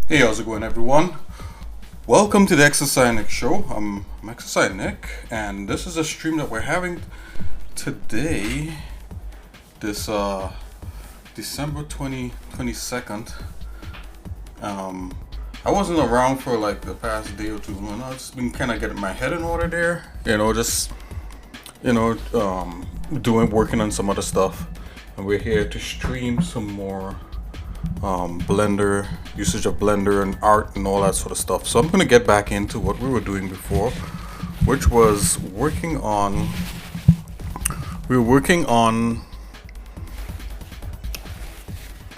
Hey, how's it going, everyone? Welcome to the Exercise Nick Show. I'm Exercise Nick, and this is a stream that we're having today, this December 22nd. I wasn't around for like the past day or two. I've just been kind of getting my head in order there. You know, working on some other stuff, and we're here to stream some more Blender, usage of Blender and art and all that sort of stuff. So I'm going to get back into what we were doing before, which was we were working on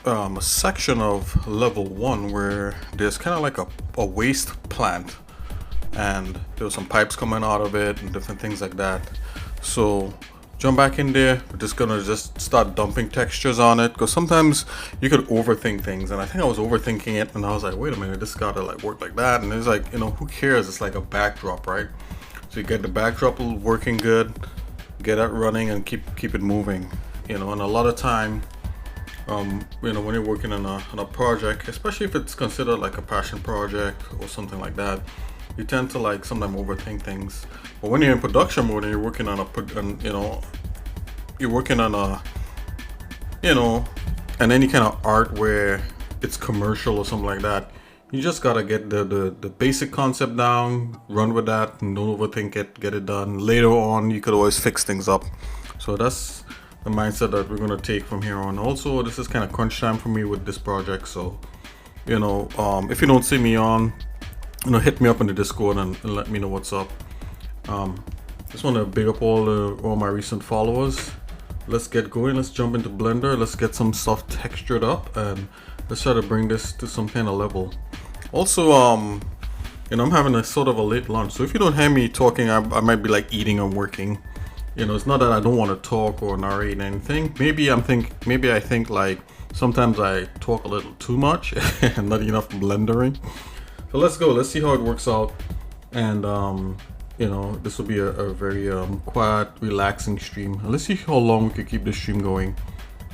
a section of level 1 where there's kind of like a waste plant, and there was some pipes coming out of it and different things like that. So jump back in there. We're just gonna start dumping textures on it, because sometimes you could overthink things, and I think I was overthinking it, and I was like, wait a minute, this gotta like work like that, and it's like, who cares? It's like a backdrop, right? So you get the backdrop working good, get it running, and keep it moving, and a lot of time, when you're working on a project, especially if it's considered like a passion project or something like that, you tend to like sometimes overthink things. But when you're in production mode and you're working on and any kind of art where it's commercial or something like that, you just gotta get the basic concept down, run with that, and don't overthink it, get it done. Later on, you could always fix things up. So that's the mindset that we're gonna take from here on. Also, this is kind of crunch time for me with this project, so if you don't see me on, hit me up in the Discord and let me know what's up. Just want to big up all my recent followers. Let's get going. Let's jump into Blender. Let's get some stuff textured up, and let's try to bring this to some kind of level. Also, I'm having a sort of a late lunch, so if you don't hear me talking, I might be like eating and working. It's not that I don't want to talk or narrate anything. Maybe I think like sometimes I talk a little too much and not enough blendering. So let's go. Let's see how it works out, and this will be a very quiet, relaxing stream. Let's see how long we can keep this stream going.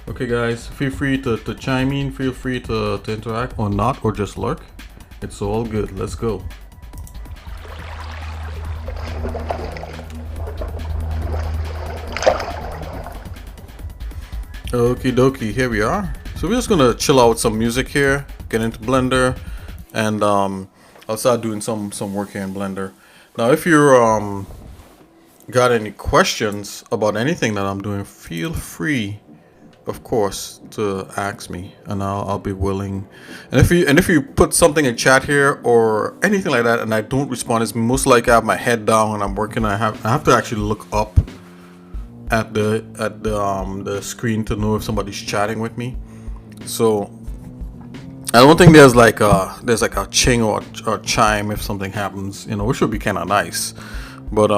Okay, guys, feel free to chime in. Feel free to interact or not, or just lurk. It's all good. Let's go. Okie dokie, here we are. So we're just gonna chill out with some music here, get into Blender, and I'll start doing some work here in Blender. Now, if you're got any questions about anything that I'm doing, feel free, of course, to ask me, and I'll be willing. And if you put something in chat here or anything like that, and I don't respond, it's most likely I have my head down and I'm working. I have to actually look up at the screen to know if somebody's chatting with me. So I don't think there's like a ching or chime if something happens, which would be kind of nice. But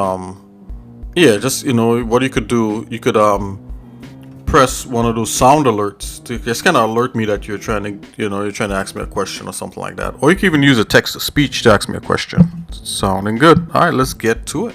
yeah, just what you could do, you could press one of those sound alerts to just kind of alert me that you're trying to ask me a question or something like that. Or you can even use a text to speech to ask me a question. Sounding good. All right, let's get to it.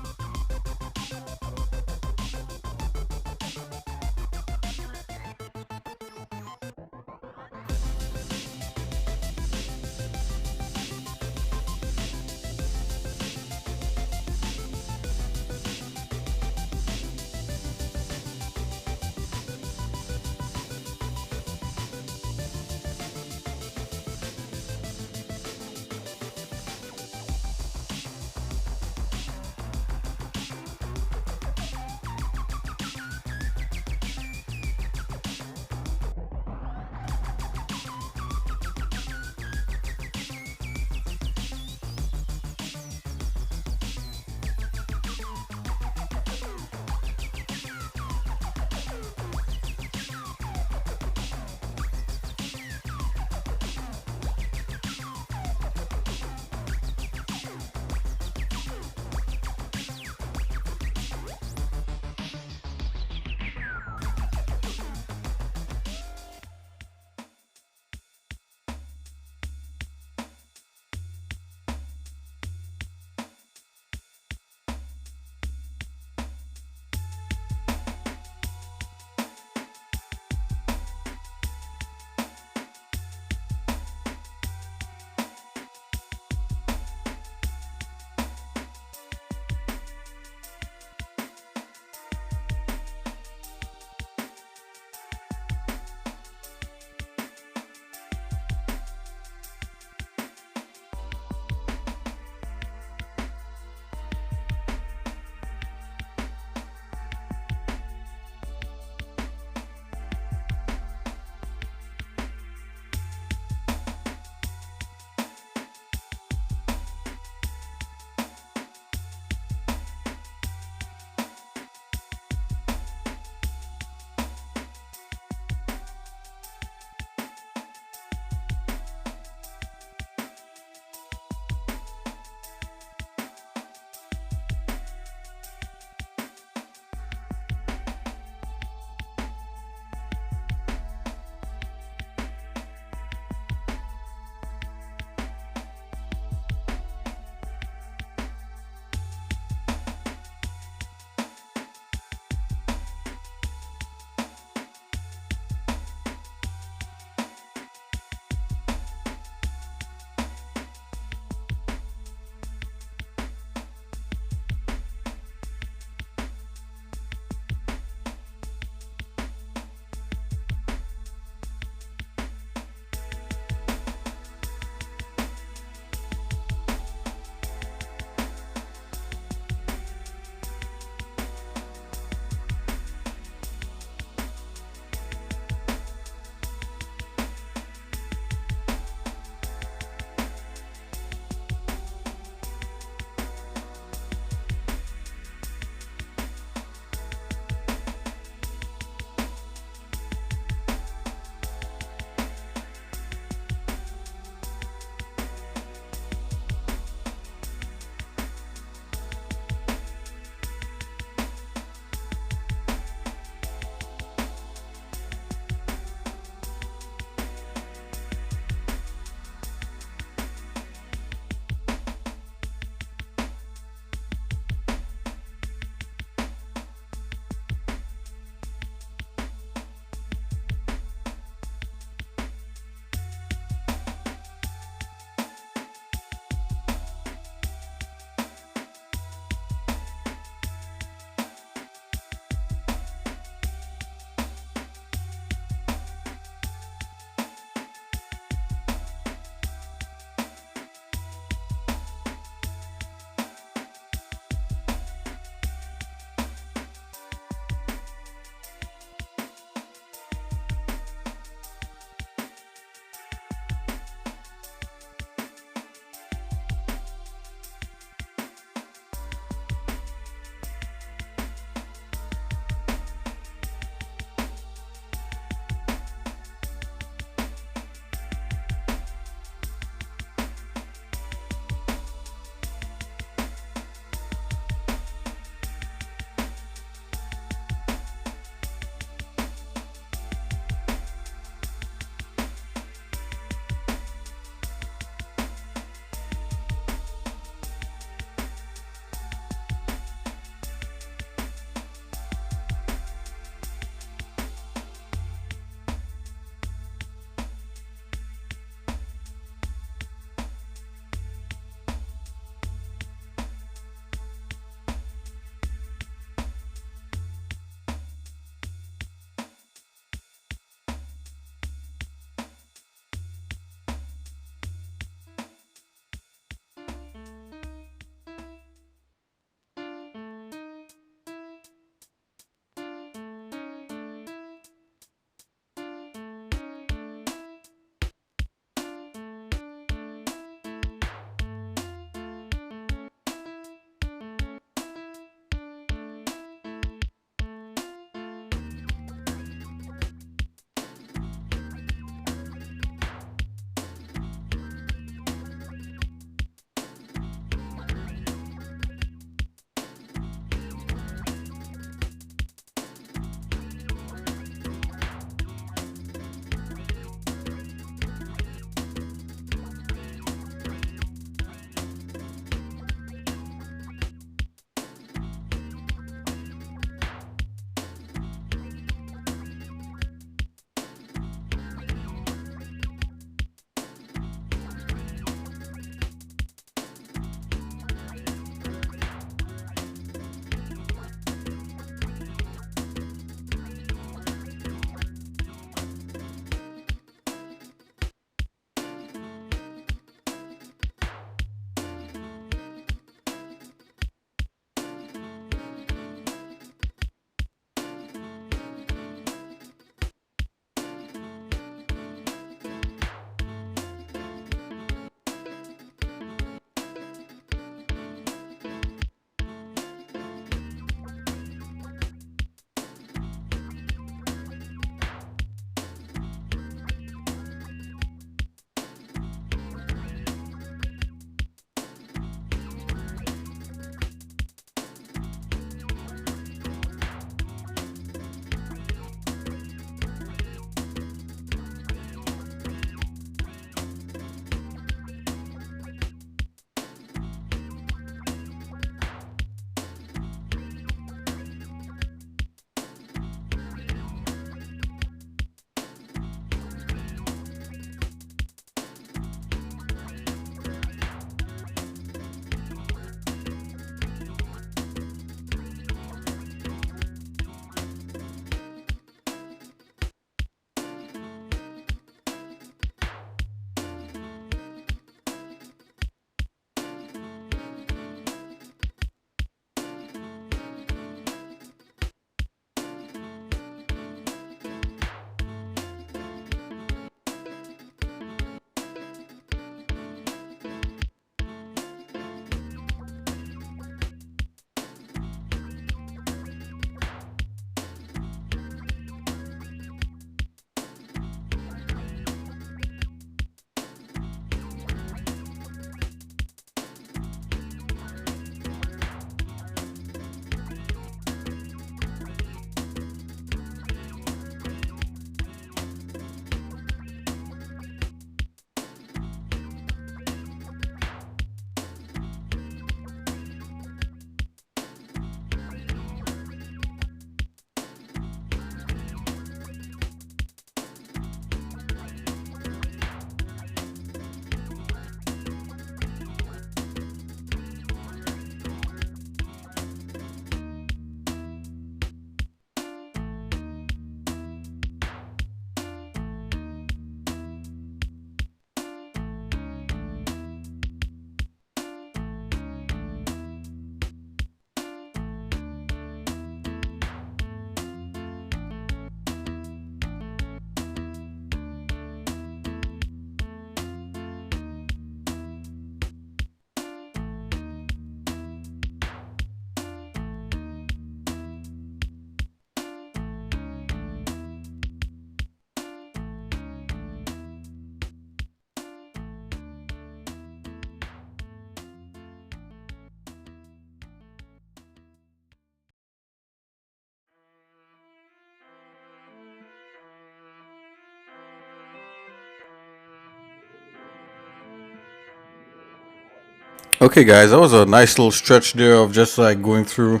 Okay guys, that was a nice little stretch there of just like going through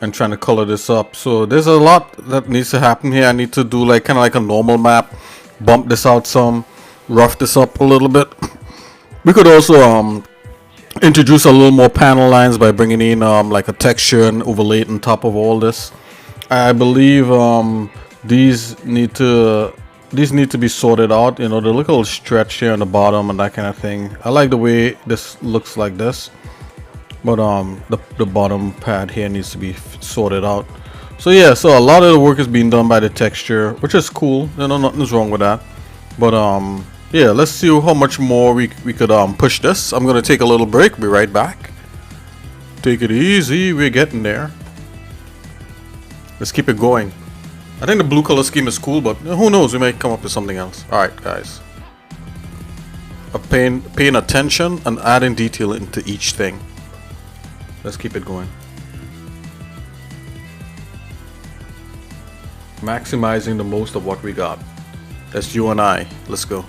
and trying to color this up. So there's a lot that needs to happen here. I need to do like kind of like a normal map, bump this out some, rough this up a little bit. We could also introduce a little more panel lines by bringing in like a texture and overlay it on top of all this. I believe these need to be sorted out. You know, they look a little stretched here on the bottom and that kind of thing. I like the way this looks like this, but the bottom pad here needs to be sorted out. So yeah, so a lot of the work is being done by the texture, which is cool. You know, nothing's wrong with that. But yeah, let's see how much more we could push this. I'm gonna take a little break. Be right back. Take it easy. We're getting there. Let's keep it going. I think the blue color scheme is cool, but who knows? We might come up with something else. All right, guys. Paying attention and adding detail into each thing. Let's keep it going. Maximizing the most of what we got. That's you and I. Let's go.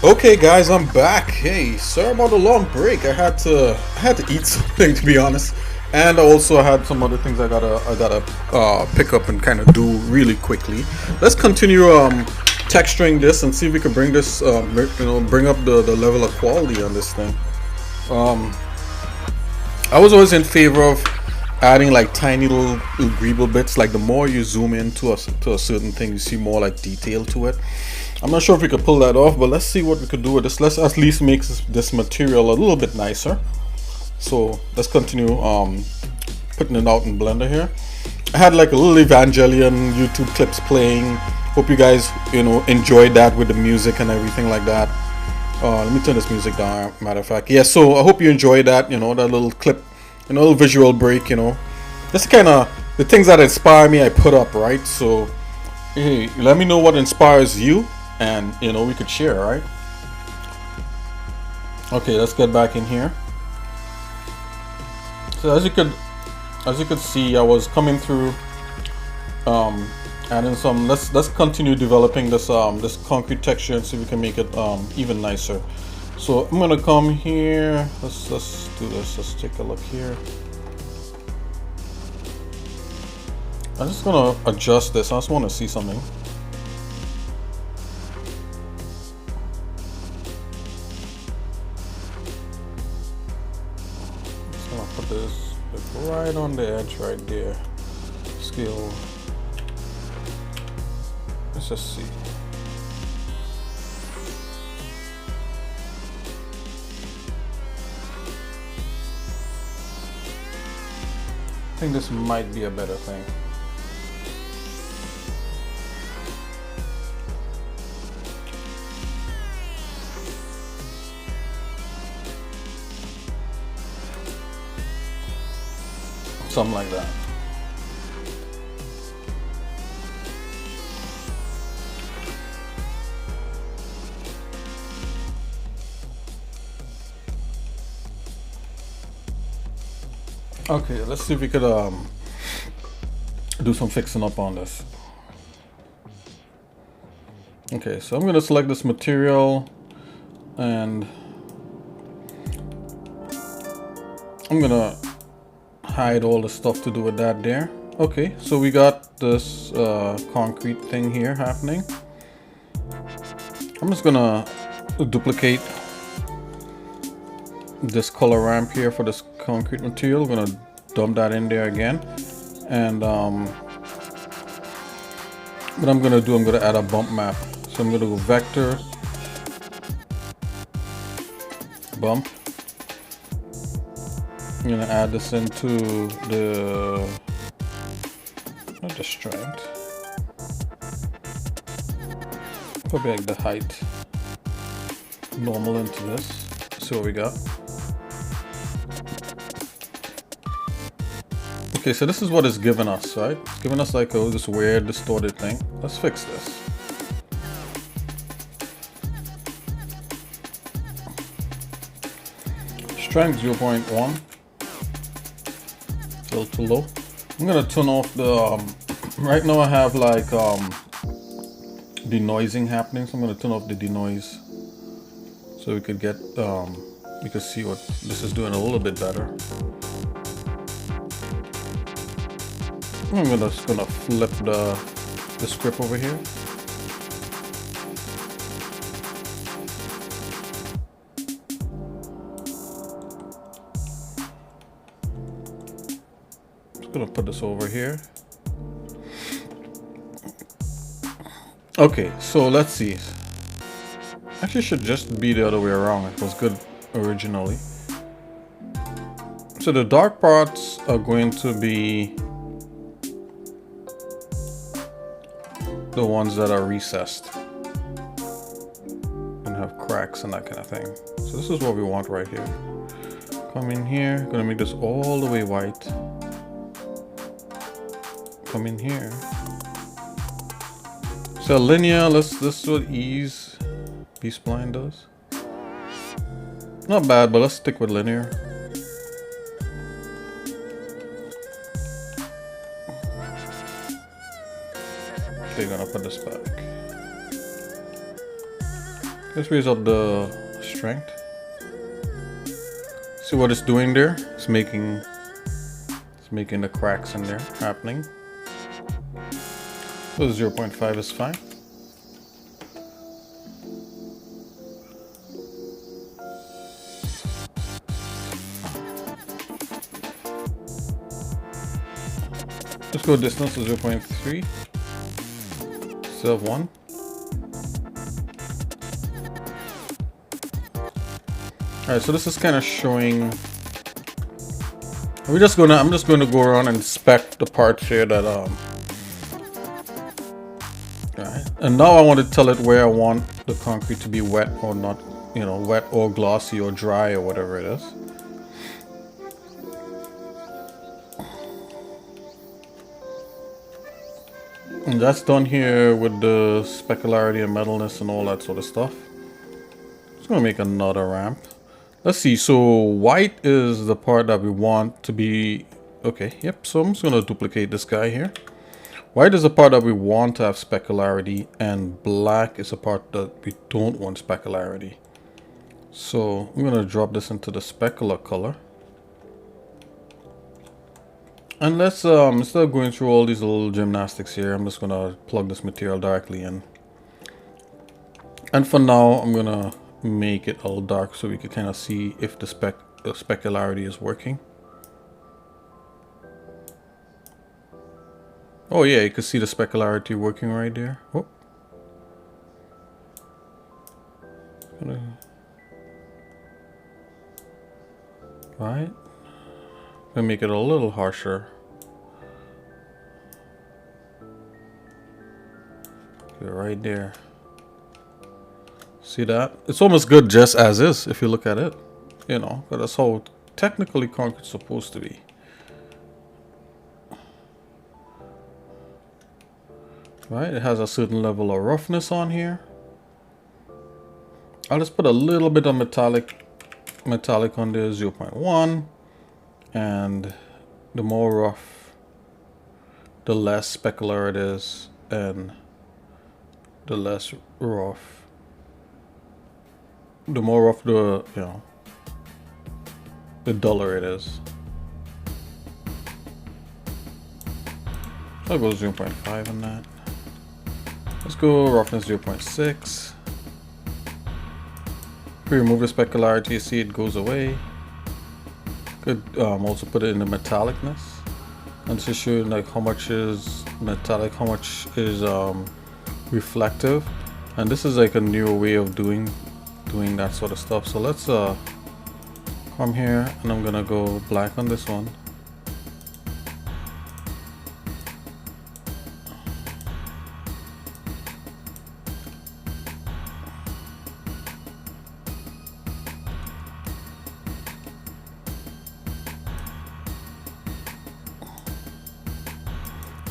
Okay, guys, I'm back. Hey, sorry about the long break. I had to eat something, to be honest, and also I had some other things I gotta pick up and kind of do really quickly. Let's continue texturing this and see if we can bring this bring up the level of quality on this thing. Um, I was always in favor of adding like tiny little greeble bits. Like the more you zoom in to a certain thing, you see more like detail to it. I'm not sure if we could pull that off, but let's see what we could do with this. Let's at least make this material a little bit nicer. So let's continue putting it out in Blender here. I had like a little Evangelion YouTube clips playing. Hope you guys enjoyed that with the music and everything like that. Let me turn this music down. Matter of fact, yeah. So I hope you enjoyed that. That little clip, a little visual break. That's kind of the things that inspire me. I put up, right. So hey, let me know what inspires you, and we could share, right? Okay, let's get back in here. So as you could see, I was coming through, adding some. Let's continue developing this this concrete texture and see if we can make it even nicer. So I'm gonna come here. Let's do this. Let's take a look here. I'm just gonna adjust this. I just want to see something. Just gonna put this right on the edge, right there. Scale. Let's just see. I think this might be a better thing. Something like that. Okay, let's see if we could do some fixing up on this. Okay, so I'm gonna select this material and I'm gonna hide all the stuff to do with that there. Okay, so we got this concrete thing here happening. I'm just gonna duplicate this color ramp here for this concrete material. I'm gonna dump that in there again, and what I'm gonna do, I'm gonna add a bump map. So I'm gonna go vector bump. I'm gonna add this into not the strength, probably like the height, normal into this. See what we got. Okay, so this is what it's giving us, right? It's giving us like this weird distorted thing. Let's fix this. Strength 0.1. A little too low. I'm gonna turn off the right now I have like denoising happening, so I'm gonna turn off the denoise so we could get we could see what this is doing a little bit better. I'm just gonna flip the script over here. Just gonna put this over here. Okay, so let's see. Actually, should just be the other way around. It was good originally. So the dark parts are going to be the ones that are recessed and have cracks and that kind of thing. So this is what we want right here. Come in here, gonna make this all the way white. Come in here. So linear, this is what ease B-spline does. Not bad, but let's stick with linear. They're gonna put this back. Let's raise up the strength. See what it's doing there? It's making the cracks in there happening. So 0.5 is fine. Let's go distance to 0.3. Still have 1. Alright, so this is kind of showing. I'm just gonna go around and spec the parts here that right. And now I want to tell it where I want the concrete to be wet or not, you know, wet or glossy or dry or whatever it is. And that's done here with the specularity and metalness and all that sort of stuff. Just gonna make another ramp. Let's see, so white is the part that we want to be, okay, yep, so I'm just gonna duplicate this guy here. White is the part that we want to have specularity, and black is the part that we don't want specularity. So I'm gonna drop this into the specular color. And let's, instead of going through all these little gymnastics here, I'm just gonna plug this material directly in. And for now, I'm gonna make it all dark so we can kind of see if the specularity is working. Oh yeah, you can see the specularity working right there. Oh. Right. Gonna make it a little harsher. Okay, right there. See that? It's almost good just as is if you look at it. You know, but that's how technically concrete's supposed to be. Right, it has a certain level of roughness on here. I'll just put a little bit of metallic on there, 0.1. And the more rough, the less specular it is, and the less rough. The more rough the, you know, the duller it is. I'll go 0.5 on that. Let's go roughness 0.6. If we remove the specularity, you see it goes away. Could also put it in the metallicness. And this is showing like how much is metallic, how much is reflective. And this is like a newer way of doing that sort of stuff. So let's come here and I'm gonna go black on this one.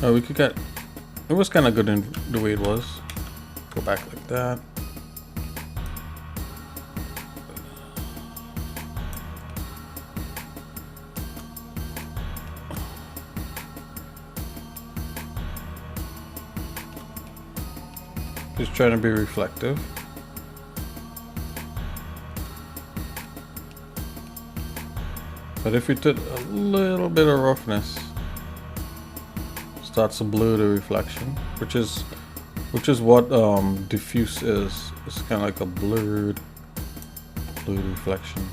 We could get, it was kind of good in the way it was. Go back like that. Just trying to be reflective. But if you did a little bit of roughness, starts to blur the reflection, which is what diffuse is. It's kind of like a blurred reflection.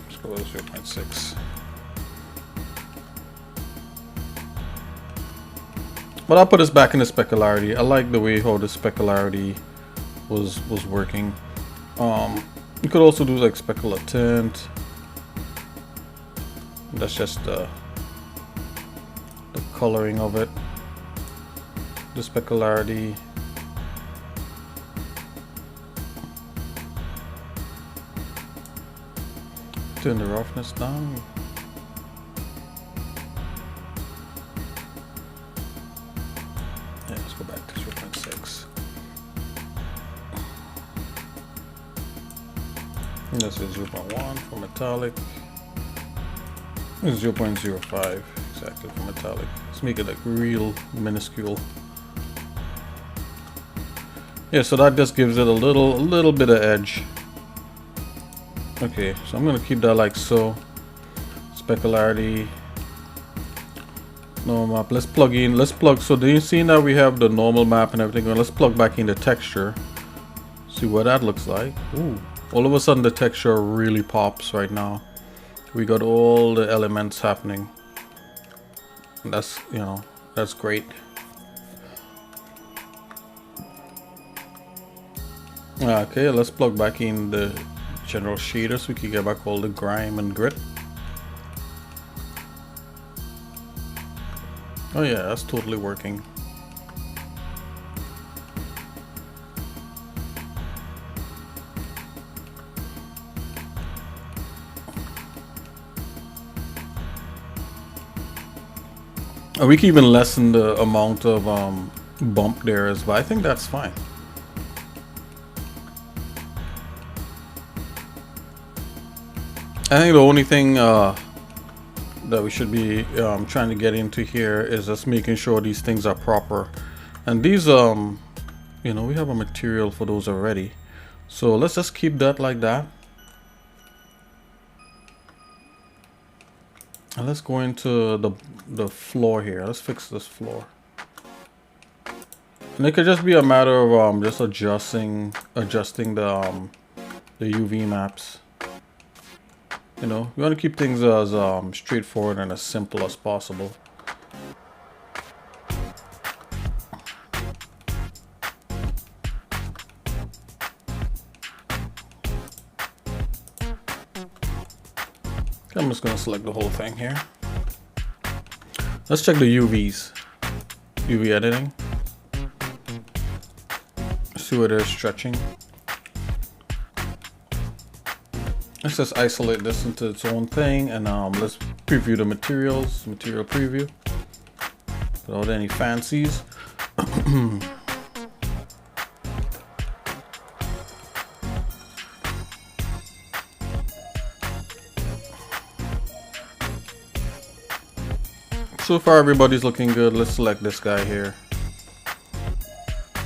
Let's go with 0.6. But I'll put this back in the specularity. I like the way how the specularity was working. You could also do like specular tint. That's just the coloring of it. The specularity. Turn the roughness down. Yeah, let's go back to 0.6. This is 0.1 for metallic. 0.05 exactly for metallic. Let's make it like real minuscule. Yeah, so that just gives it a little bit of edge. Okay, so I'm gonna keep that like so. Specularity. Normal map. Let's plug in. Let's plug. So do you see now we have the normal map and everything? Well, let's plug back in the texture. See what that looks like. Ooh. All of a sudden the texture really pops right now. We got all the elements happening. That's, you know, that's great. Okay, let's plug back in the general shader so we can get back all the grime and grit. Oh yeah, that's totally working. We can even lessen the amount of bump there as well. I think that's fine. I think the only thing that we should be trying to get into here is just making sure these things are proper. And these, you know, we have a material for those already. So let's just keep that like that. And let's go into the floor here. Let's fix this floor. And it could just be a matter of just adjusting the UV maps. You know, we want to keep things as straightforward and as simple as possible. I'm just gonna select the whole thing here. Let's check the UVs. UV editing. See where they're stretching. Let's just isolate this into its own thing, and let's preview the materials. Material preview. Without any fancies. So far everybody's looking good. Let's select this guy here.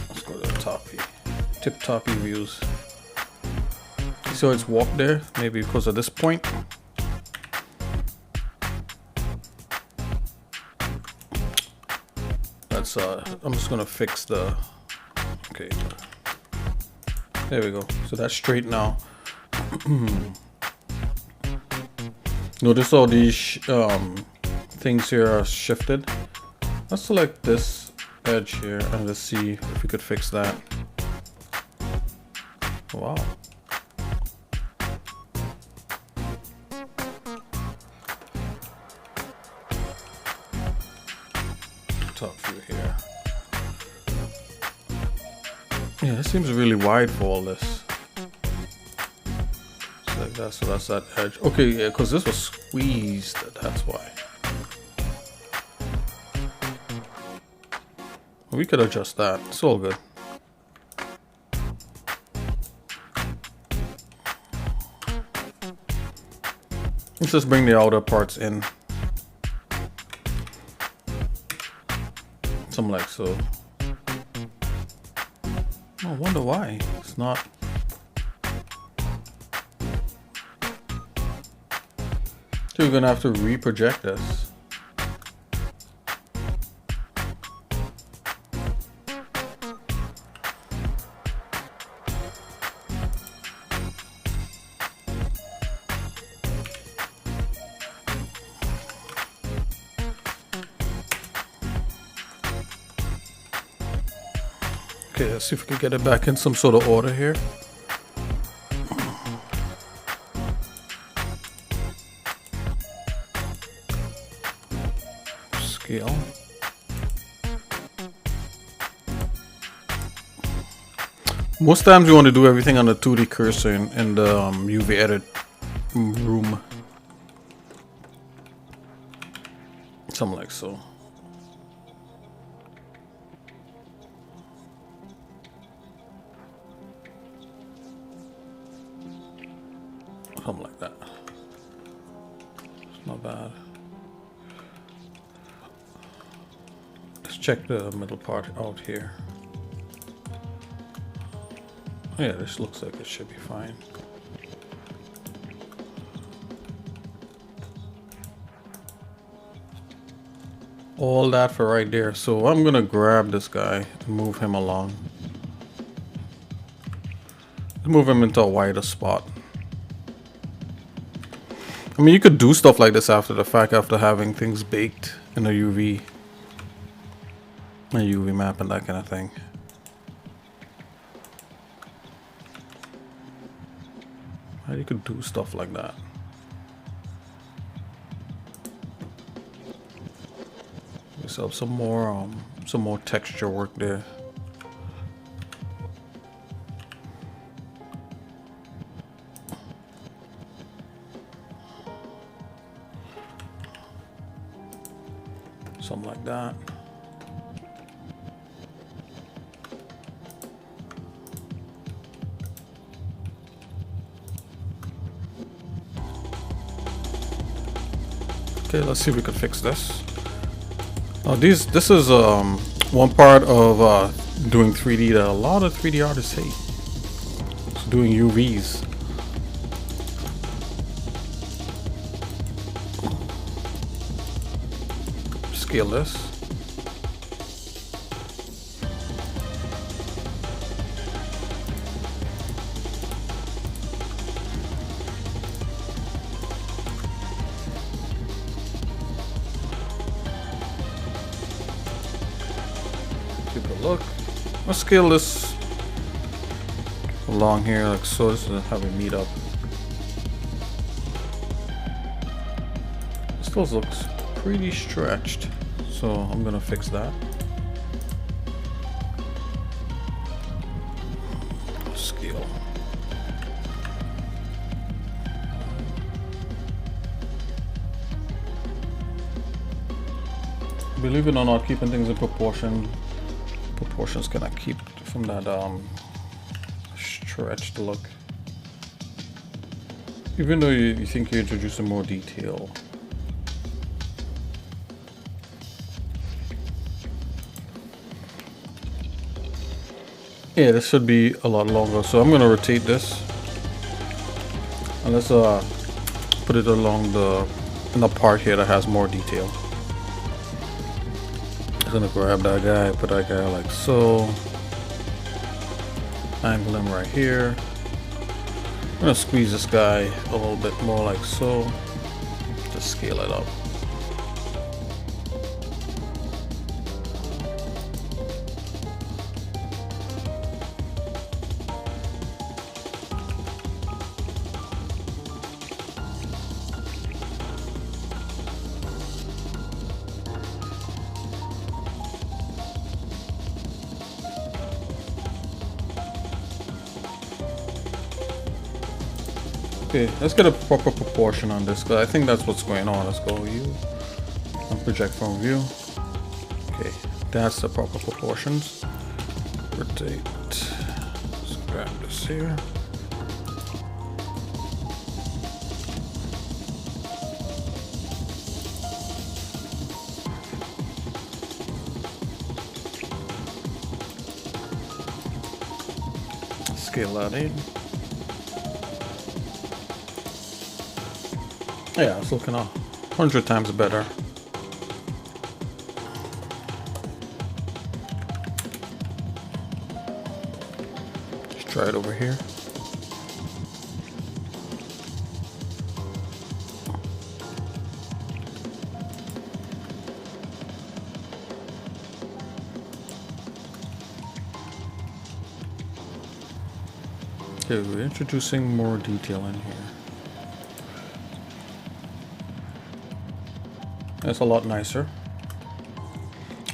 Let's go to the toppy. Tip toppy views. So it's warped there, maybe because of this point. That's I'm just gonna fix the, okay. There we go. So that's straight now. Notice all these things here are shifted. Let's select this edge here and let's see if we could fix that. Wow. Top view here. Yeah, this seems really wide for all this. Just like that, so that's that edge. Okay, yeah, because this was squeezed, that's why. We could adjust that. It's all good. Let's just bring the outer parts in. Something like so. Oh, I wonder why it's not. So we're gonna have to reproject this. Okay, let's see if we can get it back in some sort of order here. Scale. Most times you want to do everything on the 2D cursor in the UV edit room. Something like so. Something like that. It's not bad. check the middle part out here. Yeah, this looks like it should be fine. All that for right there. So I'm gonna grab this guy and move him along. Move him into a wider spot. I mean, you could do stuff like this after the fact, after having things baked in a UV map and that kind of thing. You could do stuff like that. Yourself some more texture work there. Something like that. Okay, let's see if we can fix this. Oh, this is one part of doing 3D that a lot of 3D artists hate. It's doing UVs. Scale this. Take a look. Let's scale this along here like so. This is how we meet up. This still looks pretty stretched, so I'm gonna fix that. Scale. Believe it or not, keeping things in proportions kind of keep from that stretched look. Even though you think you're introducing more detail. Yeah, this should be a lot longer, so I'm gonna rotate this and let's put it along in the part here that has more detail. I'm gonna grab that guy, put that guy like so, angle him right here. I'm gonna squeeze this guy a little bit more like so, just scale it up. Okay, let's get a proper proportion on this, because I think that's what's going on. Let's go view and project from view. Okay, that's the proper proportions. Rotate. Let's grab this here. Scale that in. Yeah, it's looking 100 times better. Just try it over here. Okay, we're introducing more detail in here. That's a lot nicer.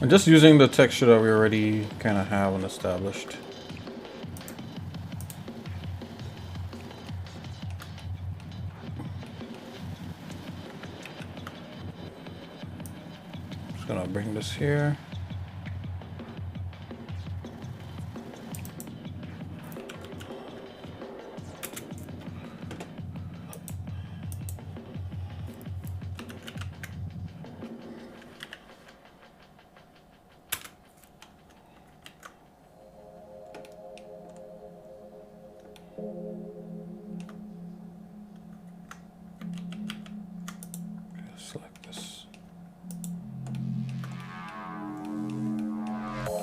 And just using the texture that we already kind of have and established. Just gonna bring this here.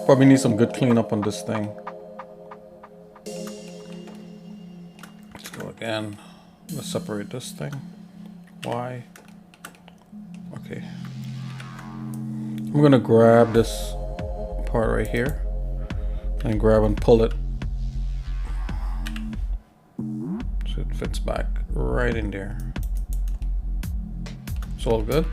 Probably need some good cleanup on this thing. Let's go again. Let's separate this thing. Y. Okay. I'm gonna grab this part right here and grab and pull it so it fits back right in there. It's all good.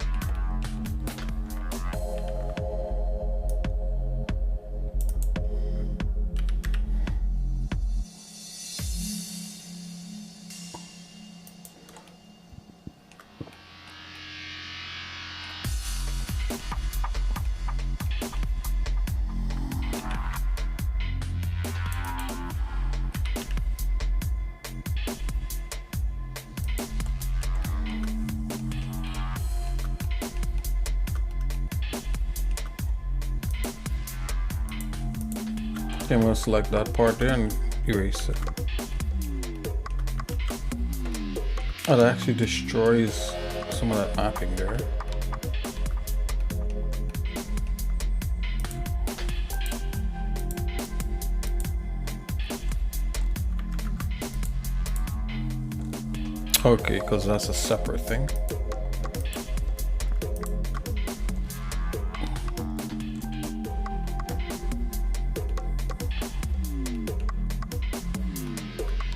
Okay, I'm going to select that part there and erase it. Oh, that actually destroys some of that mapping there. Okay, because that's a separate thing.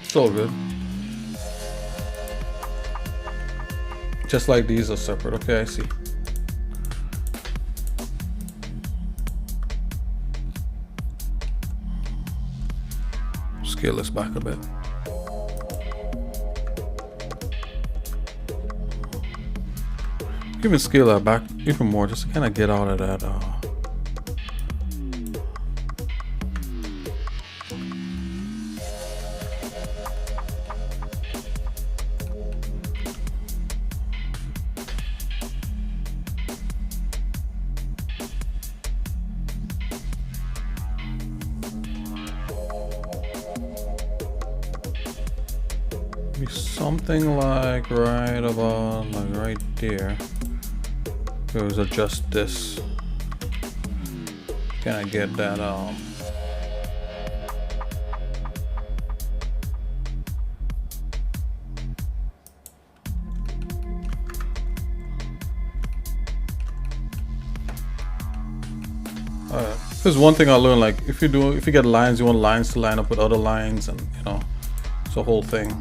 It's all good. Just like these are separate. Okay, I see. Scale this back a bit. Even scale that back even more, just to kind of get out of that. Something like right about like right there. So let's adjust this. Can I get that There's one thing I learned, like if you get lines, you want lines to line up with other lines, and you know, it's a whole thing.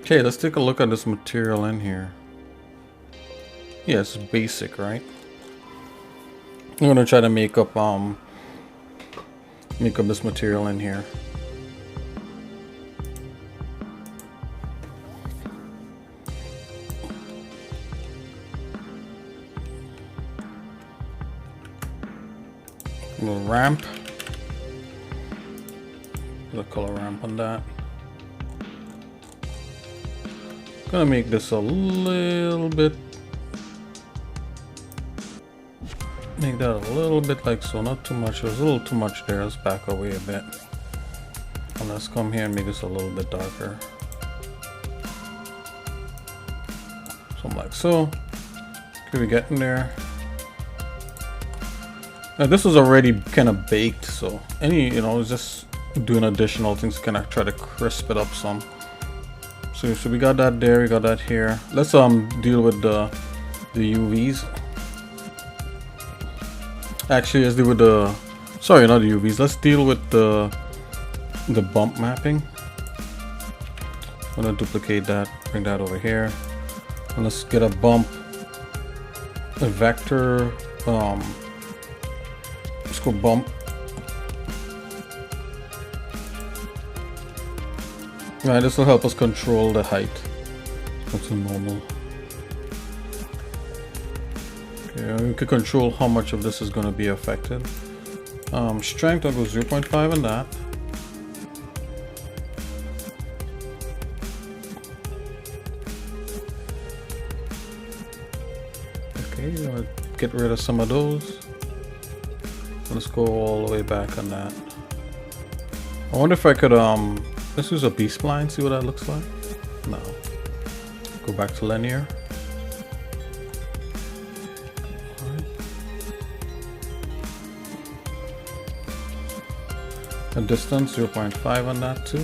Okay, let's take a look at this material in here. Yeah, it's basic, right? I'm gonna try to make up this material in here. little ramp. Put a color ramp on that. Gonna make this a little bit. Make that a little bit like so, not too much. There's a little too much there. Let's back away a bit. And let's come here and make this a little bit darker. Something like so. Okay, we getting there. Now this was already kind of baked, so just doing additional things to kind of try to crisp it up some. So we got that there, we got that here. Let's deal with the UVs. Actually, let's deal with the, sorry, not the UVs. Let's deal with the bump mapping. I'm gonna duplicate that, bring that over here, and let's get a bump, a vector. Let's go bump. Right, this will help us control the height. That's a normal. Okay, we can control how much of this is going to be affected. Strength, I'll go 0.5 on that. Okay, I'll get rid of some of those. Let's go all the way back on that. I wonder if I could let's use a B-spline, see what that looks like. No. Go back to linear. Alright. A distance 0.5 on that too.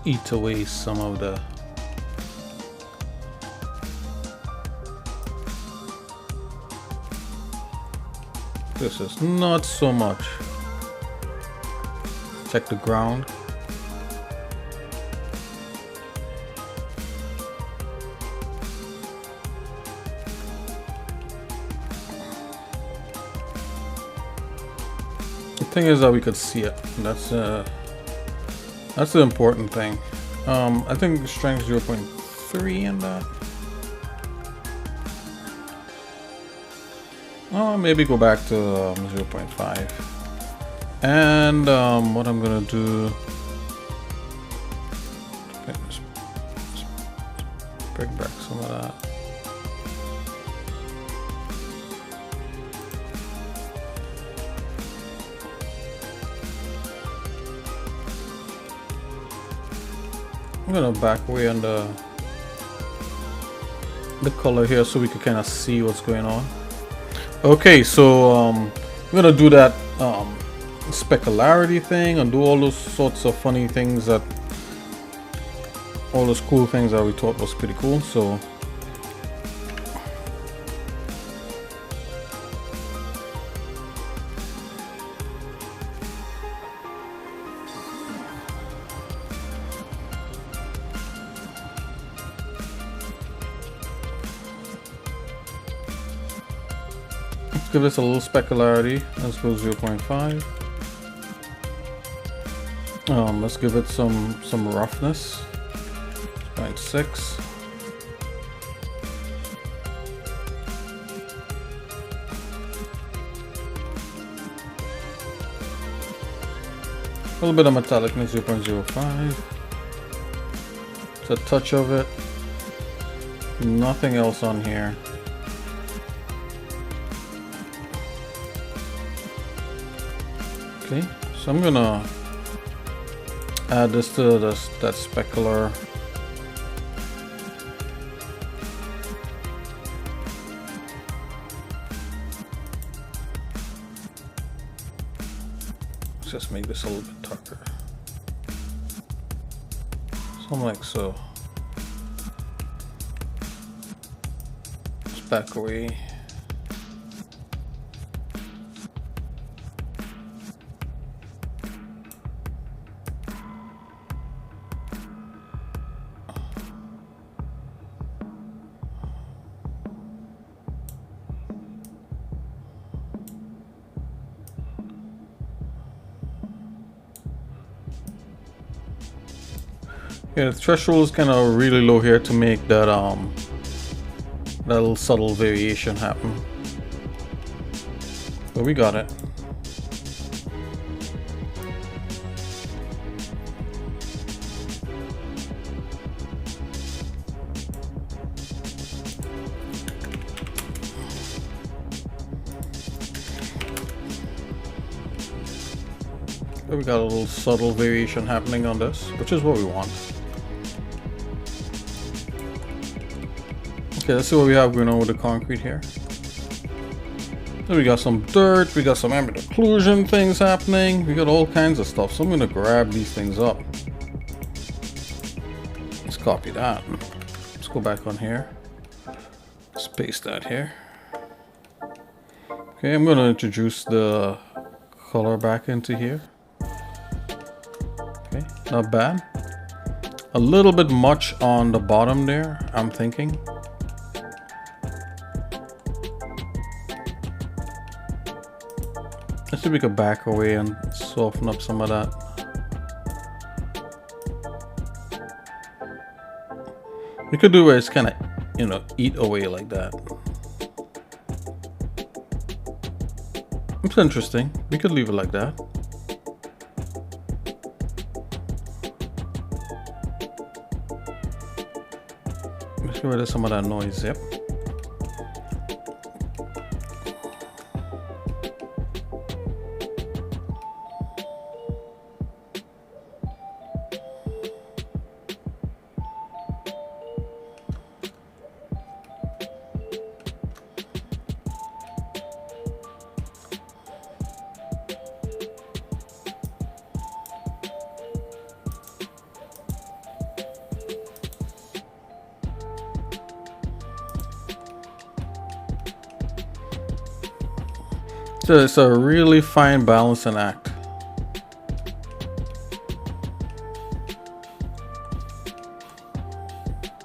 Eat away some of the this is not so much. Check the ground. The thing is that we could see it. That's the important thing. I think strength 0.3 in that. Oh, maybe go back to 0.5. And what I'm gonna do, bring back some of that. I'm gonna back away on the color here so we can kind of see what's going on. Okay, so I'm gonna do that specularity thing and do all those sorts of funny things, that all those cool things that we thought was pretty cool. So give this a little specularity. Let's go 0.5. Let's give it some roughness. 0.6. A little bit of metallicness, 0.05. Just a touch of it. Nothing else on here. Okay, so I'm gonna add this to that specular. Let's just make this a little bit darker. Something like so. Let's back away. Yeah, the threshold is kind of really low here to make that that little subtle variation happen. But we got it. So we got a little subtle variation happening on this, which is what we want. Okay, let's see what we have going on with the concrete here. So we got some dirt, we got some ambient occlusion things happening, we got all kinds of stuff. So I'm gonna grab these things up. Let's copy that. Let's go back on here. Let's paste that here. Okay, I'm gonna introduce the color back into here. Okay, not bad. A little bit much on the bottom there, I'm thinking. Let's see if we could back away and soften up some of that. We could do where it's kind of, you know, eat away like that. It's interesting. We could leave it like that. Let's get rid of some of that noise. Yep. So it's a really fine balancing act.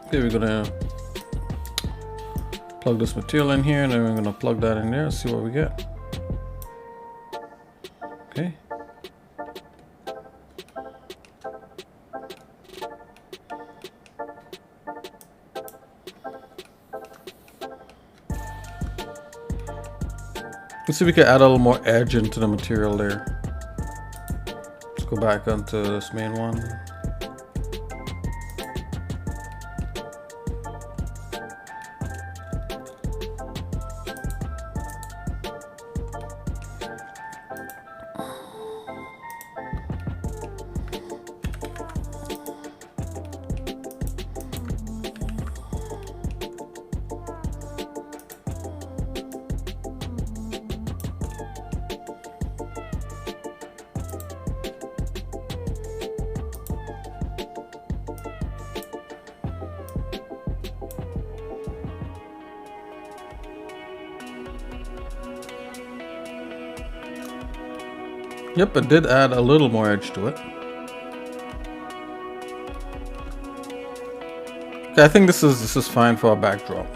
Okay, we're gonna plug this material in here, and then we're gonna plug that in there and see what we get. Okay. Let's see if we can add a little more edge into the material there. Let's go back onto this main one. Yep, it did add a little more edge to it. Okay, I think this is fine for a backdrop.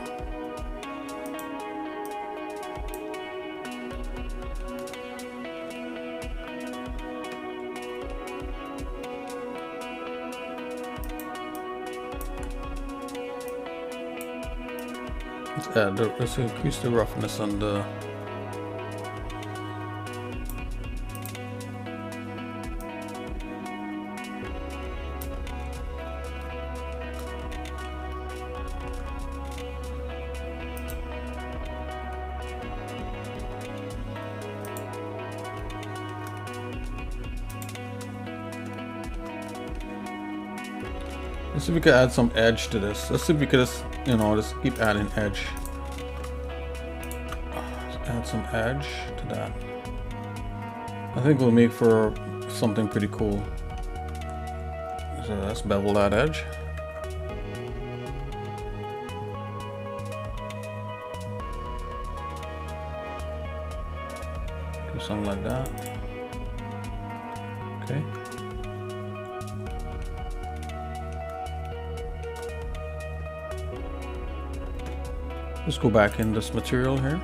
Let's increase the roughness on the. Let's see if we can add some edge to this. Let's see if we could just, you know, just keep adding edge. Let's add some edge to that. I think we'll make for something pretty cool. So let's bevel that edge. Do something like that. Okay. Let's go back in this material here.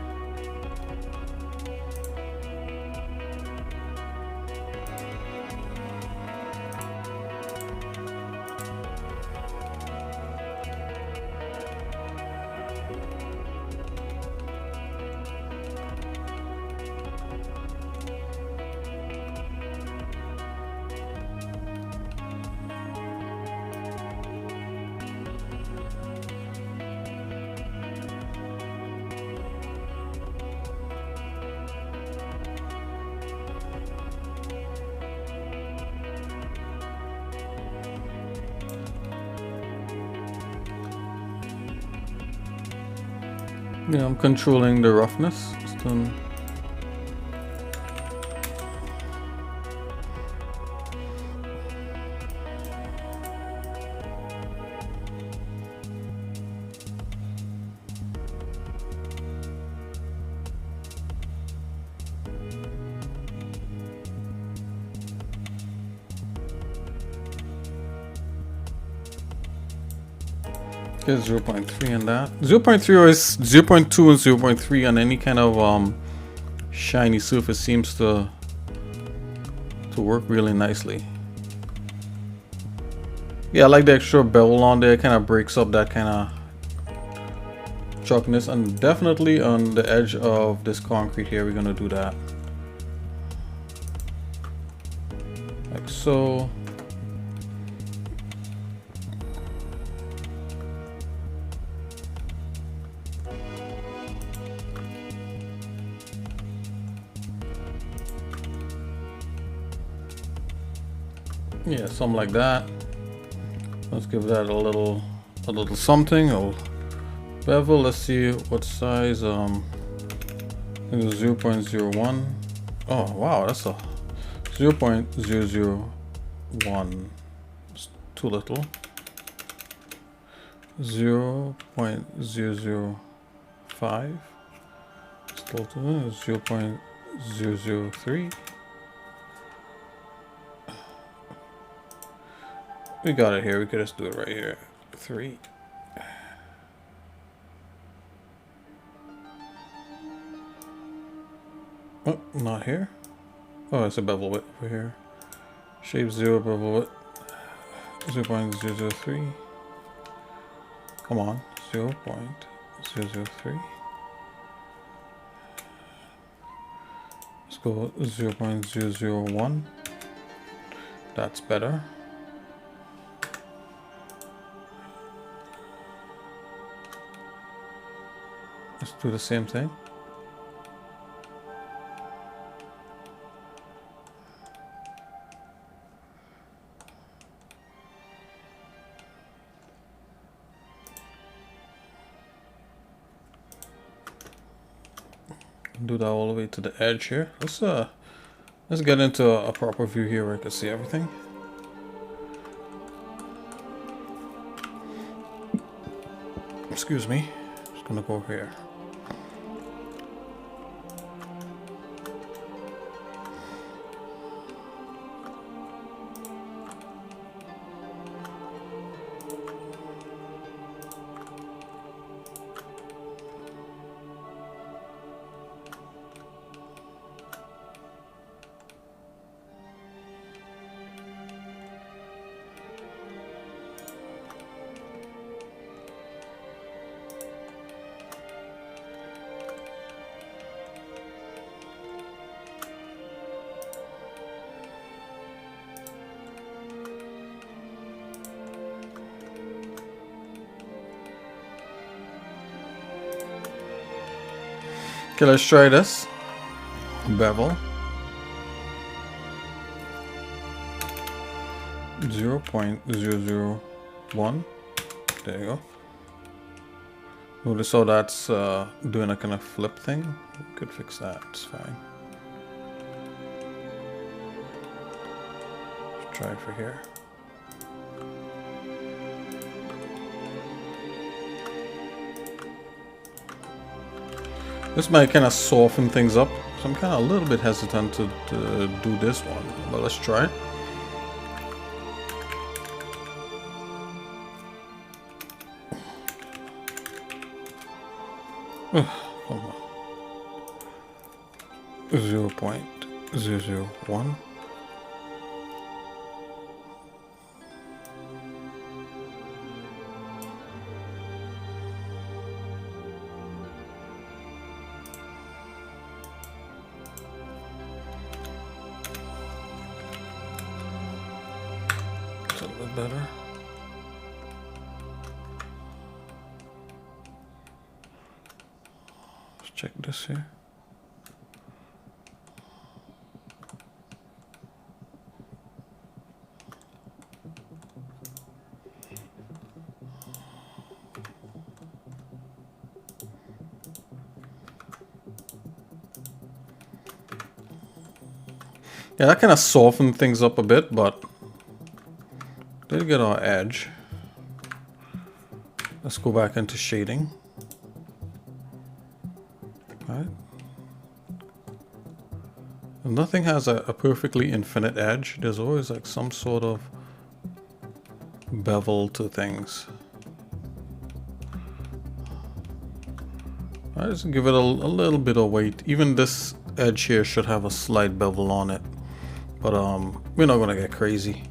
Yeah, I'm controlling the roughness. Just done. Get 0.3 on that. 0.3 is 0.2 and 0.3 on any kind of shiny surface seems to work really nicely. Yeah, I like the extra bevel on there. It kind of breaks up that kind of chalkiness, and definitely on the edge of this concrete here, we're gonna do that. Like so. Yeah, something like that. Let's give that a little something. A bevel. Let's see what size. I think it's 0.01. Oh wow, that's a 0.001. It's too little. 0.005. Still too little. 0.003. We got it here. We could just do it right here. 3. Oh, not here. Oh, it's a bevel width over here. Shape 0, bevel width 0.003. Come on, 0.003. Let's go 0.001. That's better. Let's do the same thing. Do that all the way to the edge here. Let's get into a proper view here where I can see everything. Excuse me. Just gonna go here. Okay, let's try this. Bevel. 0.001. There you go. Notice how that's doing a kind of flip thing. We could fix that, it's fine. Let's try it for here. This might kind of soften things up, so I'm kind of a little bit hesitant to do this one, but let's try it. Hold on. 0.001. It's a little bit better. Check this here. Yeah, that kind of softened things up a bit, but did get our edge. Let's go back into shading. All right. Nothing has a perfectly infinite edge. There's always like some sort of bevel to things. I just give it a little bit of weight. Even this edge here should have a slight bevel on it, but we're not gonna get crazy.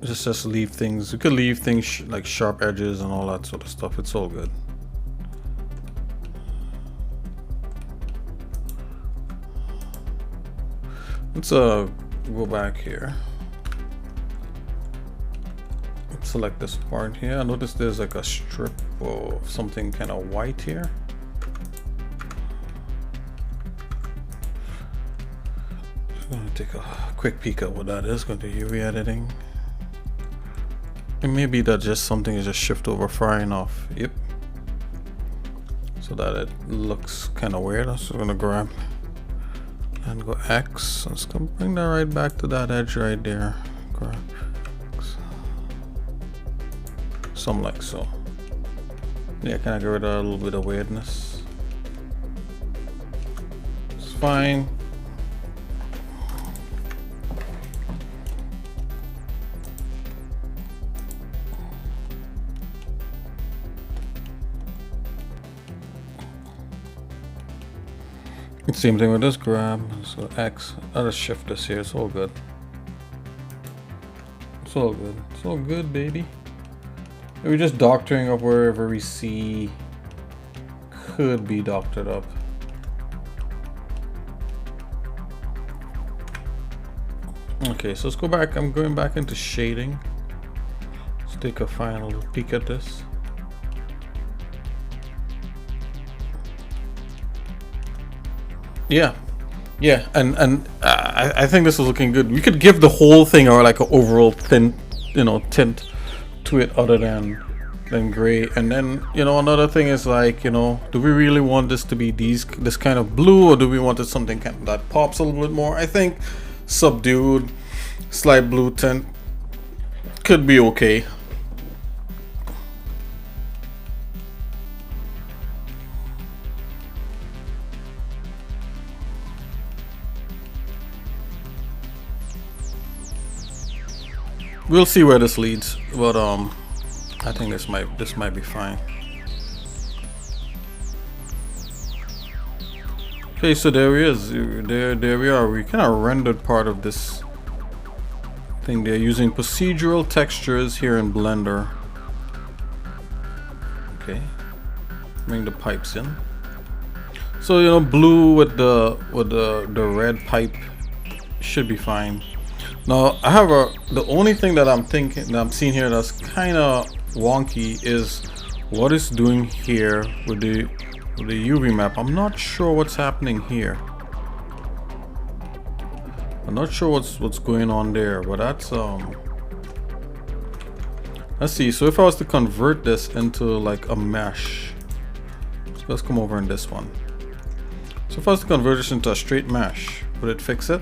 Just leave things. You could leave things like sharp edges and all that sort of stuff. It's all good. Let's go back here. Let's select this part here. I notice there's like a strip of something kind of white here. Just gonna take a quick peek at what that is. Going to UV editing. And maybe that just something is just shift over far enough. Yep. So that it looks kind of weird. I'm just gonna grab and go X. Let's go bring that right back to that edge right there. Grab X. Something like so. Yeah, kind of get rid of a little bit of weirdness. It's fine. Same thing with this grab. So X. I'll just shift this here. It's all good. It's all good. It's all good, baby. We're just doctoring up wherever we see could be doctored up. Okay, so let's go back. I'm going back into shading. Let's take a final peek at this. Yeah, and I think this is looking good. We could give the whole thing or like an overall thin, tint to it other than gray. And then another thing is like do we really want this to be this kind of blue, or do we want it something that pops a little bit more? I think subdued, slight blue tint could be okay. We'll see where this leads, but I think this might be fine. Okay, so there he is. There we are. We kind of rendered part of this thing. They're using procedural textures here in Blender. Okay, bring the pipes in. So blue with the red pipe should be fine. Now, I have the only thing that I'm seeing here that's kind of wonky is what it's doing here with the UV map. I'm not sure what's happening here. I'm not sure what's going on there, but that's let's see. So if I was to convert this into like a mesh, so let's come over in this one. So if I was to convert this into a straight mesh, would it fix it?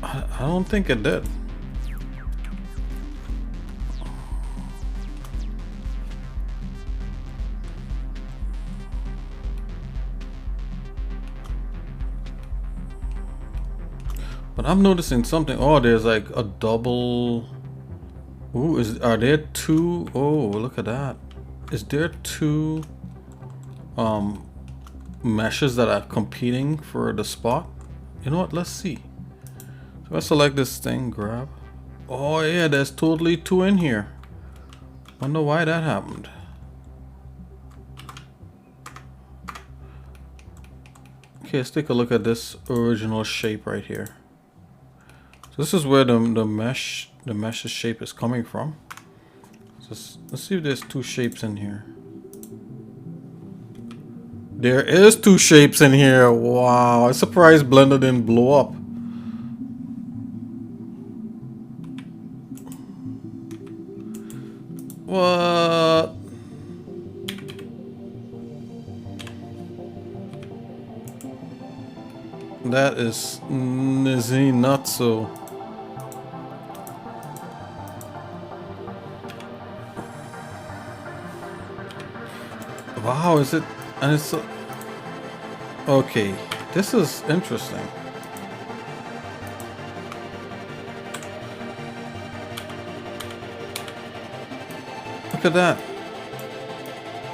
I don't think it did. But I'm noticing something. Oh, there's like a double. Ooh, are there two? Oh, look at that. Is there two meshes that are competing for the spot? You know what? Let's see. So I select this thing, grab. Oh yeah, there's totally two in here. Wonder why that happened. Okay, let's take a look at this original shape right here. So this is where the mesh's shape is coming from. So let's see if there's two shapes in here. There is two shapes in here. Wow, I'm surprised Blender didn't blow up. What? That is not so. Wow, is it? And it's so, okay. This is interesting. Look at that.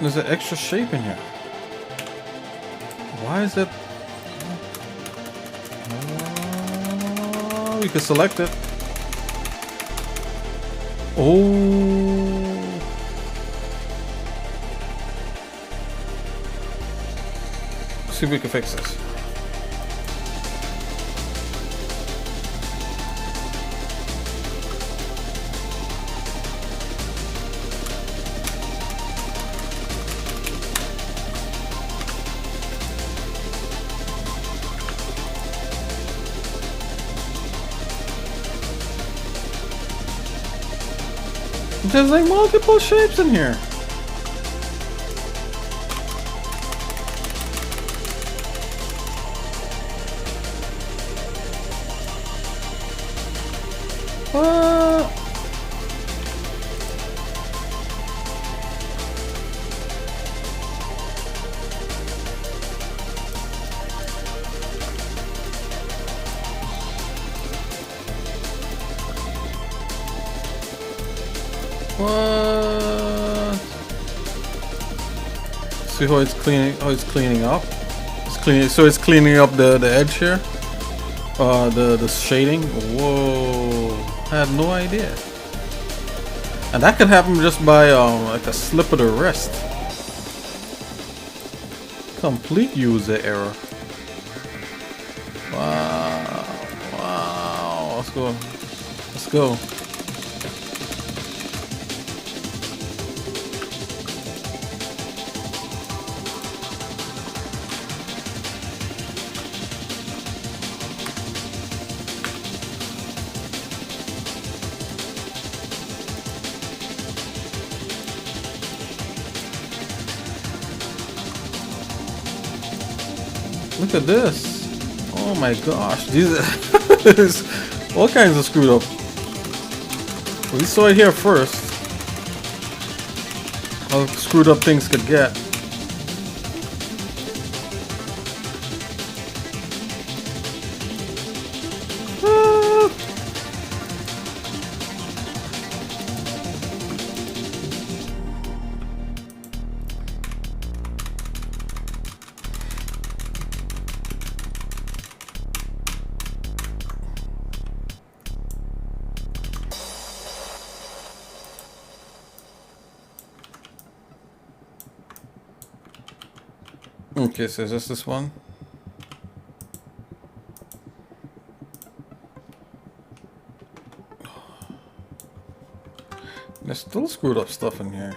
There's an extra shape in here. Why is it? Oh, you can select it. Oh. See if we can fix this. There's like multiple shapes in here. What? What? See how it's cleaning? How it's cleaning up? It's cleaning. So it's cleaning up the edge here. The shading. Whoa! I had no idea. And that could happen just by like a slip of the wrist. Complete user error. Wow! Wow! Let's go. Let's go. Look at this. Oh my gosh. These are all kinds of screwed up. We saw it here first. How screwed up things could get. Okay, so is this one? There's still screwed up stuff in here.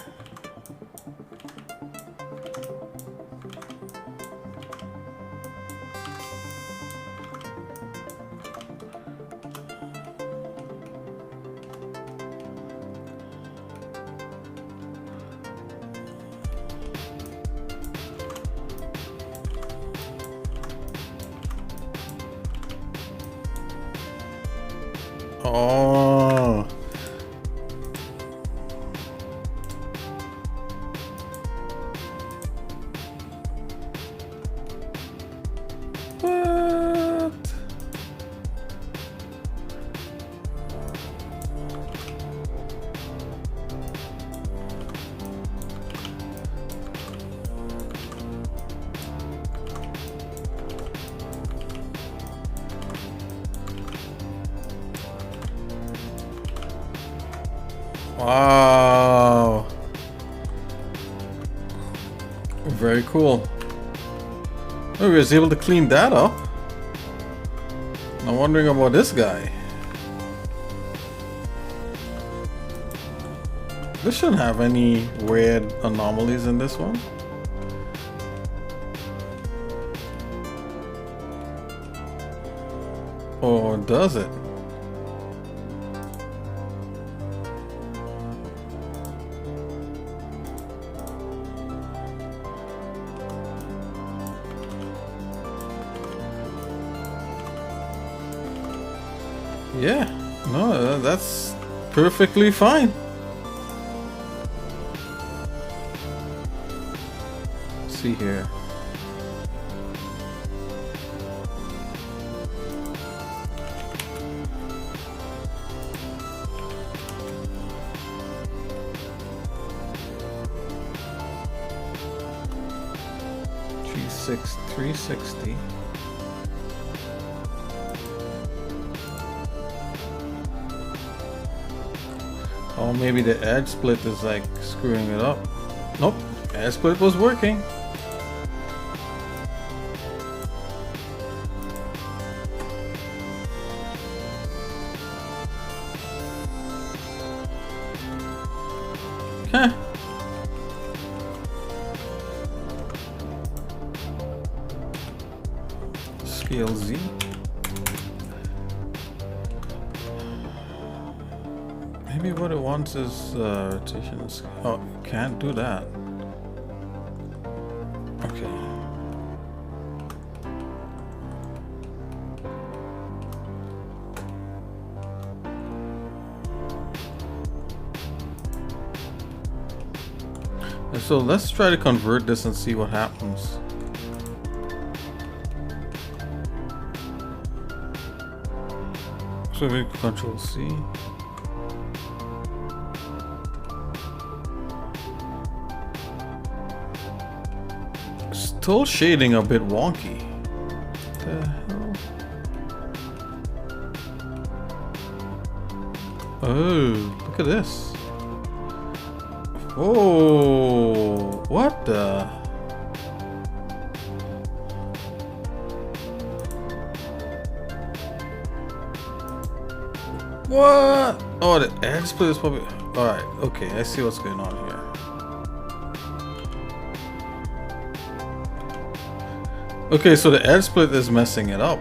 Oh. What? Wow. Very cool. Oh, we was able to clean that up. I'm wondering about this guy. This shouldn't have any weird anomalies in this one. Or does it? Yeah, no, that's perfectly fine. Let's see here. G6 360. Oh, maybe the edge split is like screwing it up. Nope, edge split was working. Huh. Scale Z. Maybe what it wants is rotation. Oh, can't do that. Okay. So let's try to convert this and see what happens. So we Control C. Still shading a bit wonky. What the hell? Oh, look at this. Oh, what the? What? Oh, the edge split is probably. Alright, okay, I see what's going on here. Okay, so the edge split is messing it up.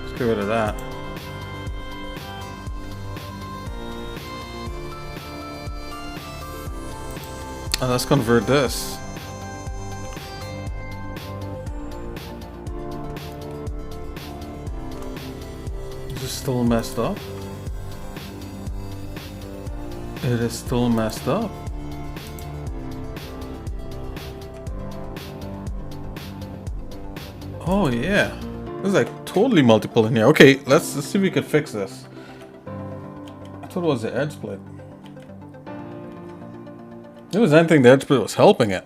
Let's get rid of that. And let's convert this. Is it still messed up? It is still messed up. Oh yeah, there's like totally multiple in here. Okay, let's see if we can fix this. I thought it was the edge split. If it was anything, the edge split was helping it.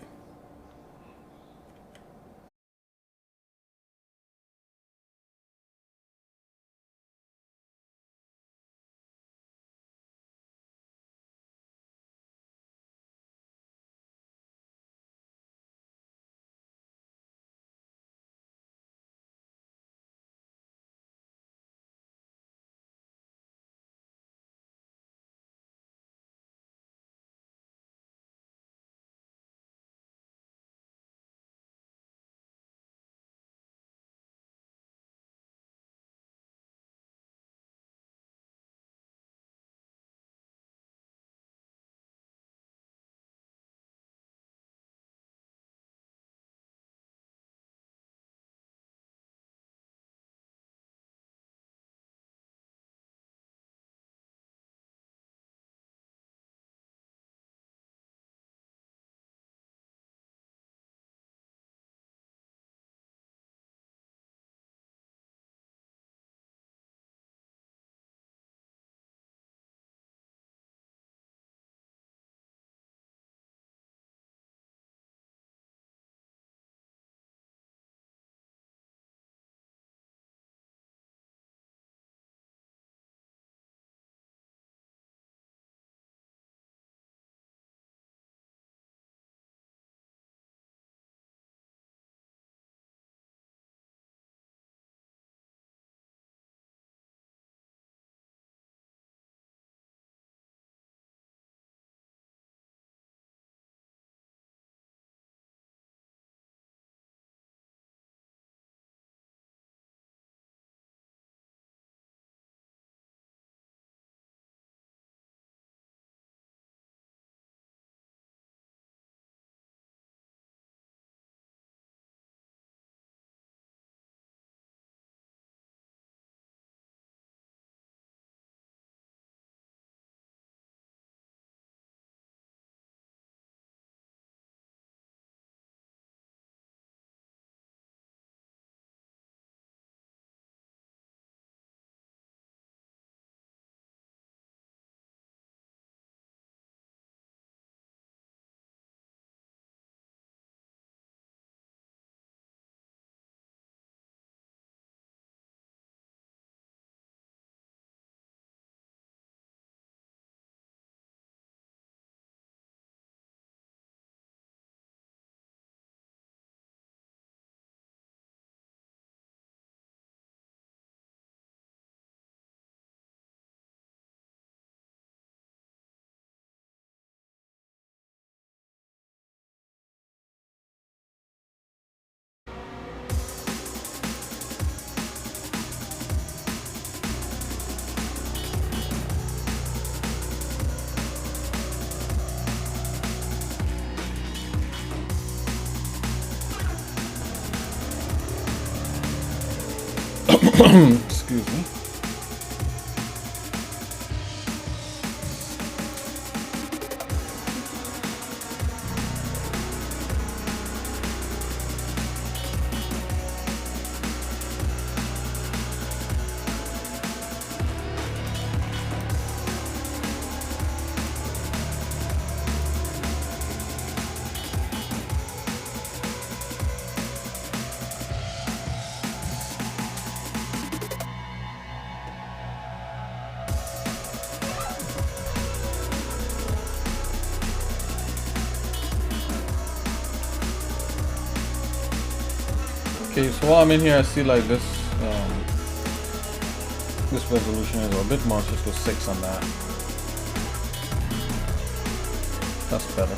Excuse me. Okay, so while I'm in here, I see like this this resolution is a bit more, just go 6 on that. That's better.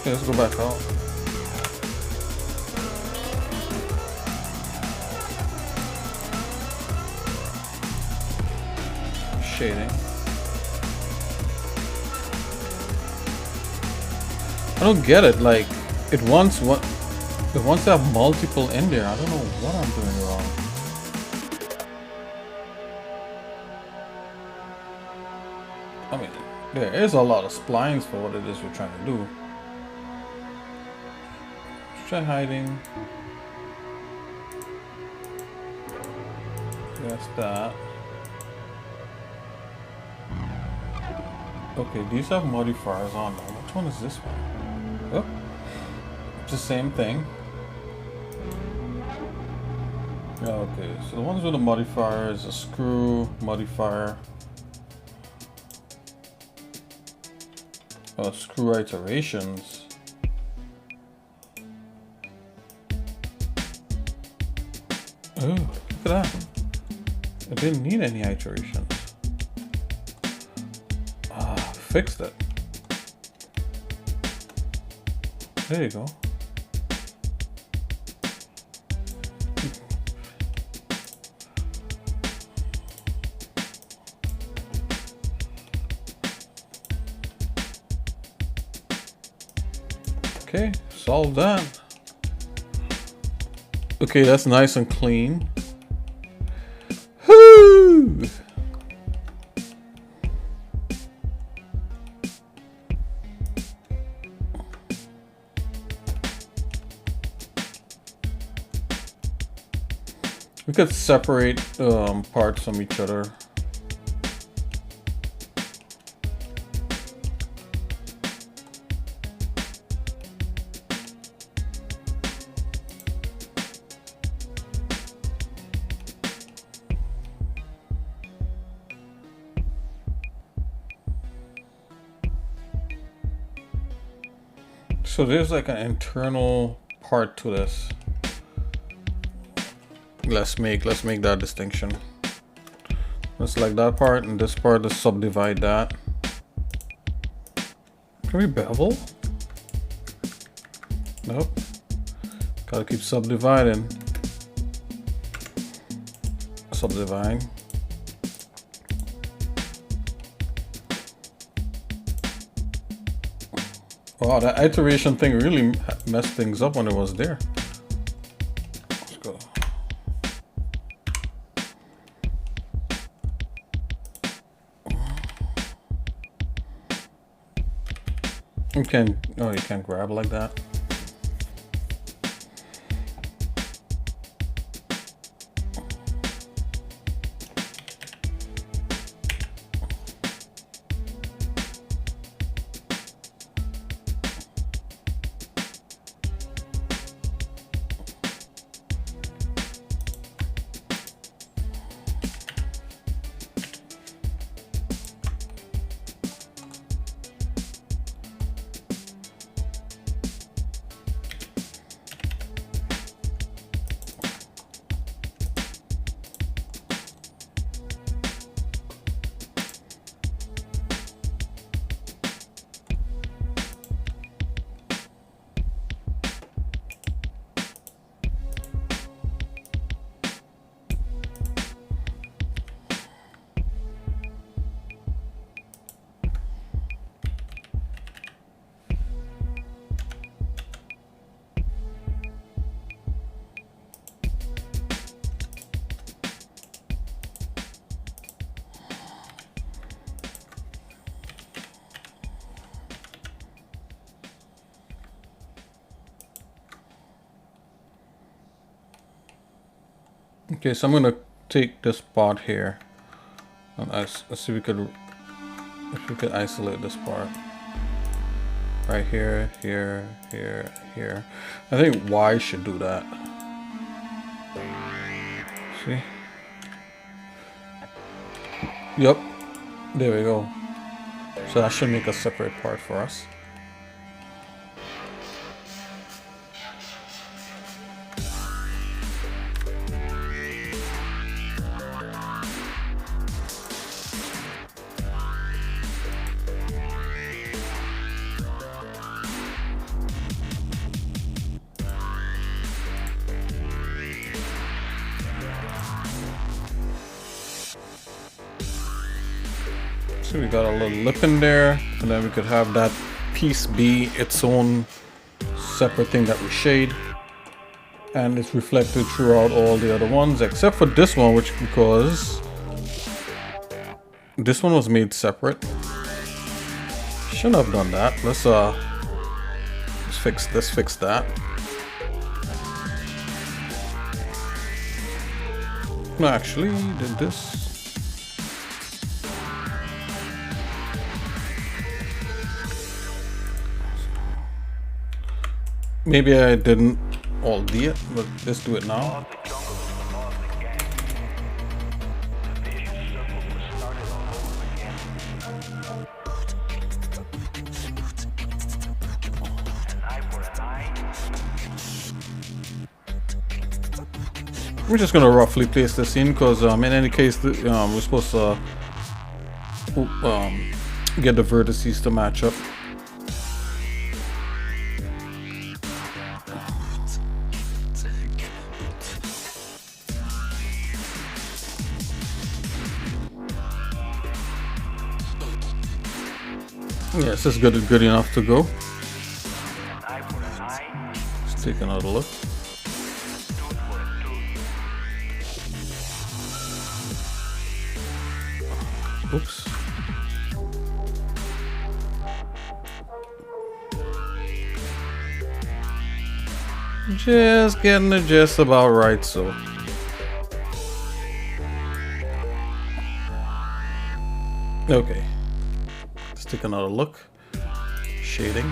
Okay, let's go back out. Shading. I don't get it. Like, it wants to have multiple in there. I don't know what I'm doing wrong. I mean, there is a lot of splines for what it is we're trying to do. Let's try hiding. That's that. Okay, these have modifiers on them. Which one is this one? Oh, it's the same thing. Okay, so the ones with the modifier is a screw modifier. Screw iterations. Oh, look at that. I didn't need any iterations. Fixed it. There you go. Okay, solved that. Okay, that's nice and clean. Whoo! We could separate parts from each other. So there's like an internal part to this. Let's make that distinction. Let's select that part and this part, let's subdivide that. Can we bevel? Nope. Gotta keep subdividing. Subdividing. Wow, that iteration thing really messed things up when it was there. Let's go. You can't grab like that. Okay, so I'm gonna take this part here, and let's see if we could isolate this part right here, here, here, here. I think Y should do that. See? Yep. There we go. So that should make a separate part for us. So we got a little lip in there, and then we could have that piece be its own separate thing that we shade, and it's reflected throughout all the other ones except for this one, which because this one was made separate. Shouldn't have done that. Let's fix that. No, actually did this. Maybe I didn't all do it, but let's do it now. We're just gonna roughly place this in because in any case we're supposed to get the vertices to match up. Yes, this is good enough to go. Let's take another look. Oops. Just getting it just about right, so. Okay. Let's take another look. Shading.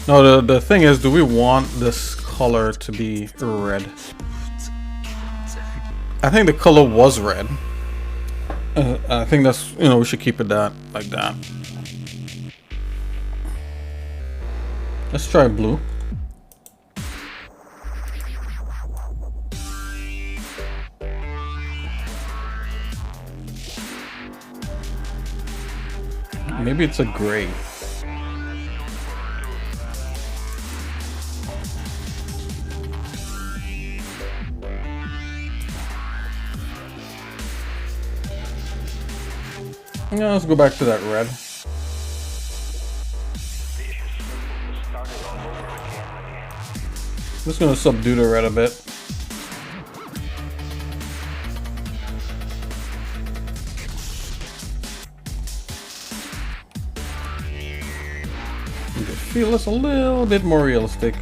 Now the thing is, do we want this color to be red? I think the color was red. I think that's, we should keep it like that. Let's try blue. Maybe it's a gray. Yeah, let's go back to that red. I'm just gonna subdue the red a bit. Feel this a little bit more realistic.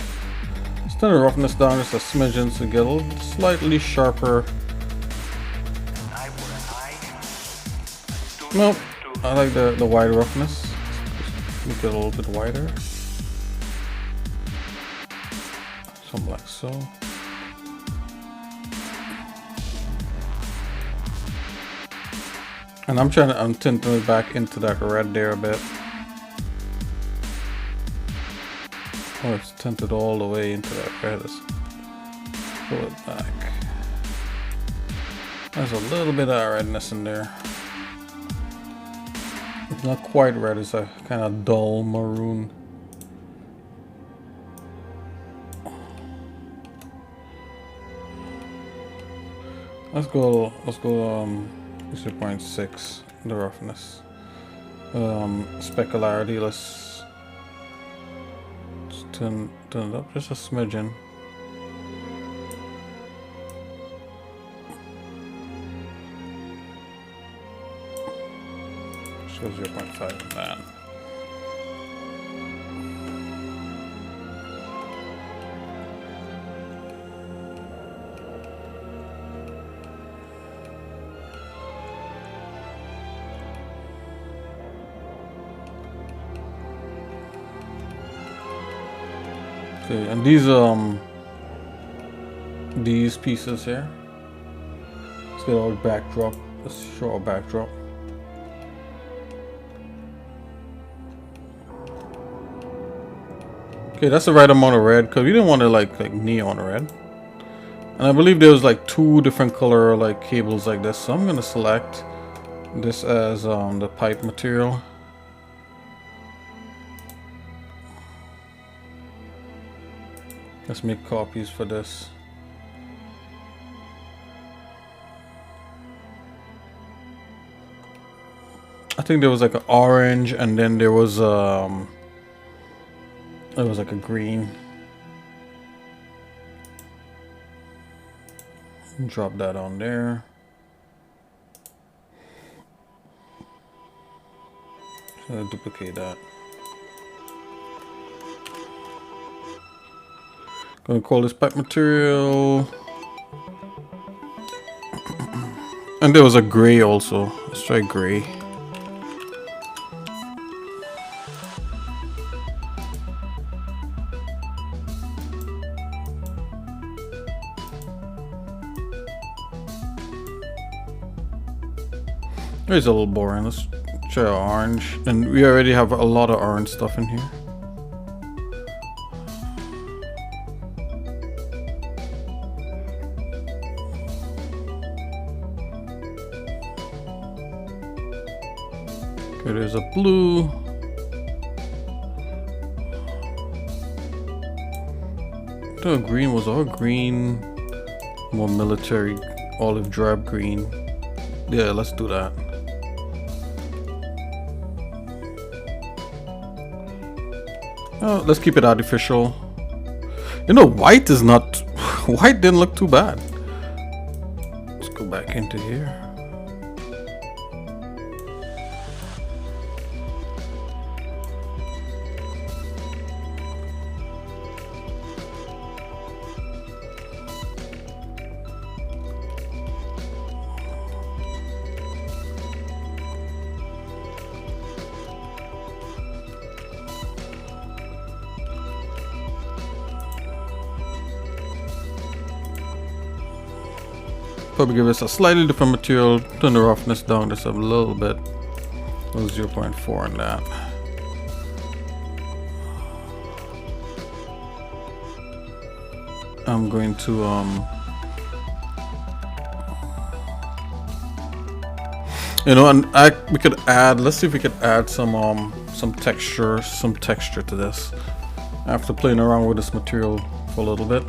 Let's turn the roughness down just a smidgen to get a little slightly sharper. Nope, I like the wide roughness. Make it a little bit wider. Something like so. And I'm trying to untint it back into that red there a bit. Oh, it's tinted all the way into that red. Let's pull it back. There's a little bit of redness in there. It's not quite red, it's a kind of dull maroon. Let's go 0.6, the roughness. Specularity, let's turn it up just a smidgen. Let's go 0.5 on that. Okay, and these pieces here. Let's get our backdrop. Let's show our backdrop. Okay, that's the right amount of red because we didn't want to like neon red. And I believe there was like 2 different color like cables like this. So I'm gonna select this as the pipe material. Let's make copies for this. I think there was like an orange and then there was like a green. Drop that on there. So duplicate that. Gonna call this pipe material. And there was a gray also. Let's try gray. It's a little boring. Let's try orange. And we already have a lot of orange stuff in here. Okay, there's a blue. The green was all green. More military, olive drab green. Yeah, let's do that. Oh, let's keep it artificial. You know, white is not... White didn't look too bad. Let's go back into here. Probably give us a slightly different material. Turn the roughness down just a little bit. 0.4 on that. I'm going to you know, and we could add. Let's see if we could add some texture to this. After playing around with this material for a little bit.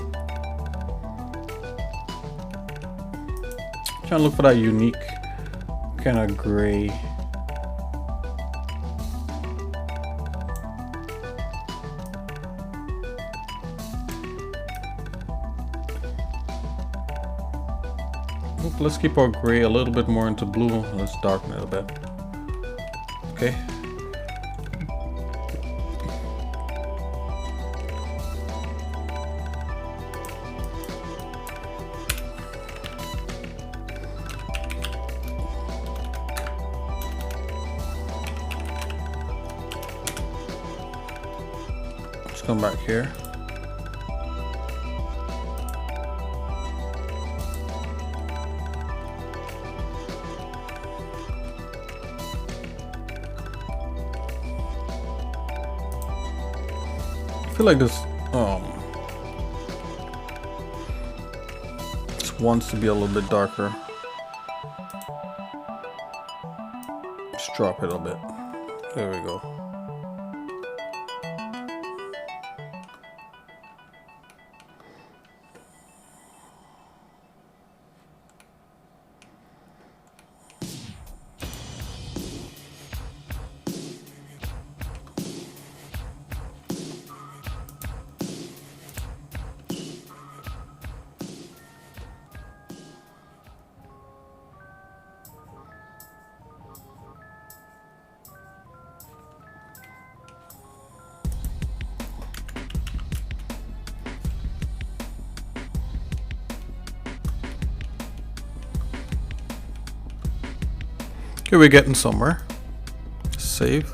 Trying to look for that unique kind of gray. Let's keep our gray a little bit more into blue. Let's darken it a bit. Okay. Come back here. I feel like this wants to be a little bit darker. Just drop it a bit. There we go. Okay, we're getting somewhere. Save.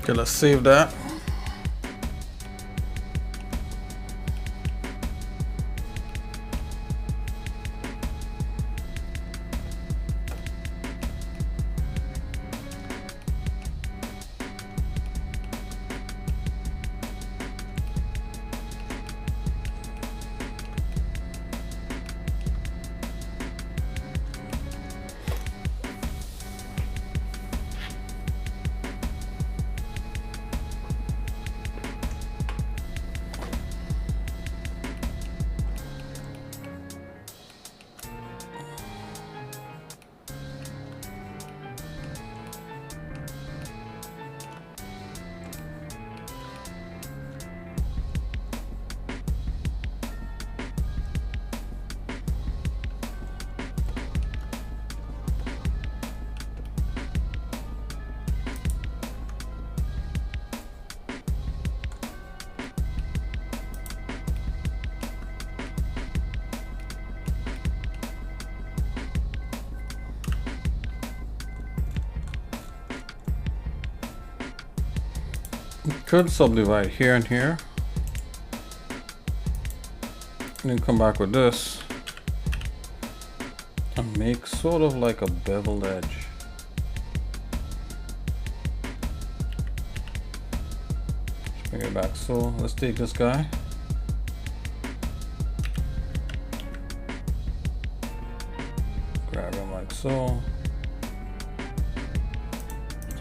Okay, let's save that. Could subdivide here and here, and then come back with this and make sort of like a beveled edge. Let's bring it back. So let's take this guy, grab him like so.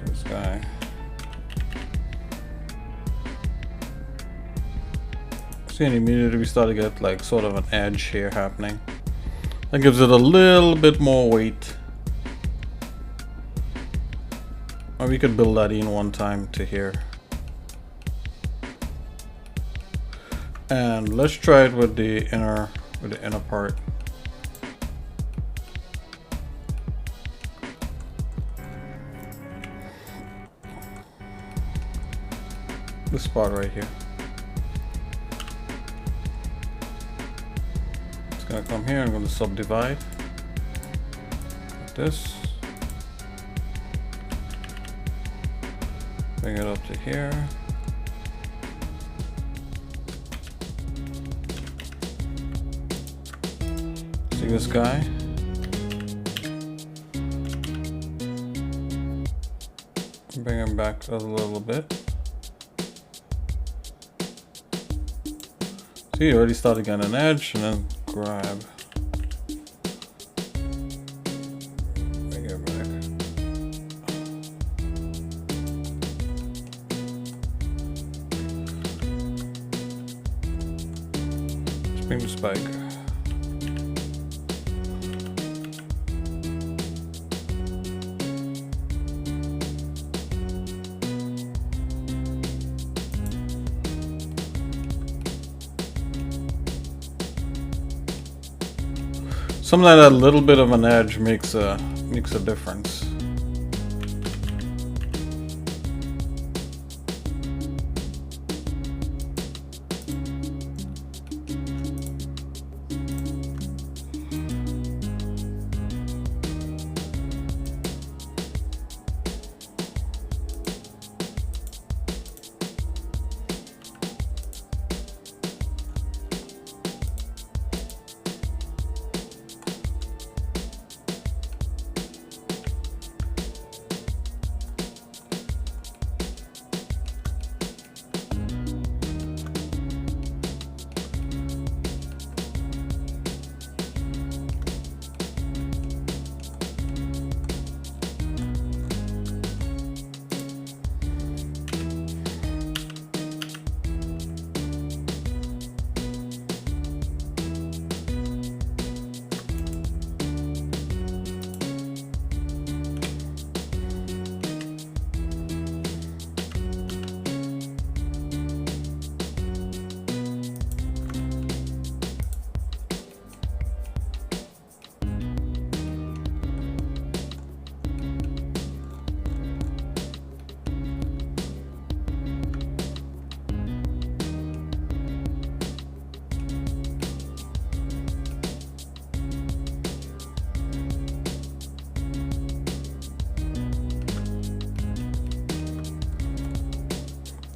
This guy. And immediately we start to get like sort of an edge here happening. That gives it a little bit more weight. Or we could build that in one time to here. And let's try it with the inner part. This spot right here. Gonna come here, I'm going to subdivide like this, bring it up to here, see this guy, bring him back a little bit. See, you already started getting an edge, and then grab, bring it back. Let's bring the spike. Something like that little bit of an edge makes a difference.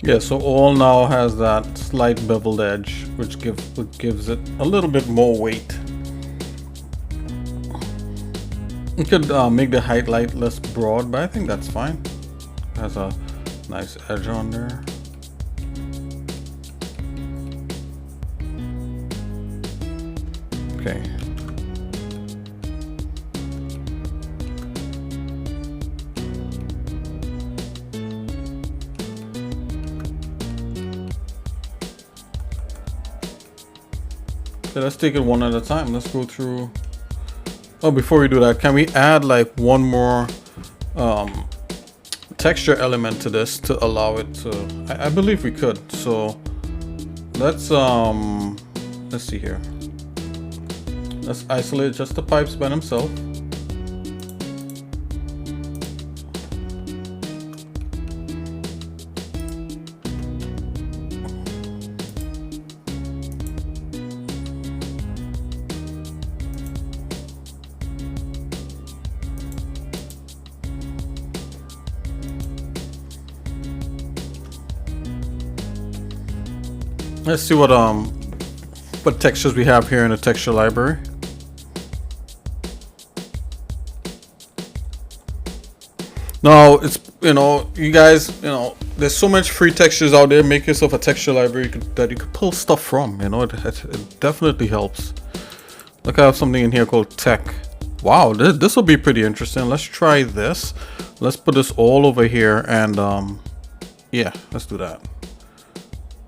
Yeah, so all now has that slight beveled edge, which gives it a little bit more weight. You could make the highlight less broad, but I think that's fine. It has a nice edge on there. Okay. Okay, let's take it one at a time. Let's go through. Oh, before we do that, can we add like one more texture element to this to allow it to? I believe we could. So let's see here. Let's isolate just the pipes by themselves. Let's see what textures we have here in the texture library. Now it's, you guys, there's so much free textures out there. Make yourself a texture library that you could pull stuff from. It definitely helps. Look, I have something in here called tech. Wow, this will be pretty interesting. Let's try this. Let's put this all over here, and yeah, let's do that.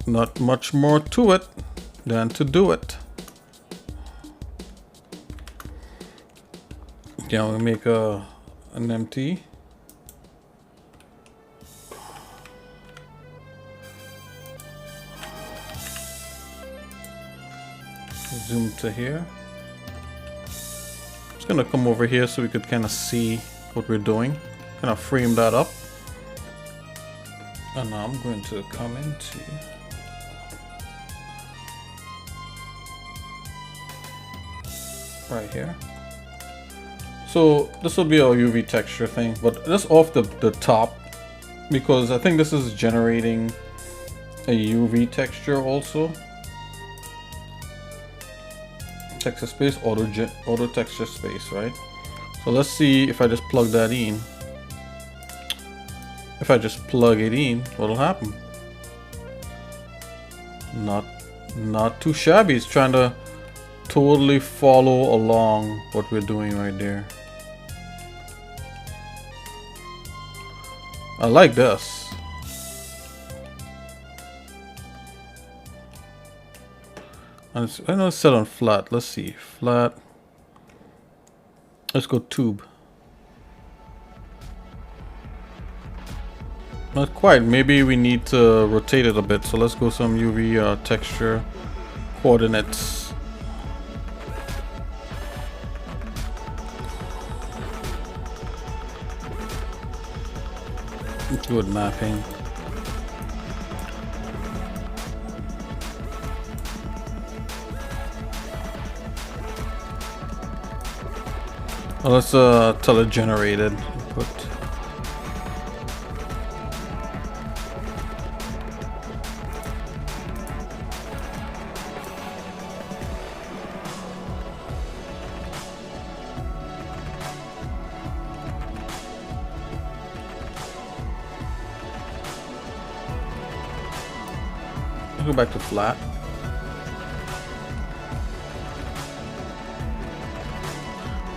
Not much more to it than to do it. Yeah, I'm gonna make an empty. Zoom to here. Just gonna come over here so we could kind of see what we're doing. Kind of frame that up. And now I'm going to come into right here. So this will be our UV texture thing, but just off the top, because I think this is generating a UV texture also. Texture space, auto texture space, right? So let's see if I just plug that in. If I just plug it in, what'll happen? Not too shabby. It's trying to totally follow along what we're doing right there. I like this. And I know it's set on flat. Let's see, flat. Let's go tube. Not quite. Maybe we need to rotate it a bit. So let's go some UV texture coordinates. Good mapping. Well, let's tell it generated input. Go back to flat.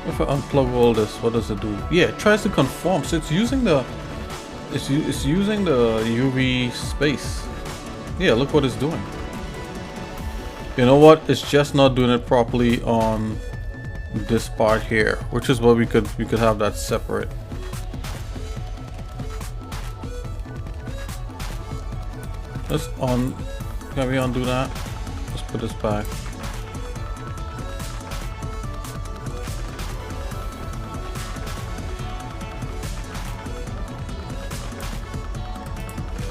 If I unplug all this, what does it do? Yeah, it tries to conform. So it's using the using the UV space. Yeah, look what it's doing. You know what? It's just not doing it properly on this part here, which is what we could have that separate. Let's can we undo that? Let's put this back.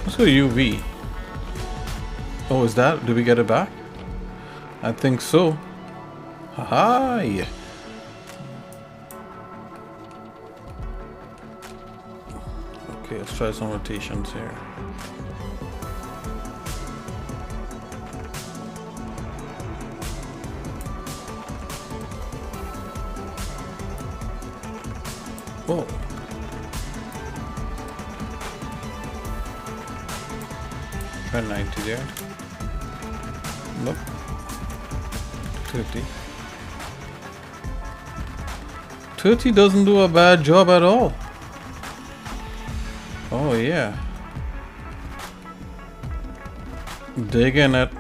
Let's go UV. Oh, is that? Did we get it back? I think so. Haha! Yeah. Okay, let's try some rotations here. Whoa. Try 90 there. Nope. 30. 30 doesn't do a bad job at all. Oh yeah. Digging it.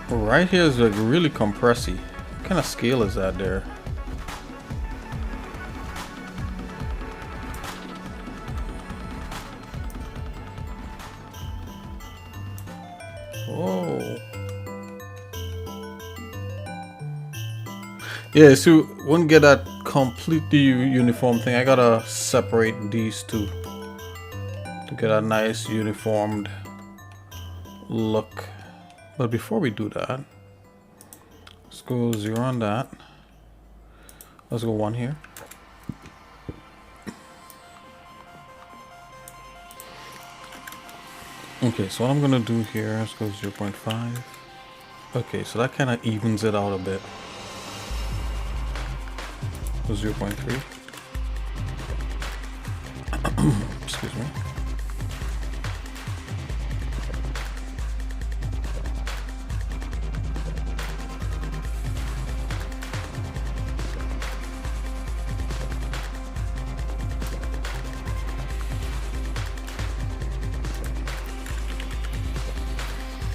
Right here is like really compressy. What kind of scale is that there? Oh. Yeah, so wouldn't get that completely uniform thing. I gotta separate these two to get a nice uniformed look. But before we do that, let's go 0 on that. Let's go 1 here. Okay, so what I'm gonna do here, let's go 0.5. Okay, so that kind of evens it out a bit. So 0.3. Excuse me.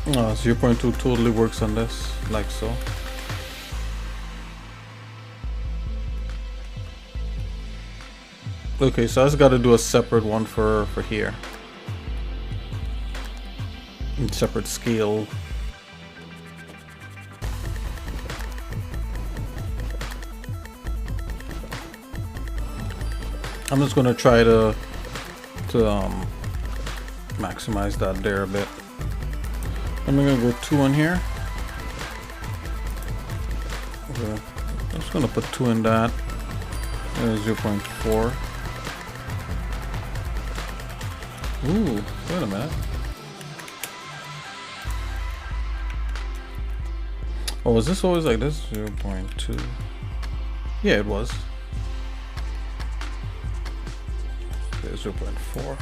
Oh, 0.2 totally works on this, like so. Okay, so I just got to do a separate one for here. And separate scale. I'm just gonna try to maximize that there a bit. I'm gonna go 2 on here. Okay. I'm just gonna put 2 in that. 0.4. Ooh, wait a minute. Oh, was this always like this? 0.2. Yeah, it was. Okay, 0.4.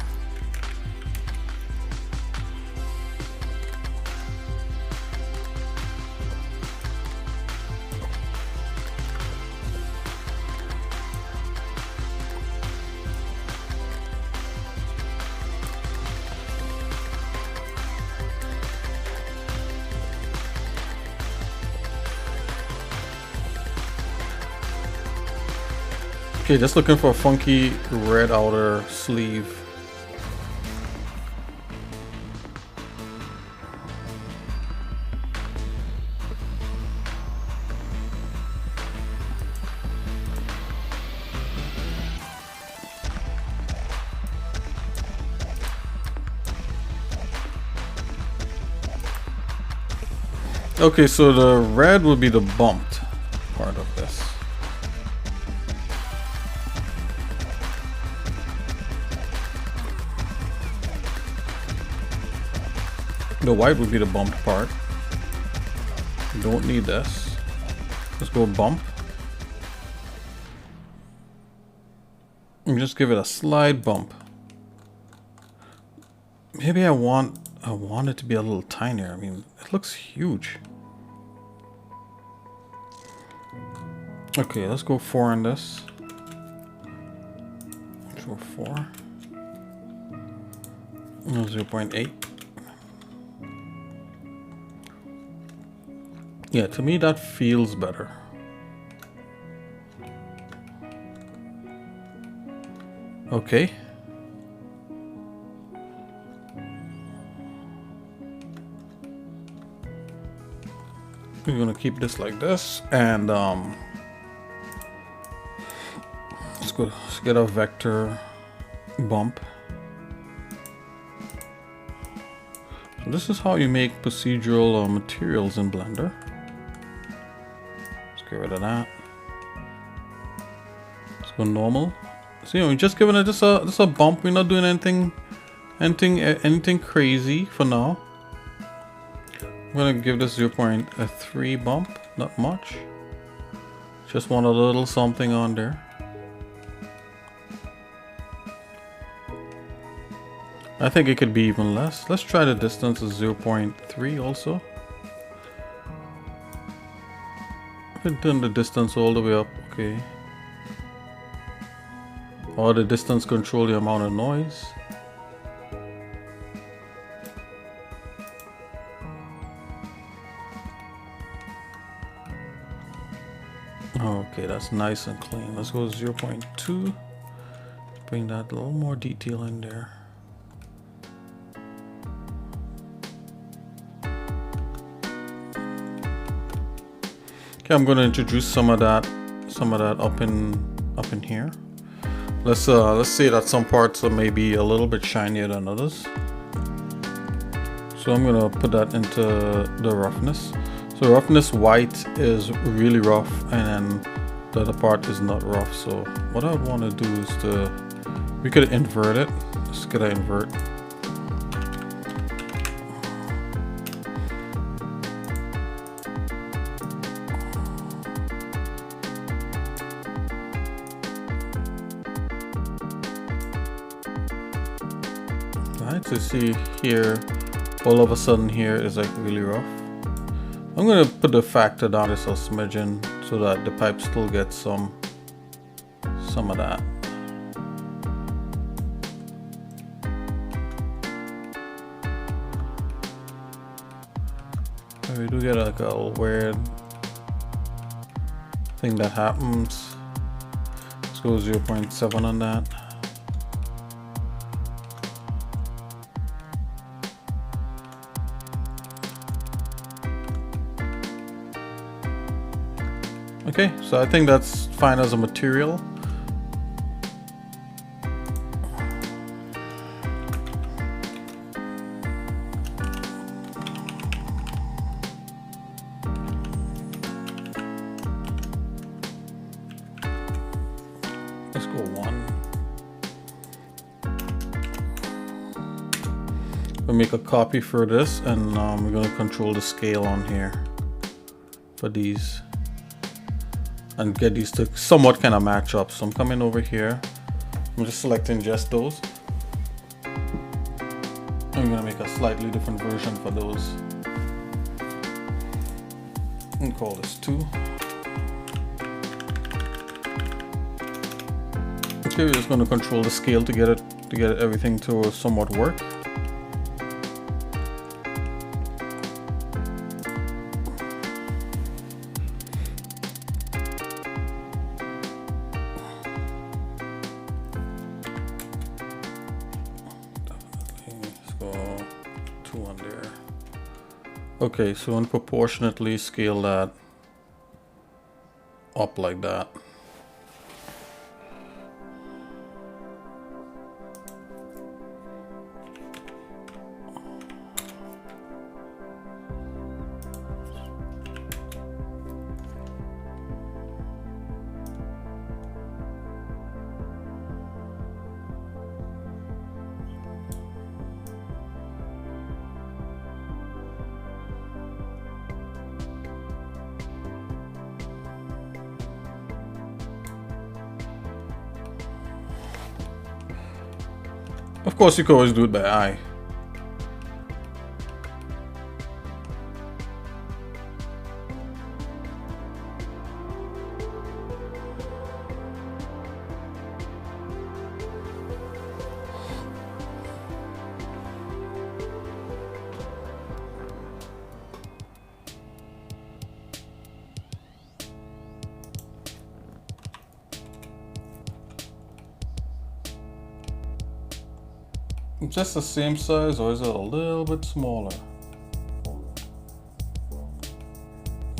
Okay, just looking for a funky red outer sleeve. Okay, so the red will be the bumped part of this. The white would be the bumped part. Don't need this. Let's go bump. And just give it a slight bump. Maybe I want it to be a little tinier. I mean, it looks huge. Okay, let's go 4 on this. Let's go 4. 0.8. Yeah, to me that feels better. Okay. We're gonna keep this like this, and let's get a vector bump. So this is how you make procedural materials in Blender. Get rid of that. Let's go normal. So we're just giving it just a bump. We're not doing anything crazy for now. I'm gonna give this 0.3 bump, not much. Just want a little something on there. I think it could be even less. Let's try the distance of 0.3 also. I can turn the distance all the way up, okay. Or the distance control the amount of noise. Okay, that's nice and clean. Let's go 0.2. Bring that a little more detail in there. Okay, I'm going to introduce some of that up in here. Let's say that some parts are maybe a little bit shinier than others. So I'm going to put that into the roughness. So roughness white is really rough, and then the other part is not rough. So what I want to do is we could invert it. Let's get an invert. To see here, all of a sudden here is like really rough. I'm gonna put the factor down just a smidgen so that the pipe still gets some of that. We do get like a weird thing that happens. Let's go 0.7 on that. Okay, so I think that's fine as a material. Let's go 1. We'll make a copy for this, and we're going to control the scale on here for these. And get these to somewhat kind of match up. So I'm coming over here. I'm just selecting just those. I'm gonna make a slightly different version for those. And call this 2. Okay, we're just gonna control the scale to get everything to somewhat work. On there. Okay, so unproportionately scale that up like that. Of course, you can always do it by eye. Just the same size, or is it a little bit smaller?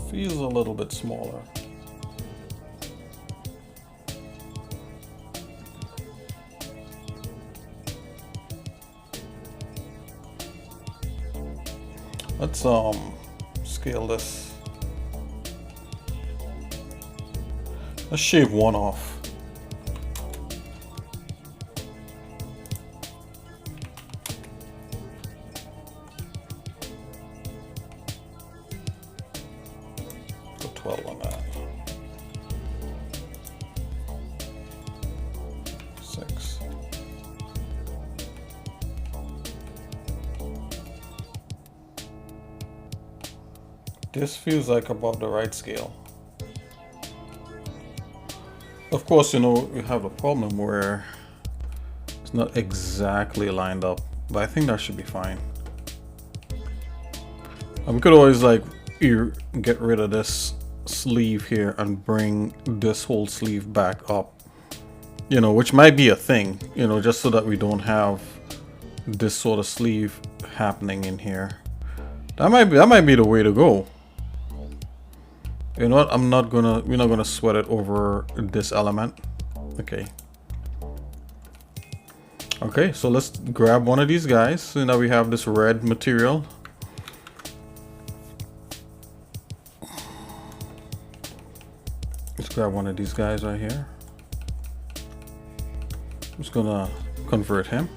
Feels a little bit smaller. Let's scale this. Let's shave 1 off. Put 12 on that. This feels like about the right scale. Of course, you know, we have a problem where it's not exactly lined up, but I think that should be fine. And we could always like get rid of this sleeve here and bring this whole sleeve back up, you know, which might be a thing, you know, just so that we don't have this sort of sleeve happening in here. That might be the way to go. You know what? We're not gonna sweat it over this element. Okay. Okay, so let's grab one of these guys. So now we have this red material. Let's grab one of these guys right here. I'm just gonna convert him.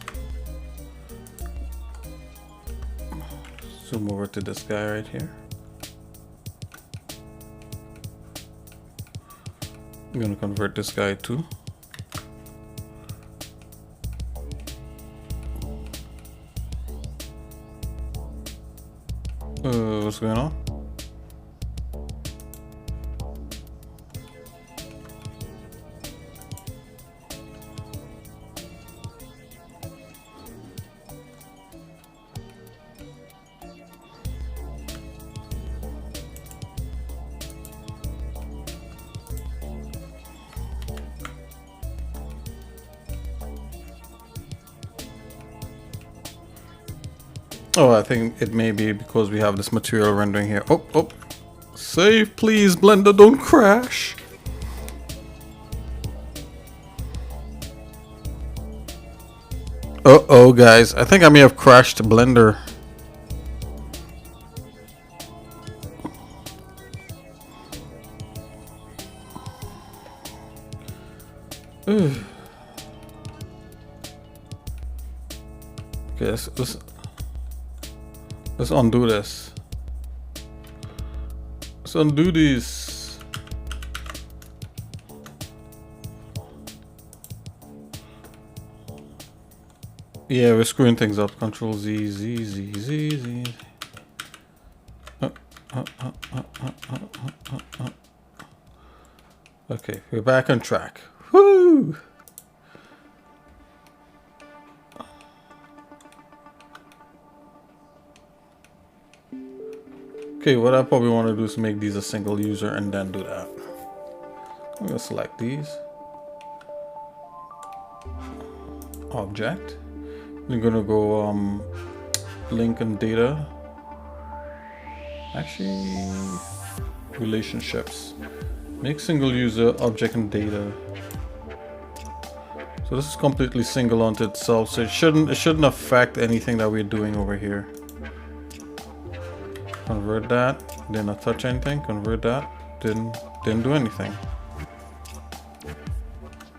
Zoom over to this guy right here. I'm gonna convert this guy too. What's going on? Oh, I think it may be because we have this material rendering here. Oh, oh. Save, please, Blender, don't crash. Uh-oh, guys. I think I may have crashed Blender. Ugh. Okay, let's undo this. Let's undo this. Yeah, we're screwing things up. Control Z, Z, Z, Z, Z. Okay, we're back on track. Woo! Okay, what I probably want to do is make these a single user and then do that. I'm gonna select these. Object. We're gonna go link and data. Actually, relationships. Make single user object and data. So this is completely single unto itself, so it shouldn't affect anything that we're doing over here. Convert that, didn't touch anything. Convert that, didn't do anything.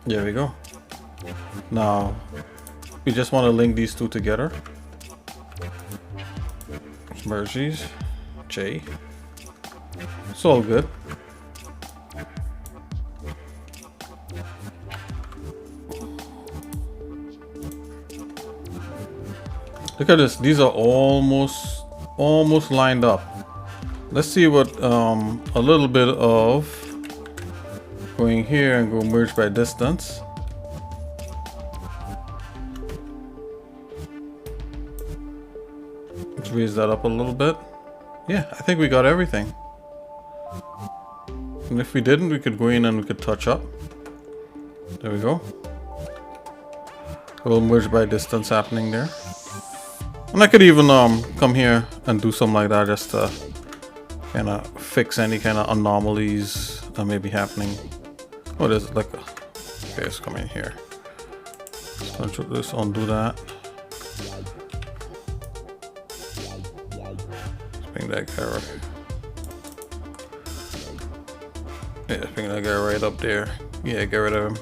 There we go. Now we just want to link these two together. Merge these. J. It's all good. Look at this. These are almost lined up. Let's see what a little bit of going here and go merge by distance. Let's raise that up a little bit. Yeah, I think we got everything. And if we didn't, we could go in and we could touch up. There we go. A little merge by distance happening there. And I could even come here and do something like that just to kind of fix any kind of anomalies that may be happening. Oh, there's like a... Okay, let's come in here. Let's undo that. Let's bring that guy right. Yeah, let's bring that guy right up there. Yeah, get rid of him.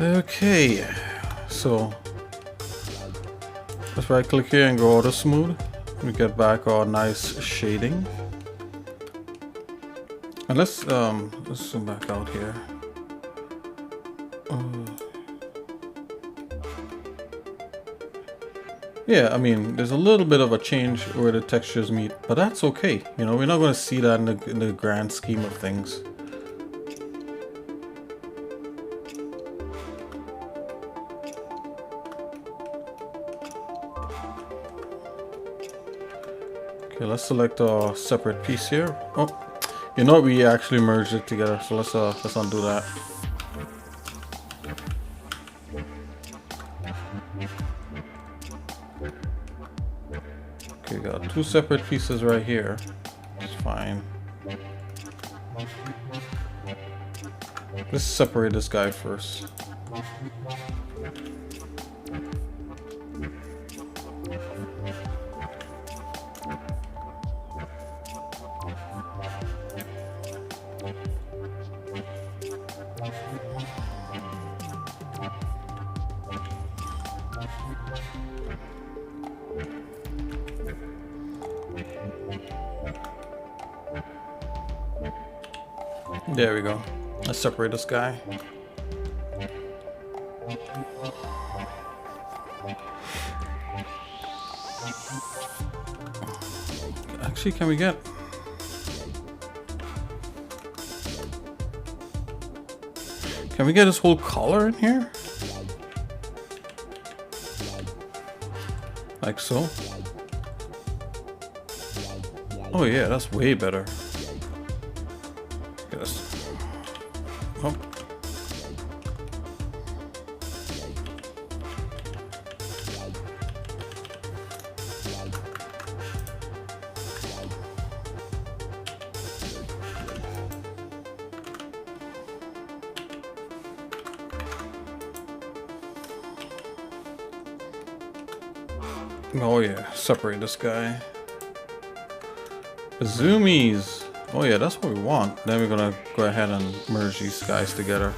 Okay, so let's right click here and go auto smooth. We get back our nice shading. And let's zoom back out here. Yeah, I mean, there's a little bit of a change where the textures meet, but that's okay. You know, we're not going to see that in the grand scheme of things. Okay, let's select a separate piece here. Oh, you know what? We actually merged it together, so let's undo that. Okay, got two separate pieces right here. It's fine. Let's separate this guy first. There we go. Let's separate this guy. Actually, can we get... Can we get this whole color in here? Like so? Oh yeah, that's way better. Yes. Oh. Oh yeah, separate this guy. Zoomies. Oh yeah, that's what we want. Then we're gonna go ahead and merge these guys together.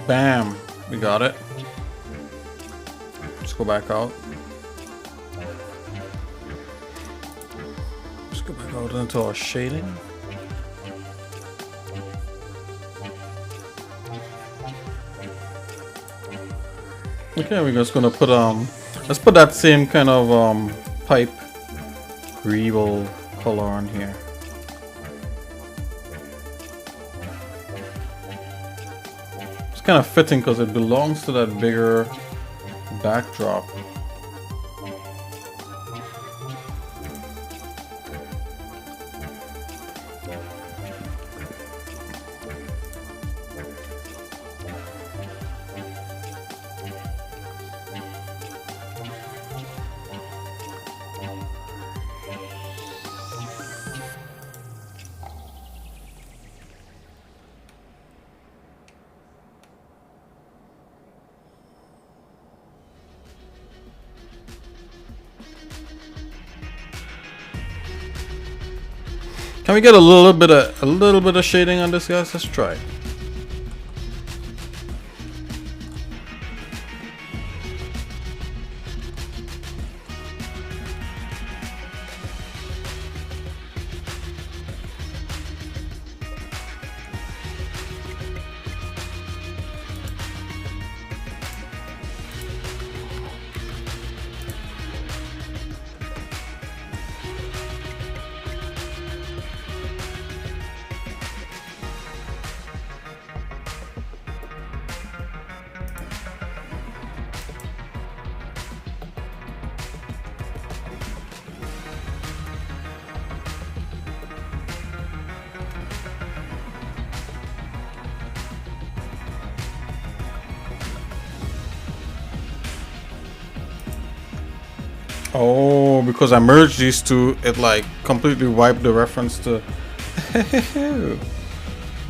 Bam! We got it. Let's go back out. Let's go back out into our shading. Okay, we're just gonna put let's put that same kind of pipe greeble color on here. It's kind of fitting because it belongs to that bigger backdrop. Can we get a little bit of shading on this, guys? Let's try. Oh, because I merged these two, it like completely wiped the reference to...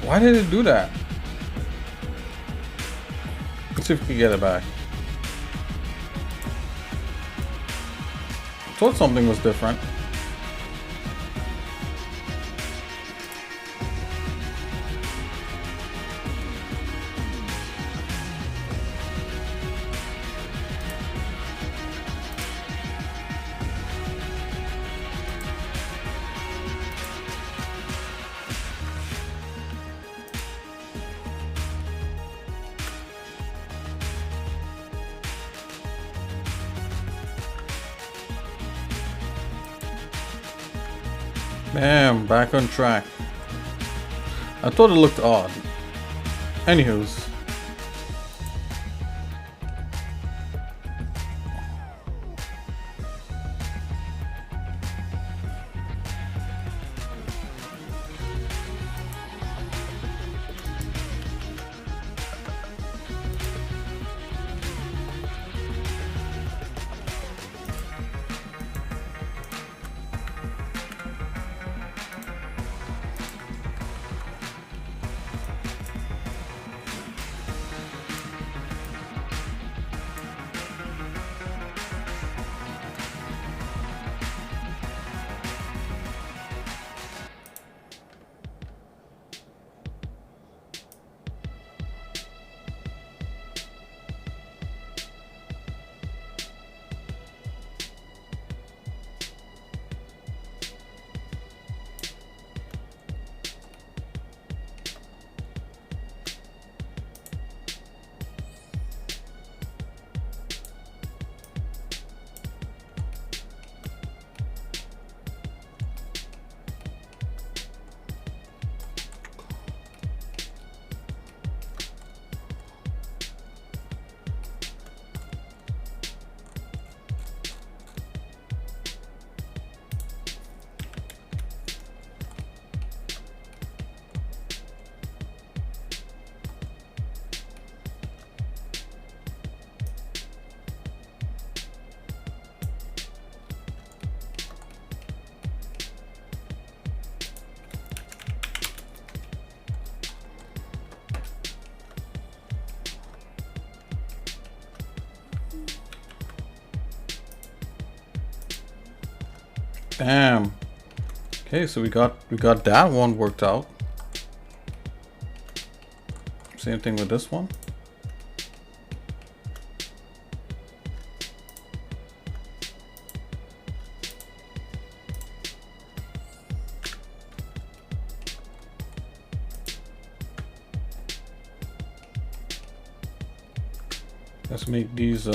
Why did it do that? Let's see if we can get it back. Thought something was different. Bam, back on track. I thought it looked odd. Anywho's. Bam. Okay, so we got that one worked out. Same thing with this one. Let's make these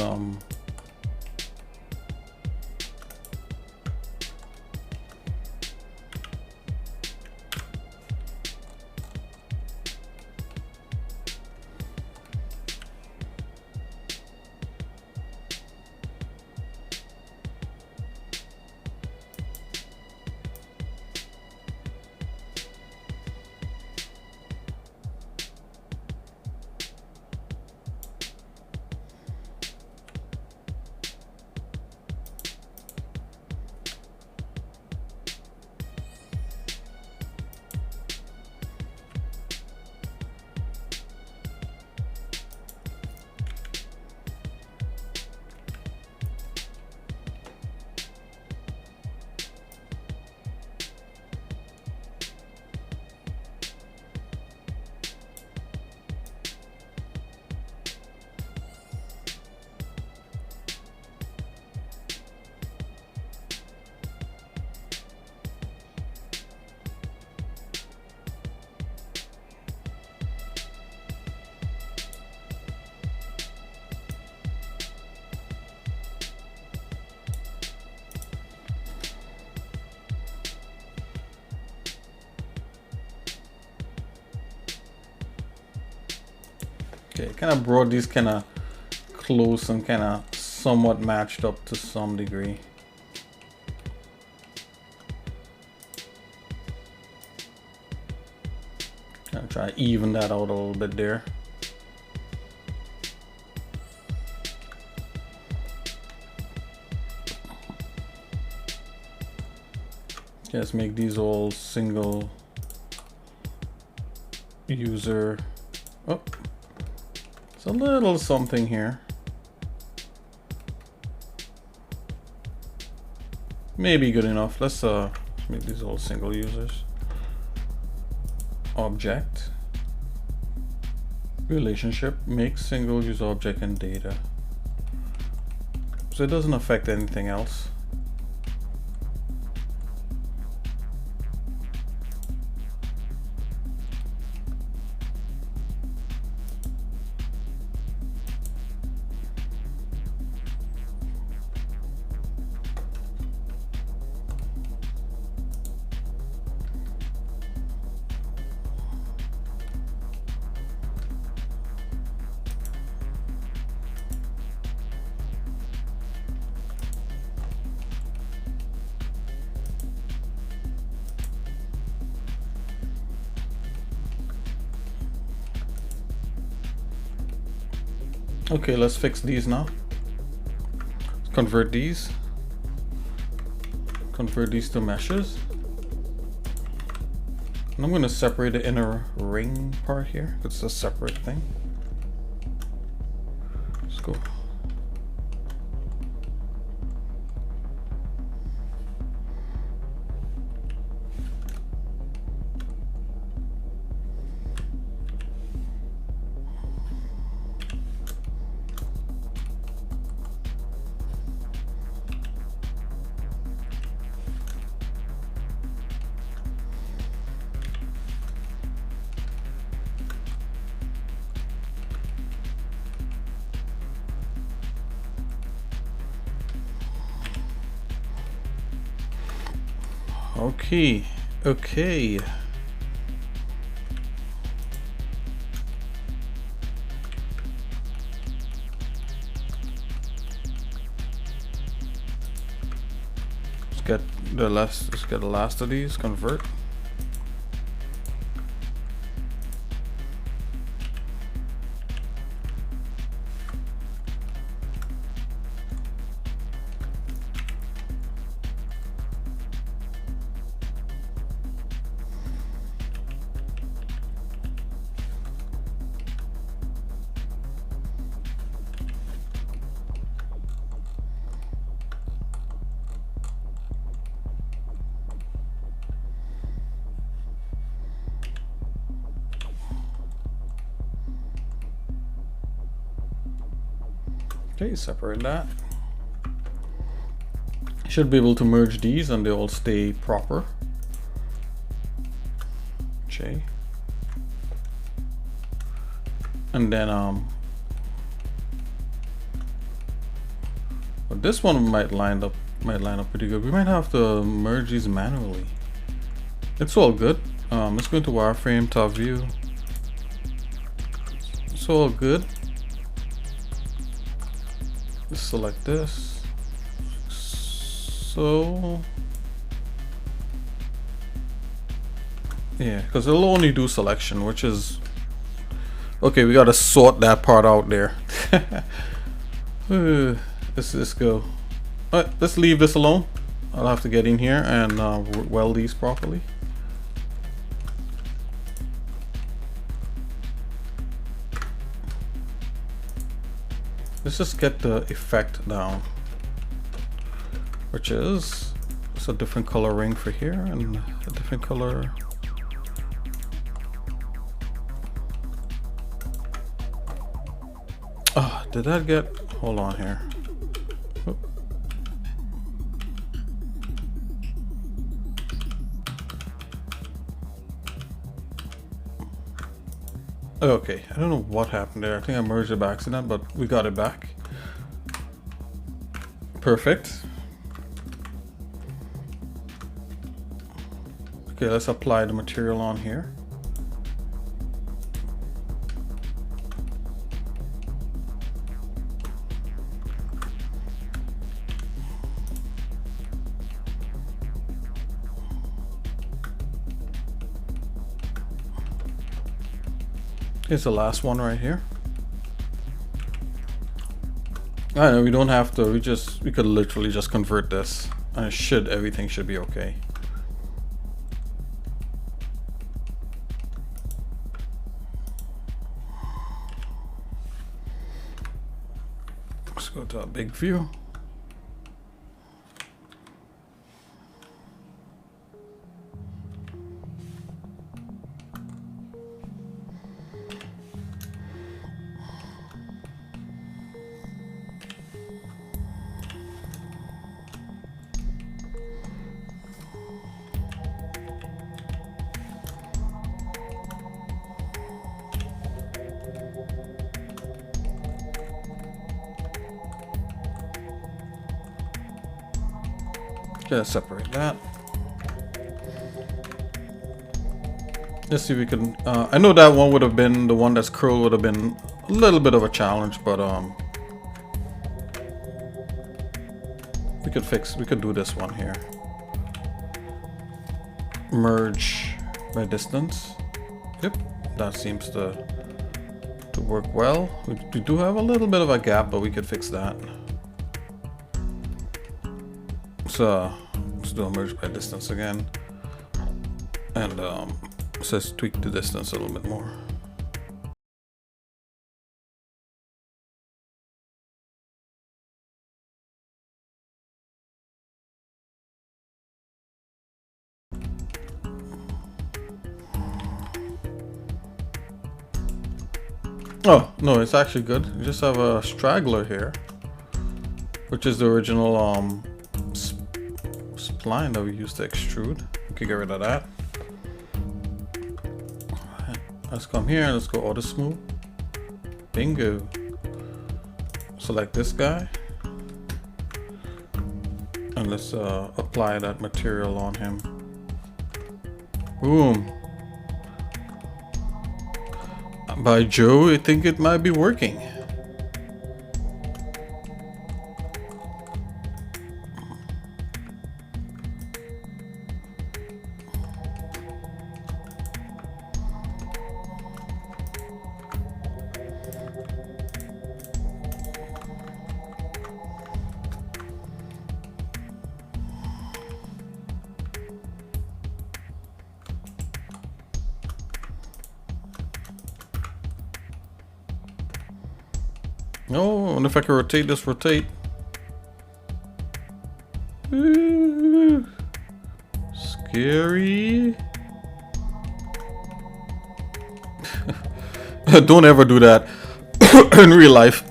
okay, kind of brought these kind of close and kind of somewhat matched up to some degree. Gonna try to even that out a little bit there. Let's make these all single user. Oh, it's a little something here. Maybe good enough. Let's make these all single users. Object. Relationship. Make single user object and data. So it doesn't affect anything else. Okay, let's fix these now. Let's convert these. Convert these to meshes. And I'm going to separate the inner ring part here. It's a separate thing. Let's go. Okay, okay. Let's get the last of these, convert. Okay, separate that. Should be able to merge these and they all stay proper. Okay. And then but this one might line up pretty good. We might have to merge these manually. It's all good. Let's go into wireframe, top view. It's all good. Let's select this. So yeah, because it'll only do selection, which is okay. We gotta sort that part out there. Let's go. All right, let's leave this alone. I'll have to get in here and weld these properly. Let's just get the effect down, which is it's a different color ring for here and a different color. Oh, did that get? Hold on here. Oh. Okay, I don't know what happened there. I think I merged it by accident, but we got it back. Perfect. Okay, let's apply the material on here. Here's the last one right here. I know we don't have to, we could literally just convert this and everything should be okay. Let's go to our big view. Just separate that. Let's see if we can. I know that one would have been the one that's curled would have been a little bit of a challenge, but we could do this one here. Merge by distance. Yep, that seems to to work well. We do have a little bit of a gap, but we could fix that. So let's do a merge by distance again, and let's tweak the distance a little bit more. Oh, no, it's actually good. You just have a straggler here, which is the original spline that we used to extrude. We can get rid of that. Alright, let's come here and let's go auto smooth. Bingo. Select this guy. And let's apply that material on him. Boom. By Joe, I think it might be working. Oh, and if I can rotate this, rotate. Ooh, scary. Don't ever do that in real life.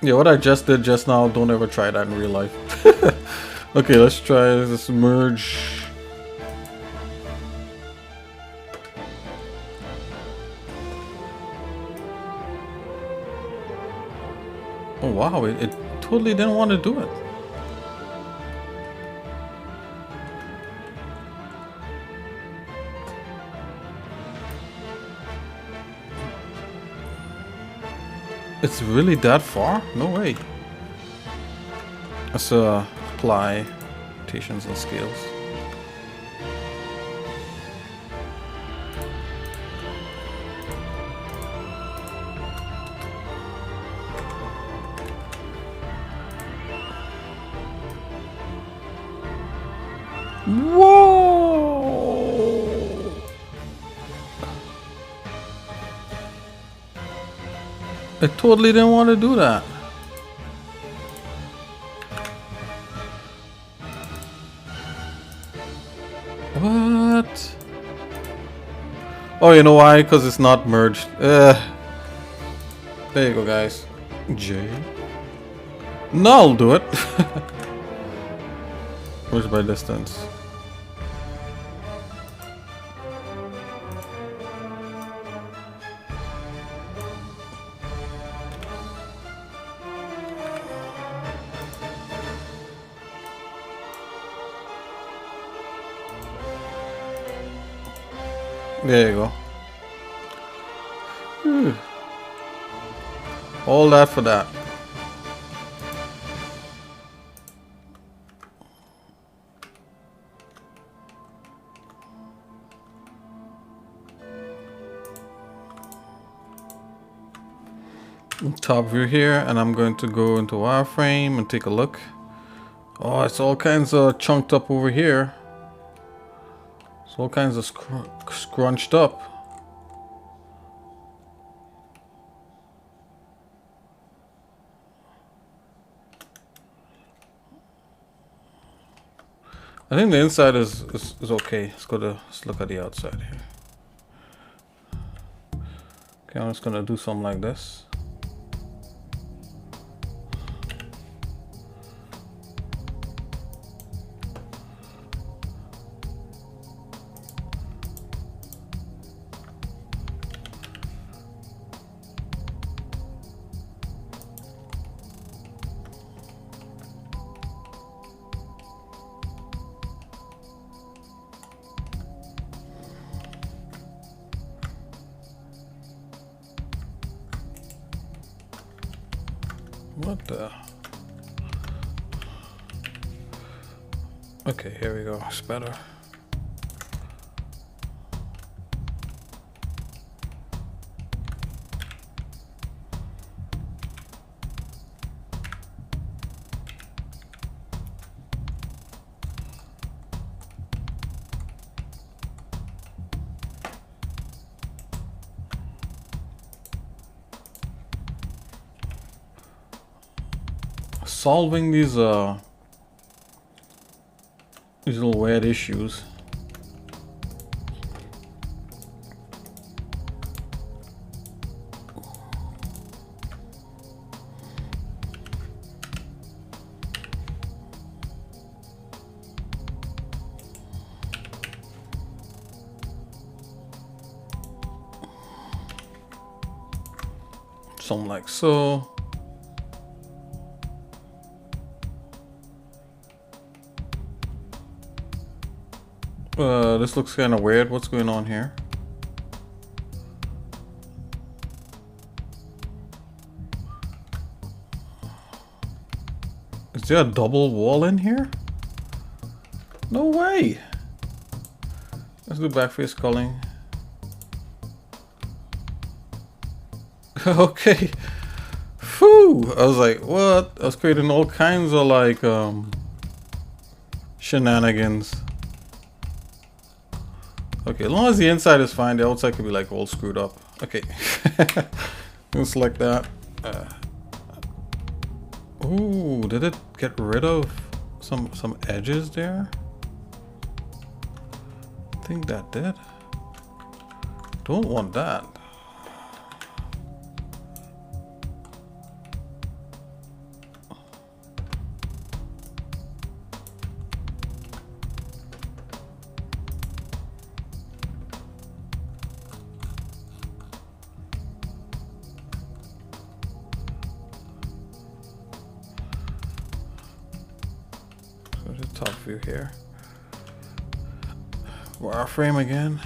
Yeah, what I just did just now, don't ever try that in real life. Okay, let's try this merge. Oh wow, it totally didn't want to do it. It's really that far? No way. Let's apply rotations and scales. Whoa! I totally didn't want to do that. What? Oh, you know why? Because it's not merged. There you go, guys. J. No, I'll do it. Merge by distance. There you go. Whew. All that for that. Top view here, and I'm going to go into wireframe and take a look. Oh, it's all kinds of chunked up over here. It's all kinds of scrunched up. I think the inside is okay. Let's look at the outside here. Okay, I'm just gonna do something like this. What the? Okay, here we go. It's better. Solving these little weird issues. Something like so. This looks kind of weird. What's going on here? Is there a double wall in here? No way. Let's do backface culling. Okay. Phew. I was like, what? I was creating all kinds of like shenanigans. Okay, as long as the inside is fine, the outside could be like all screwed up. Okay. Let's select that. Ooh, did it get rid of some edges there? I think that did. Don't want that. Top view here. Wireframe again.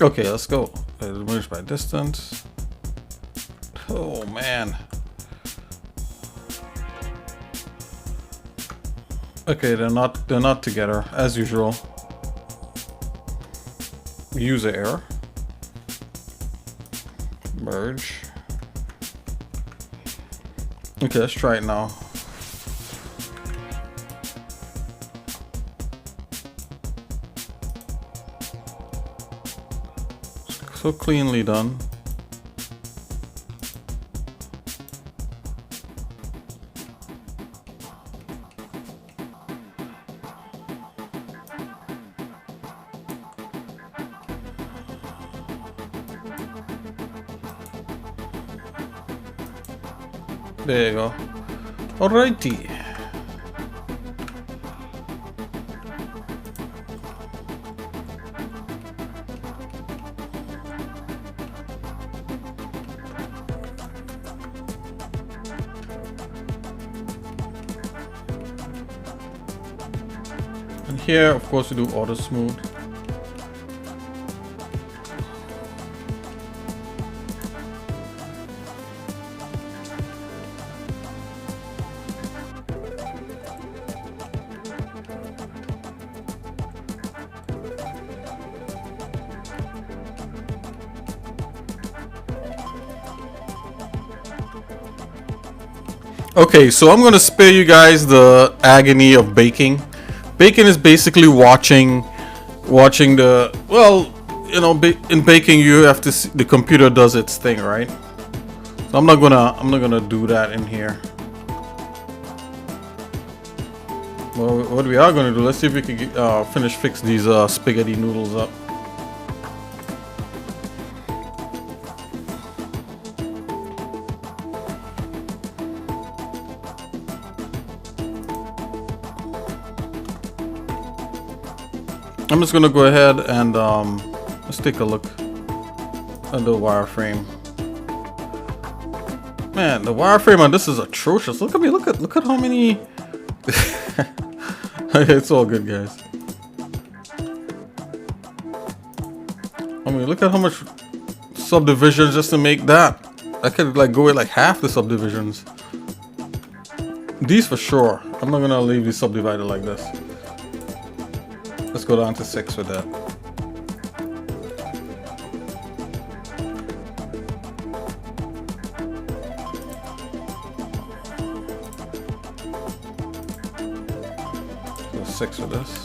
Okay, let's go. Merge by distance. Oh man. Okay, they're not together as usual. User error. Merge. Okay, let's try it now. So cleanly done. There you go. Alrighty. And here, of course, we do auto smooth. Okay, so I'm gonna spare you guys the agony of baking. Baking is basically watching the, well, you know, in baking you have to see, the computer does its thing, right? So I'm not gonna do that in here. Well, what we are gonna do, let's see if we can get, fix these spaghetti noodles up. I'm just gonna go ahead and let's take a look at the wireframe. Man, the wireframe on this is atrocious. Look at me. Look at how many. It's all good, guys. I mean, look at how much subdivisions just to make that. I could like go with like half the subdivisions. These for sure. I'm not gonna leave these subdivided like this. Let's go down to 6 with that. So 6 with this.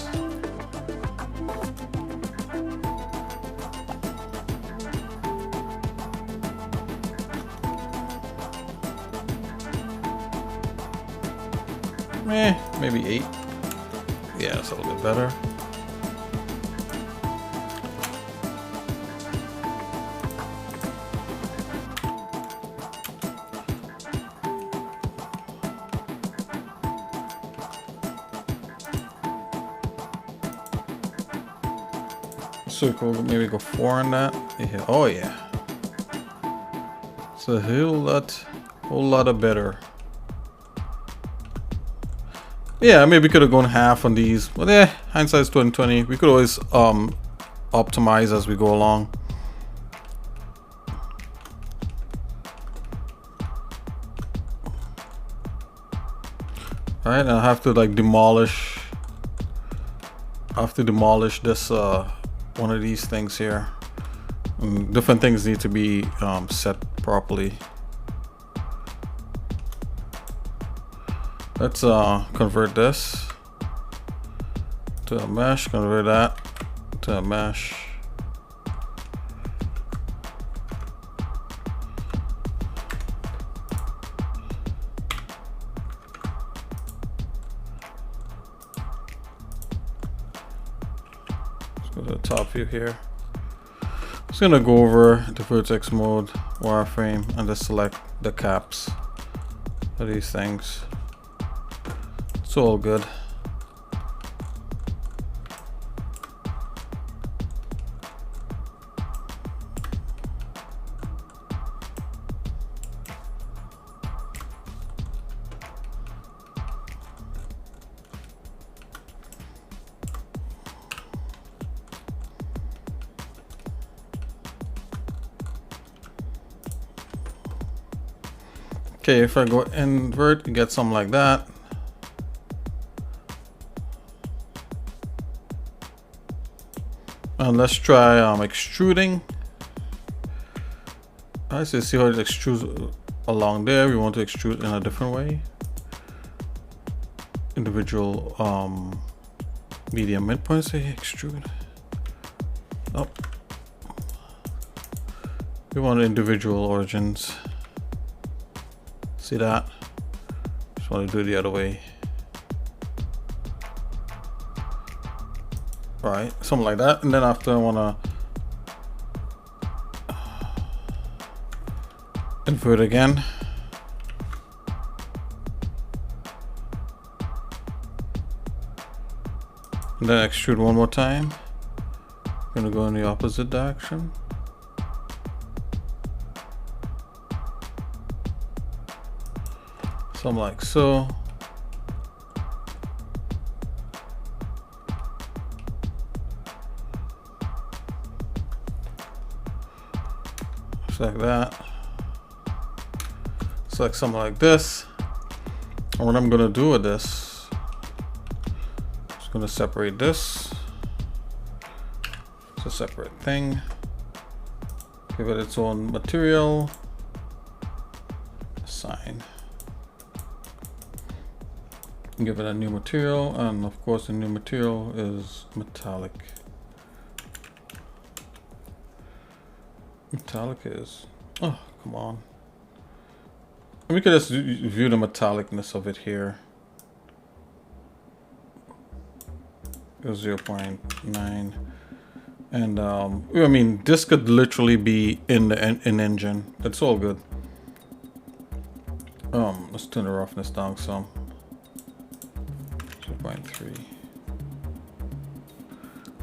Maybe 8. Yeah, it's a little bit better. So we could maybe go 4 on that. Yeah. Oh yeah. It's a whole lot of better. Yeah, maybe we could have gone half on these, but yeah, hindsight's 2020. We could always optimize as we go along. All right, I have to like demolish. I have to demolish this one of these things here. Different things need to be set properly. Let's convert this to a mesh, convert that to a mesh. Let's go to the top view here. Just gonna go over the vertex mode, wireframe, and just select the caps of these things. It's all good. Okay, if I go invert, you get something like that. And let's try extruding. Alright, so see how it extrudes along there. We want to extrude in a different way. Individual medium midpoints, say extrude. Oh. We want individual origins. See that? Just want to do it the other way. Right, something like that. And then after I want to invert again. And then extrude one more time. I'm gonna go in the opposite direction. Something like so. Like that. Select something like this. And what I'm gonna do with this, I'm just gonna separate this. It's a separate thing. Give it its own material. Assign. Give it a new material, and of course the new material is metallic. Metallic is, oh, come on. And we could just view the metallicness of it here. 0.9. And I mean, this could literally be in the engine. That's all good. Let's turn the roughness down some. 0.3.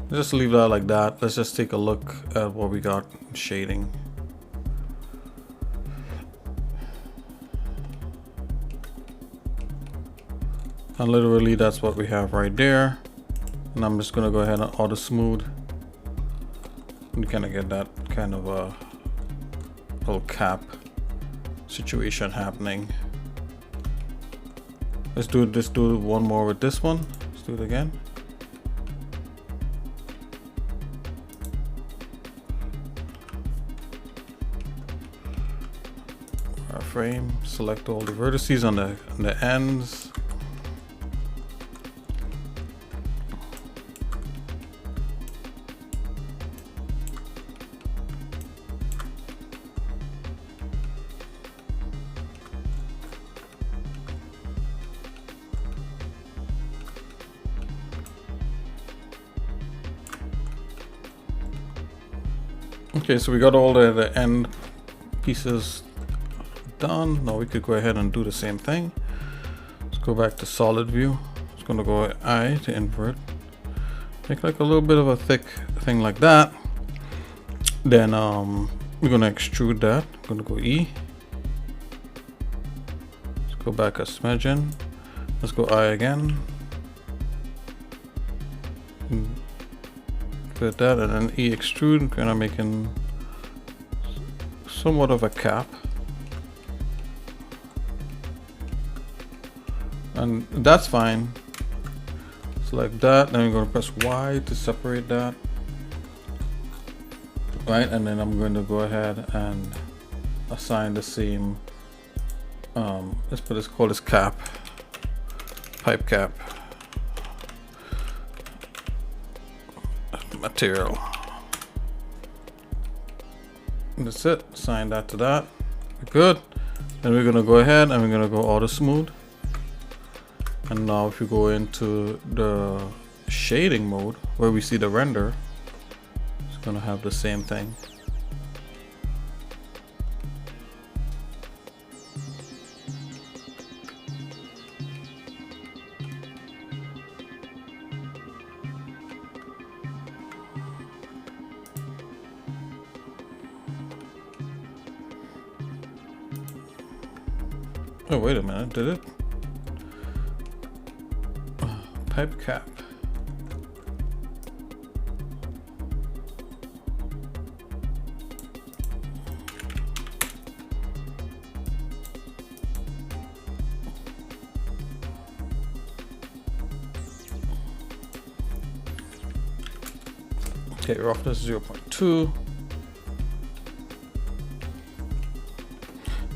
Just leave that like that. Let's just take a look at what we got in shading. And literally that's what we have right there. And I'm just gonna go ahead and auto smooth. You kind of get that kind of a little cap situation happening. Let's do one more with this one. Let's do it again. Our frame, select all the vertices on the ends. Okay, so we got all the end pieces done. Now we could go ahead and do the same thing. Let's go back to solid view. It's gonna go I to invert. Make like a little bit of a thick thing like that. Then we're gonna extrude that. I'm gonna go E. Let's go back a smidgen. Let's go I again. With that, and then E extrude, kind of making somewhat of a cap. And that's fine. Select that, then we're going to press Y to separate that. Right, and then I'm going to go ahead and assign the same, let's call this cap, pipe cap. Material. And that's it. Assign that to that. Good. Then we're gonna go ahead and we're gonna go auto smooth. And now if you go into the shading mode where we see the render, it's gonna have the same thing. Oh, wait a minute, did it? Pipe cap. Okay, roughness 0.2.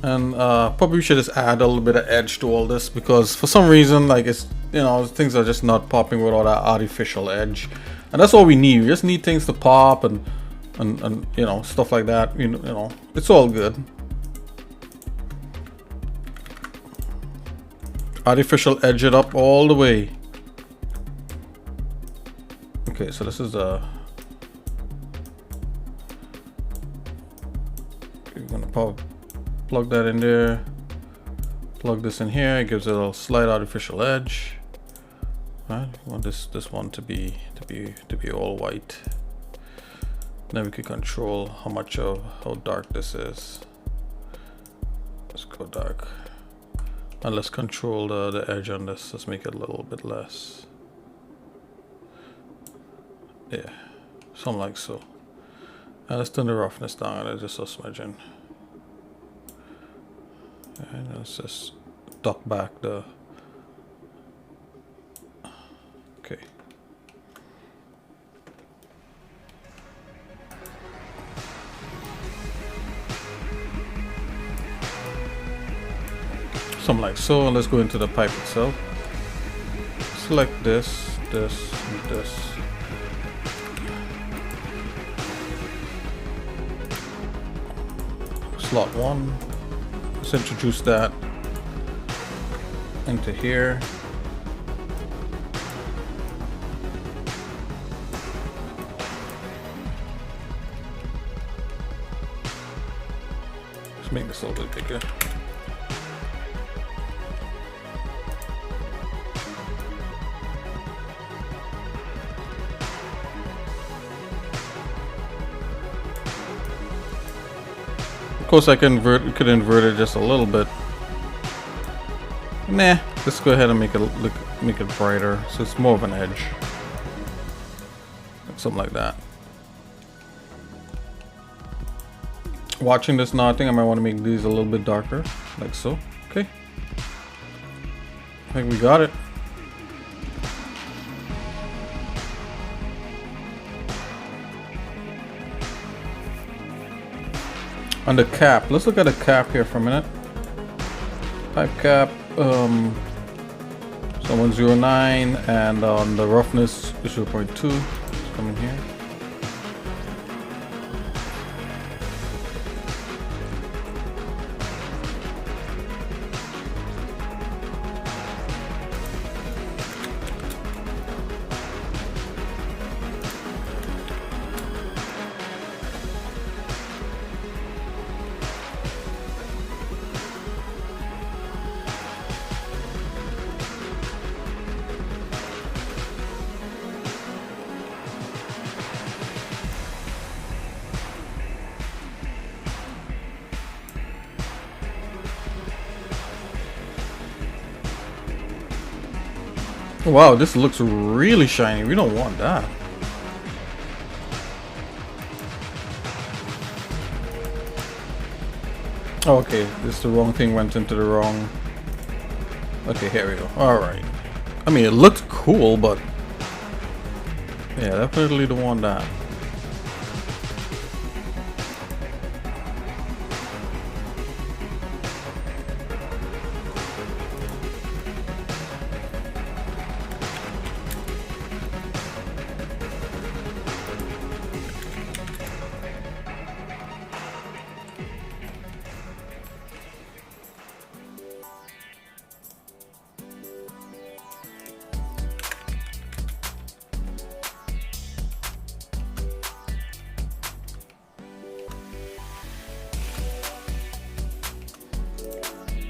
And probably we should just add a little bit of edge to all this, because for some reason, like, it's, you know, things are just not popping with all that artificial edge, and that's all we need. We just need things to pop and you know, stuff like that. You know, it's all good. Artificial edge it up all the way. Okay, so this is a. We're gonna plug that in there. Plug this in here. It gives it a little slight artificial edge. Right. We want this one to be all white. Then we can control how dark this is. Let's go dark. And let's control the edge on this. Let's make it a little bit less. Yeah, something like so. And let's turn the roughness down just a smidgen. And let's just duck back the. Okay. Something like so, and let's go into the pipe itself. Select this, this, and this. Slot 1. Let's introduce that into here. Let's make this a little bit bigger. course, I could invert it just a little bit. Nah, let's go ahead and make it brighter, so it's more of an edge, something like that. Watching this now, I think I might want to make these a little bit darker, like so. Okay, I think we got it. On the cap, let's look at the cap here for a minute. Type cap, so 109, and on the roughness 0.2. Let's come in here. Wow, this looks really shiny. We don't want that. Oh, okay, this the wrong thing went into the wrong. Okay, here we go. All right. I mean, it looks cool, but yeah, definitely don't want that.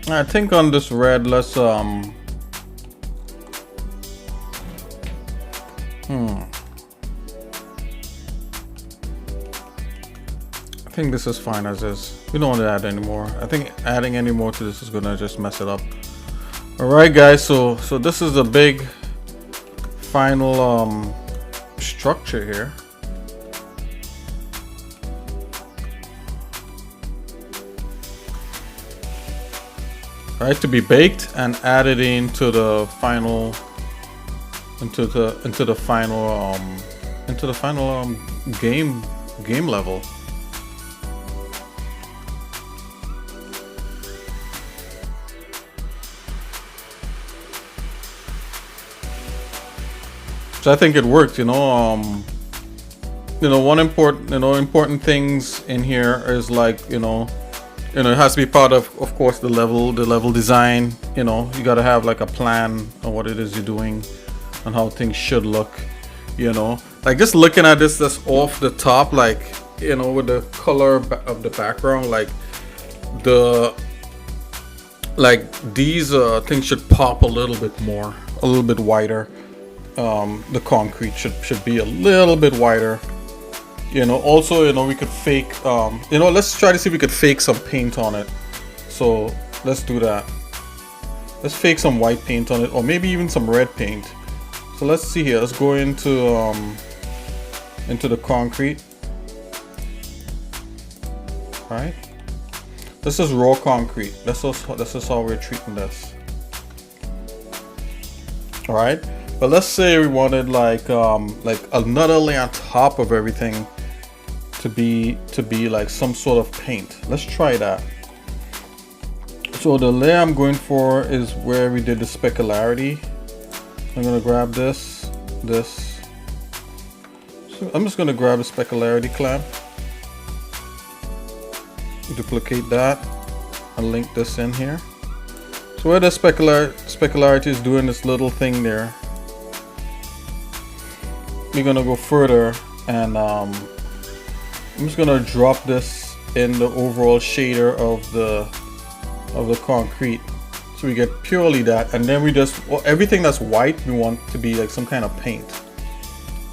I think on this red, let's I think this is fine as is. We don't want to add any more. I think adding any more to this is gonna just mess it up. Alright guys, so this is the big final structure here. Right, to be baked and added into the final into the final game level. So I think it worked, you know. One important things in here is like, it has to be part of course, the level design. You got to have like a plan on what it is you're doing and how things should look. Like just looking at this, that's off the top, like, with the color of the background, these things should pop a little bit more, a little bit wider. The concrete should be a little bit wider. Also, we could fake, let's try to see if we could fake some paint on it. So let's do that. Let's fake some white paint on it, or maybe even some red paint. So let's see here. Let's go into the concrete. All right. This is raw concrete. This is how we're treating this. All right. But let's say we wanted like another layer on top of everything to be like some sort of paint. Let's try that. So the layer I'm going for is where we did the specularity. I'm gonna grab this. So I'm just gonna grab the specularity clamp, duplicate that, and link this in here. So where the specularity is doing this little thing there, we're gonna go further, and I'm just gonna drop this in the overall shader of the concrete, so we get purely that, and then we just, everything that's white we want to be like some kind of paint,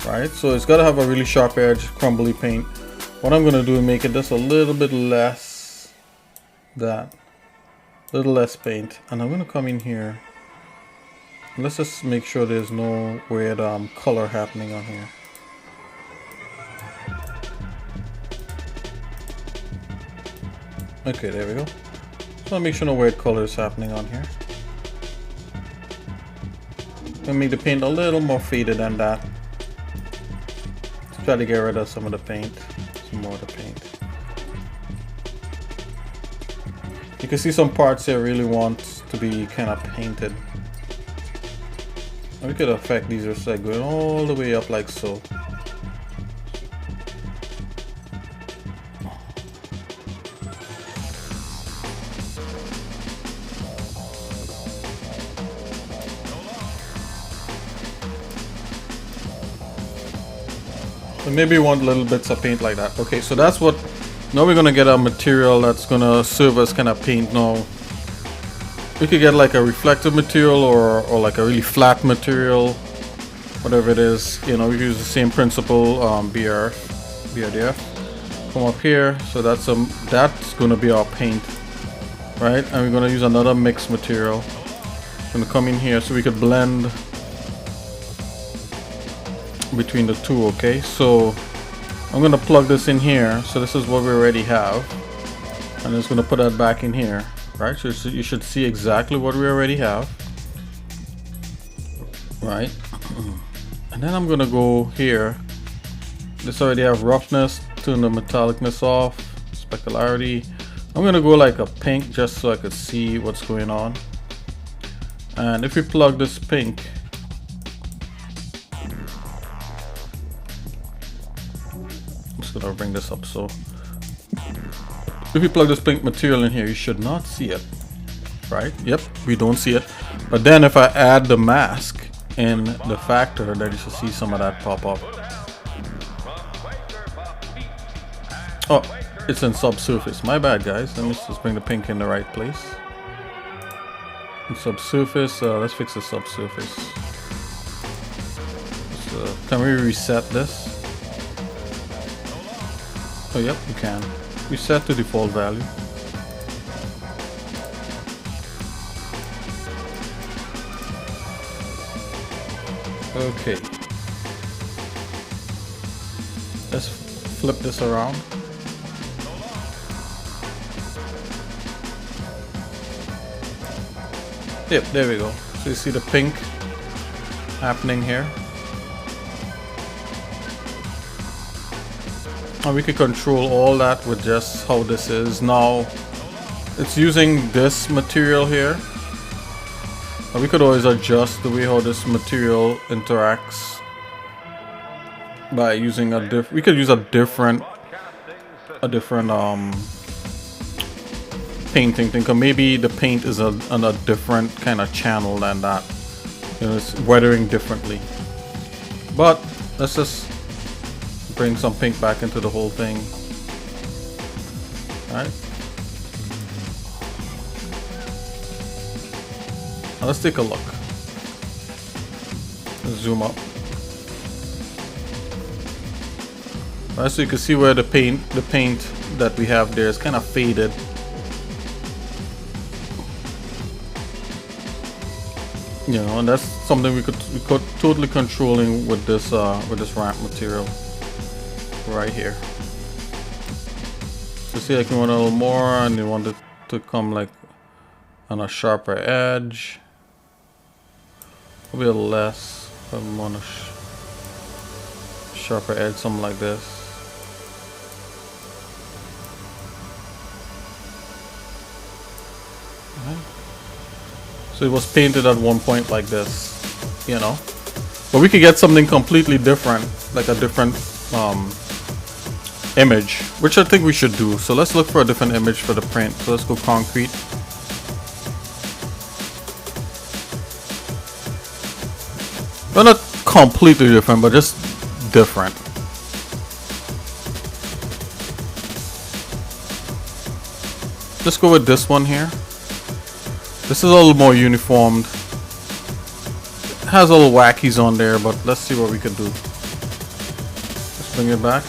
right? So it's got to have a really sharp edge, crumbly paint. What I'm gonna do is make it just a little bit less that. A little less paint. And I'm going to come in here. Let's just make sure there's no weird color happening on here. Okay, there we go. So I'll make sure no weird color is happening on here. I'll make the paint a little more faded than that. Let's try to get rid of some of the paint. Some more of the paint. You can see some parts here really want to be kind of painted. We could affect these just like going all the way up like so. So maybe you want little bits of paint like that. Okay, so that's what. Now we're gonna get a material that's gonna serve as kind of paint. Now we could get like a reflective material or like a really flat material, whatever it is. You know, we use the same principle, BRDF. Come up here, so that's gonna be our paint, right? And we're gonna use another mixed material. Gonna come in here so we could blend between the two. Okay, so I'm gonna plug this in here. So this is what we already have, and it's gonna put that back in here, right? So you should see exactly what we already have, right? And then I'm gonna go here. This already have roughness, turn the metallicness off, specularity. I'm gonna go like a pink just so I could see what's going on. And if we plug this pink, I'm just gonna bring this up. So if you plug this pink material in here, you should not see it, right? Yep, we don't see it. But then if I add the mask in the factor, then you should see some of that pop up. Oh, it's in subsurface. My bad, guys. Let me just bring the pink in the right place. In subsurface, let's fix the subsurface. So, can we reset this? Oh, yep, we can. Reset to default value. Okay. Let's flip this around. Yep, there we go. So you see the pink happening here. And we can control all that with just how this is. Now, it's using this material here. And we could always adjust the way how this material interacts by using we could use a different painting thing, or maybe the paint is on a different kind of channel than that. You know, it's weathering differently. But let's just bring some pink back into the whole thing. Alright. Now let's take a look. Let's zoom up. Alright, so you can see where the paint that we have there is kind of faded. You know, and that's something we could totally controlling with this ramp material right here. So see, like you want a little more, and you want it to come like on a sharper edge. Maybe a little less. I want a sharper edge, something like this. So it was painted at one point like this, you know. But we could get something completely different, like a different image, which I think we should do. So let's look for a different image for the print. So let's go concrete. Well, not completely different, but just different. Let's go with this one here. This is a little more uniformed. It has a little wackies on there, but let's see what we can do. Let's bring it back.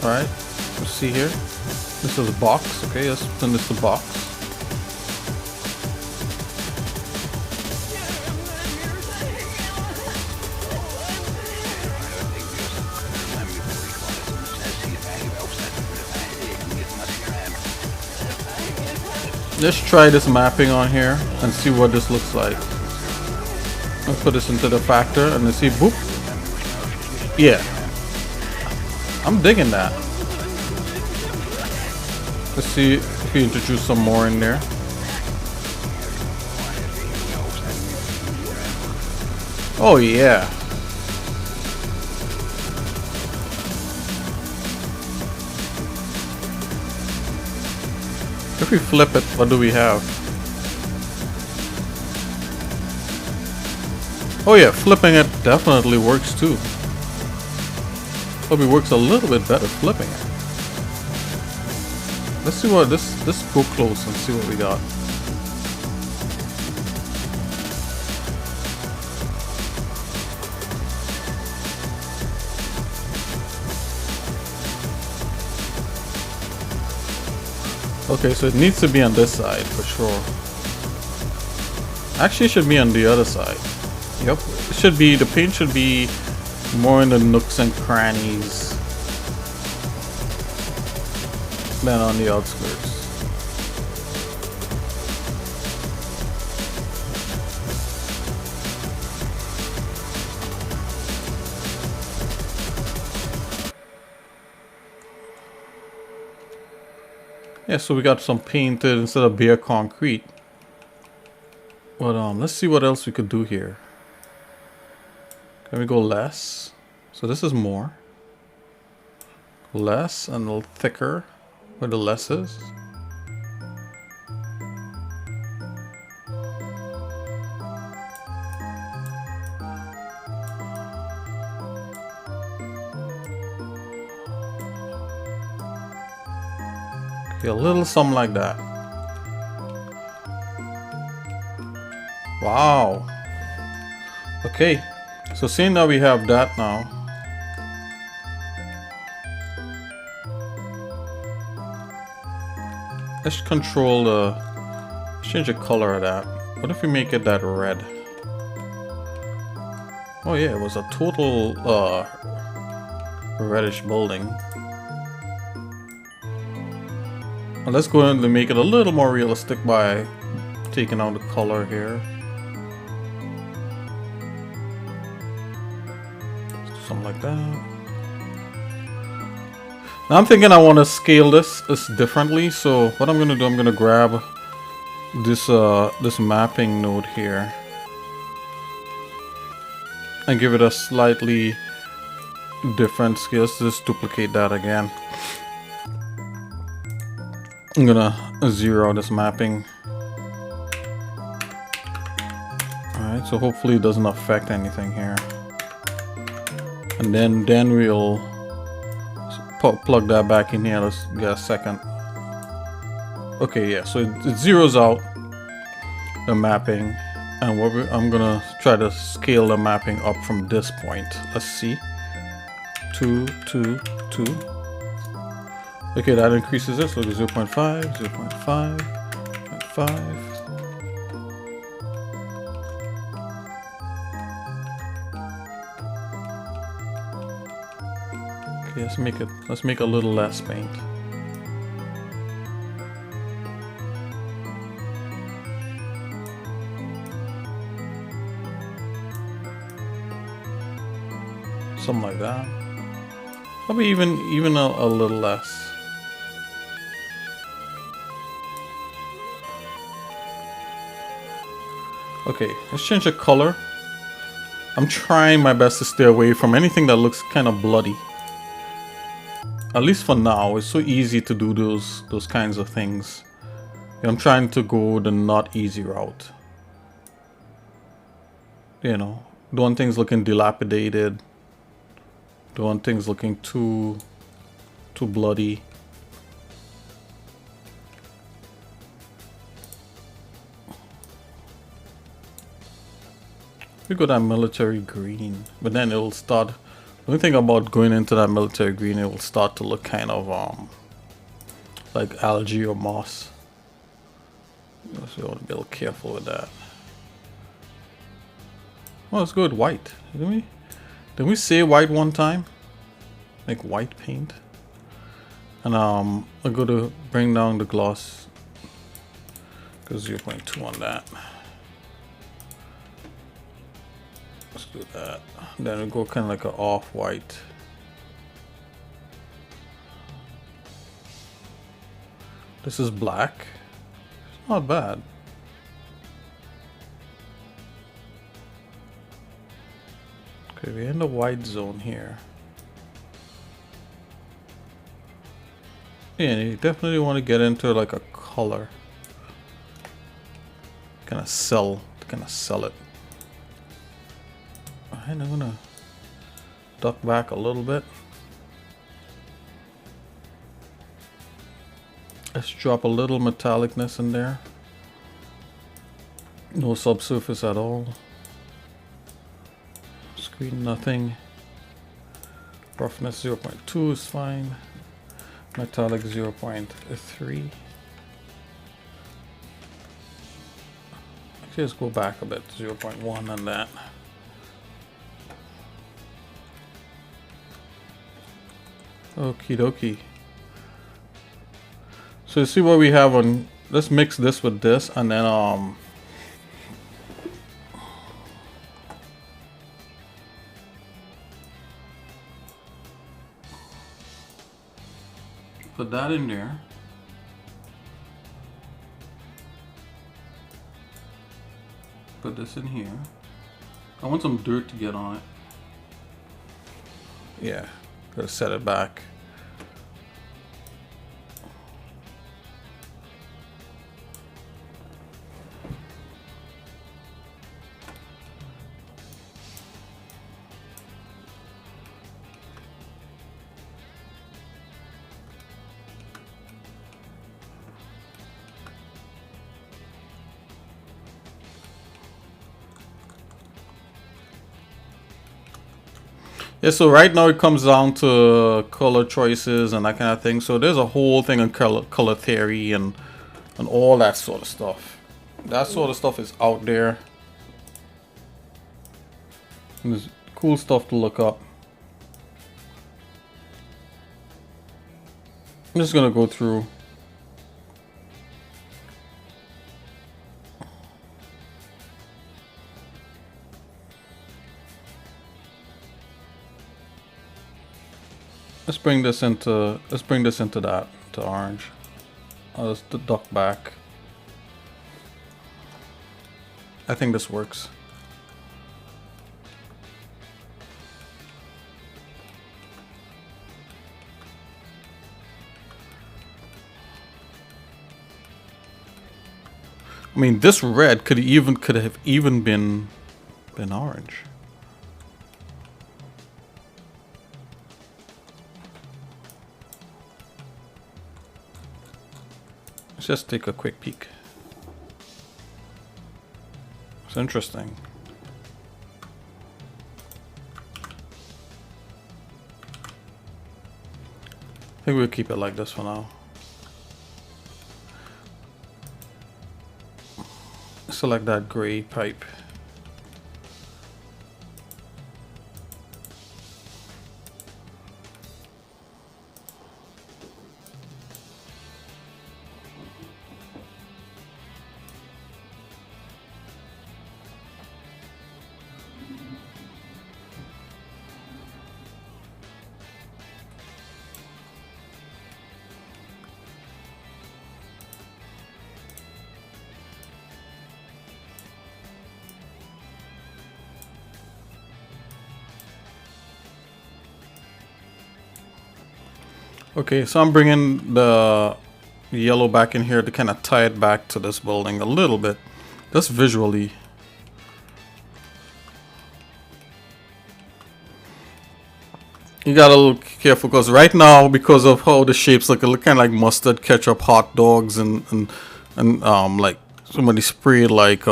Alright, let's see here. This is a box. Okay, let's turn this to box. Let's try this mapping on here and see what this looks like. I'll put this into the factor and let's see, boop. Yeah, I'm digging that. Let's see if we introduce some more in there. Oh yeah. If we flip it, what do we have? Oh yeah, flipping it definitely works too. Probably works a little bit better flipping it. Let's see what let's go close and see what we got. Okay, so it needs to be on this side for sure. Actually, it should be on the other side. Yep, it should be, the paint should be more in the nooks and crannies than on the outskirts. Yeah, so we got some painted instead of bare concrete. But let's see what else we could do here. Can we go less? So this is more. Less and a little thicker where the less is. Okay, a little something like that. Wow. Okay, so seeing that we have that now, let's control the, change the color of that. What if we make it that red? Oh yeah, it was a total reddish building. And let's go ahead and make it a little more realistic by taking out the color here. Something like that. Now I'm thinking I want to scale this differently. So what I'm gonna do, I'm gonna grab this this mapping node here and give it a slightly different scale. Let's just duplicate that again. I'm gonna zero this mapping. Alright, so hopefully it doesn't affect anything here. And then we'll plug that back in here. Let's get a second. Okay, yeah, so it zeroes out the mapping. And what I'm gonna try to scale the mapping up from this point. Let's see. 2, 2, 2. Okay, that increases this. Look at 0.5, 0.5, 0.5. Okay, let's make a little less paint. Something like that. Probably even a little less. Okay, let's change the color. I'm trying my best to stay away from anything that looks kind of bloody. At least for now, it's so easy to do those kinds of things. I'm trying to go the not easy route. You know, don't want things looking dilapidated. Don't want things looking too bloody. We go that military green, but then it'll start. The only thing about going into that military green, it will start to look kind of like algae or moss. So you want to be a little careful with that. Oh, let's go with white. Did we say white one time? Like white paint? And I'm going to bring down the gloss. Go 0.2 on that. Let's do that. Then we go kind of like an off-white. This is black. It's not bad. Okay, we're in the white zone here. Yeah, you definitely want to get into like a color. Kind of sell it. And I'm gonna duck back a little bit. Let's drop a little metallicness in there. No subsurface at all. Screen nothing. Roughness 0.2 is fine. Metallic 0.3. Actually, let's go back a bit. 0.1 on that. Okie dokie. So you see what we have on. Let's mix this with this, and then put that in there. Put this in here. I want some dirt to get on it. Yeah, gotta set it back. Yeah, so right now it comes down to color choices and that kind of thing. So there's a whole thing on color theory and all that sort of stuff. That sort of stuff is out there. And there's cool stuff to look up. I'm just gonna go through. Let's bring this into that, to orange. I'll just duck back. I think this works. I mean, this red could have even been orange. Let's just take a quick peek. It's interesting. I think we'll keep it like this for now. Select that gray pipe. Okay, so I'm bringing the yellow back in here to kind of tie it back to this building a little bit, just visually. You got a little careful because right now, because of how the shapes look, it look kind of like mustard ketchup hot dogs and like somebody sprayed like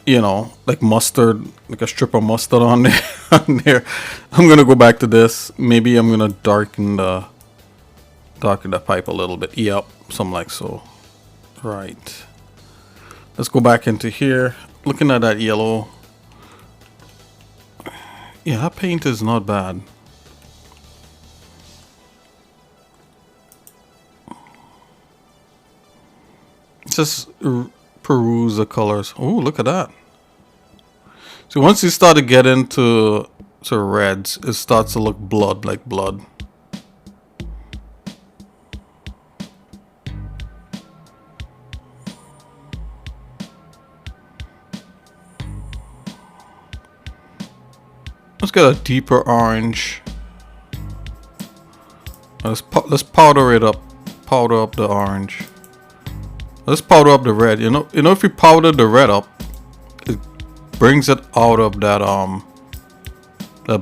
you know, like mustard, like a strip of mustard on there. On there. I'm gonna go back to this. Maybe I'm gonna darken the darken the pipe a little bit. Yep, something like so. Right. Let's go back into here. Looking at that yellow. Yeah, that paint is not bad. Just peruse the colors. Oh, look at that. So once you start to get into reds, it starts to look like blood. Let's get a deeper orange. Let's powder it up. Powder up the orange. Let's powder up the red. You know, if you powder the red up, it brings it out of that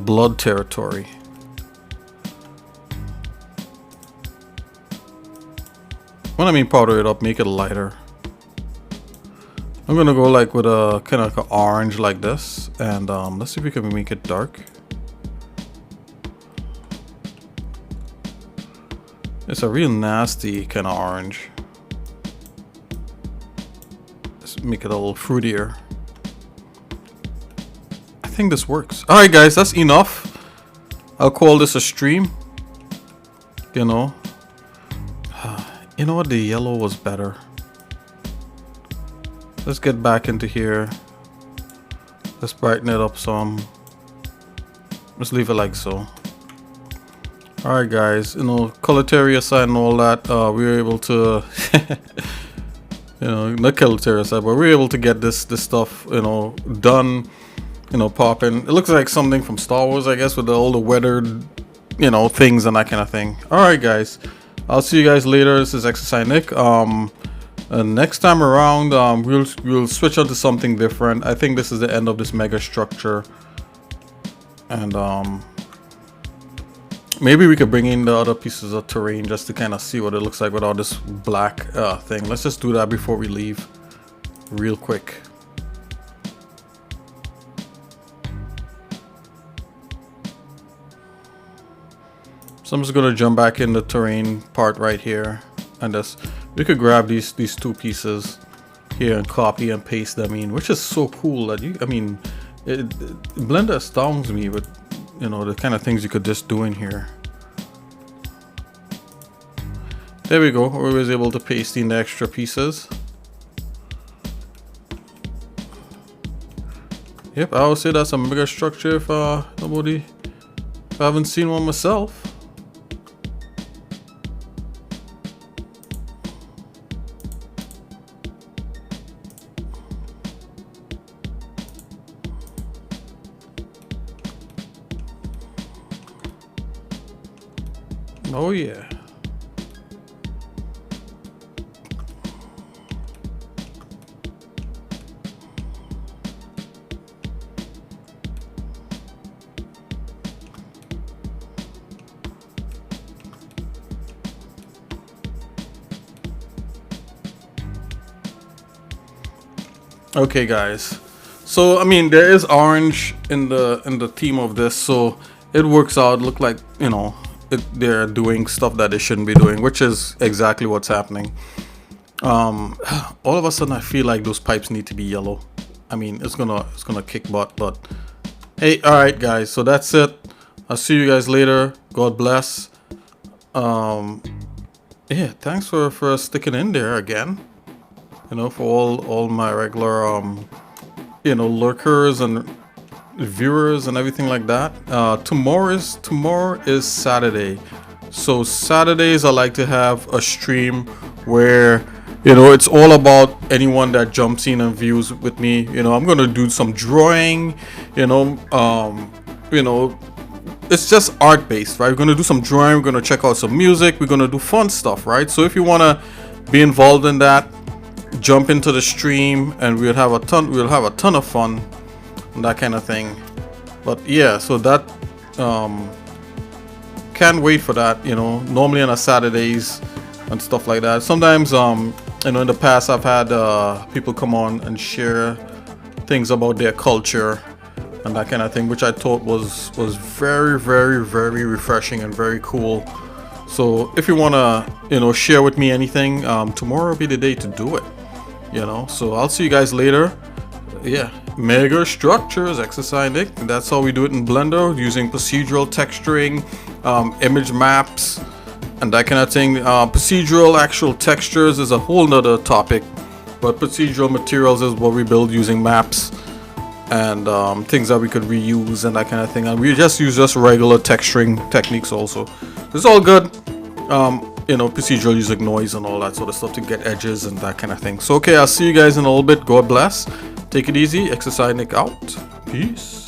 blood territory. When I mean powder it up, make it lighter. I'm gonna go like with a kind of like an orange like this, and let's see if we can make it dark. It's a real nasty kind of orange. Let's make it a little fruitier. I think this works. All right, guys, that's enough. I'll call this a stream. You know what? The yellow was better. Let's get back into here. Let's brighten it up some. Let's leave it like so. Alright, guys, color theory aside and all that, we were able to not color theory aside, but we were able to get this stuff done, popping. It looks like something from Star Wars, I guess, with all the weathered things and that kind of thing. Alright, guys, I'll see you guys later. This is Exercise Nick. Next time around, we'll switch on to something different. I think this is the end of this mega structure, and maybe we could bring in the other pieces of terrain just to kind of see what it looks like without this black thing. Let's just do that before we leave, real quick. So I'm just gonna jump back in the terrain part right here, and we could grab these two pieces here and copy and paste them in, which is so cool that Blender astounds me with the kind of things you could just do in here. There we go. We was able to paste in the extra pieces. Yep, I would say that's a mega structure if I haven't seen one myself. Oh yeah. Okay, guys. So I mean, there is orange in the theme of this, so it works out. Look like they're doing stuff that they shouldn't be doing, which is exactly what's happening. All of a sudden I feel like those pipes need to be yellow. I mean, it's gonna kick butt, but hey, all right, guys, so that's it. I'll see you guys later. God bless. Yeah, thanks for sticking in there again, for all my regular lurkers and viewers and everything like that. Tomorrow is Saturday, so Saturdays I like to have a stream where it's all about anyone that jumps in and views with me. I'm gonna do some drawing, it's just art based, right? We're gonna do some drawing, we're gonna check out some music, we're gonna do fun stuff, right? So if you want to be involved in that, jump into the stream and we'll have a ton of fun and that kind of thing. But yeah, so that can't wait for that. Normally on a Saturdays and stuff like that. Sometimes in the past I've had people come on and share things about their culture and that kind of thing, which I thought was very, very, very refreshing and very cool. So if you wanna, share with me anything, tomorrow will be the day to do it. So I'll see you guys later. Yeah, mega structures exercise, Nick. That's how we do it in Blender, using procedural texturing, image maps, and that kind of thing. Procedural actual textures is a whole nother topic, but procedural materials is what we build using maps and things that we could reuse and that kind of thing. And we just use regular texturing techniques also. It's all good. Procedural using noise and all that sort of stuff to get edges and that kind of thing. So okay, I'll see you guys in a little bit. God bless. Take it easy. Exercise Nick out. Peace.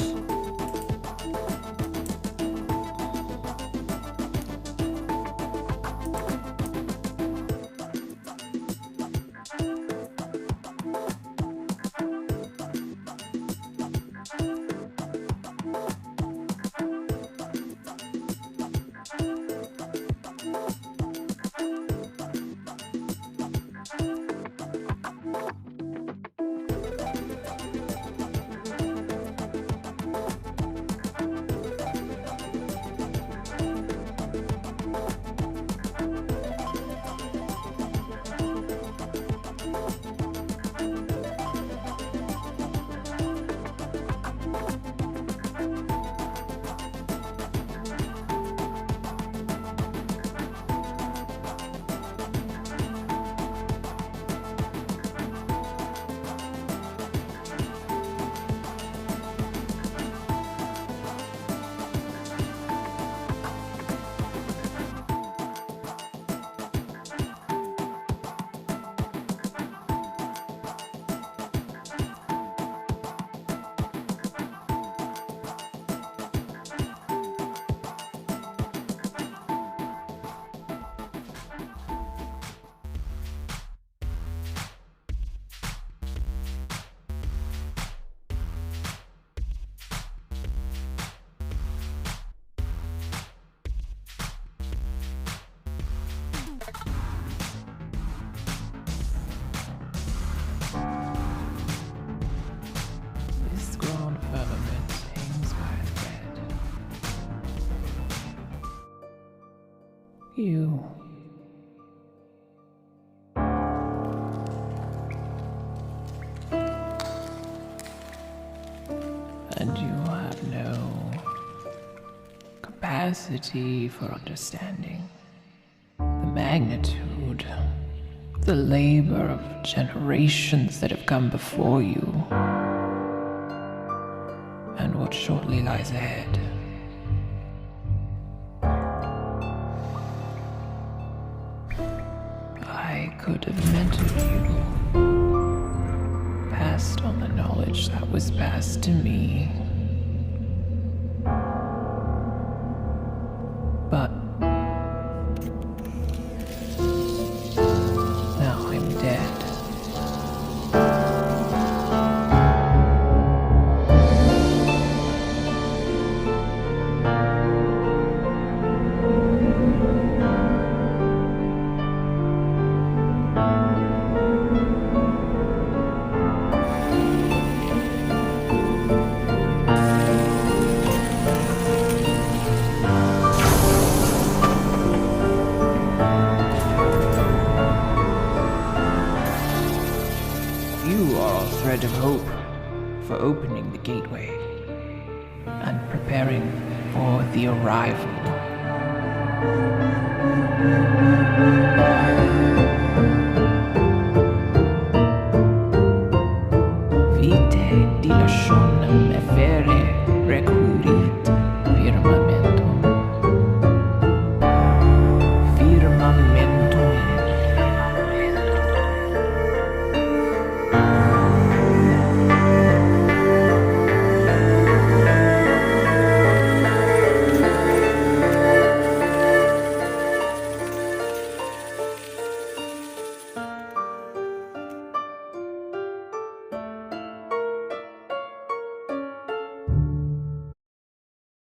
You. And you have no capacity for understanding the magnitude, the labor of generations that have come before you, and what shortly lies ahead. I could have mentored you, passed on the knowledge that was passed to me. But now I'm dead. You are a thread of hope for opening the gateway and preparing for the arrival.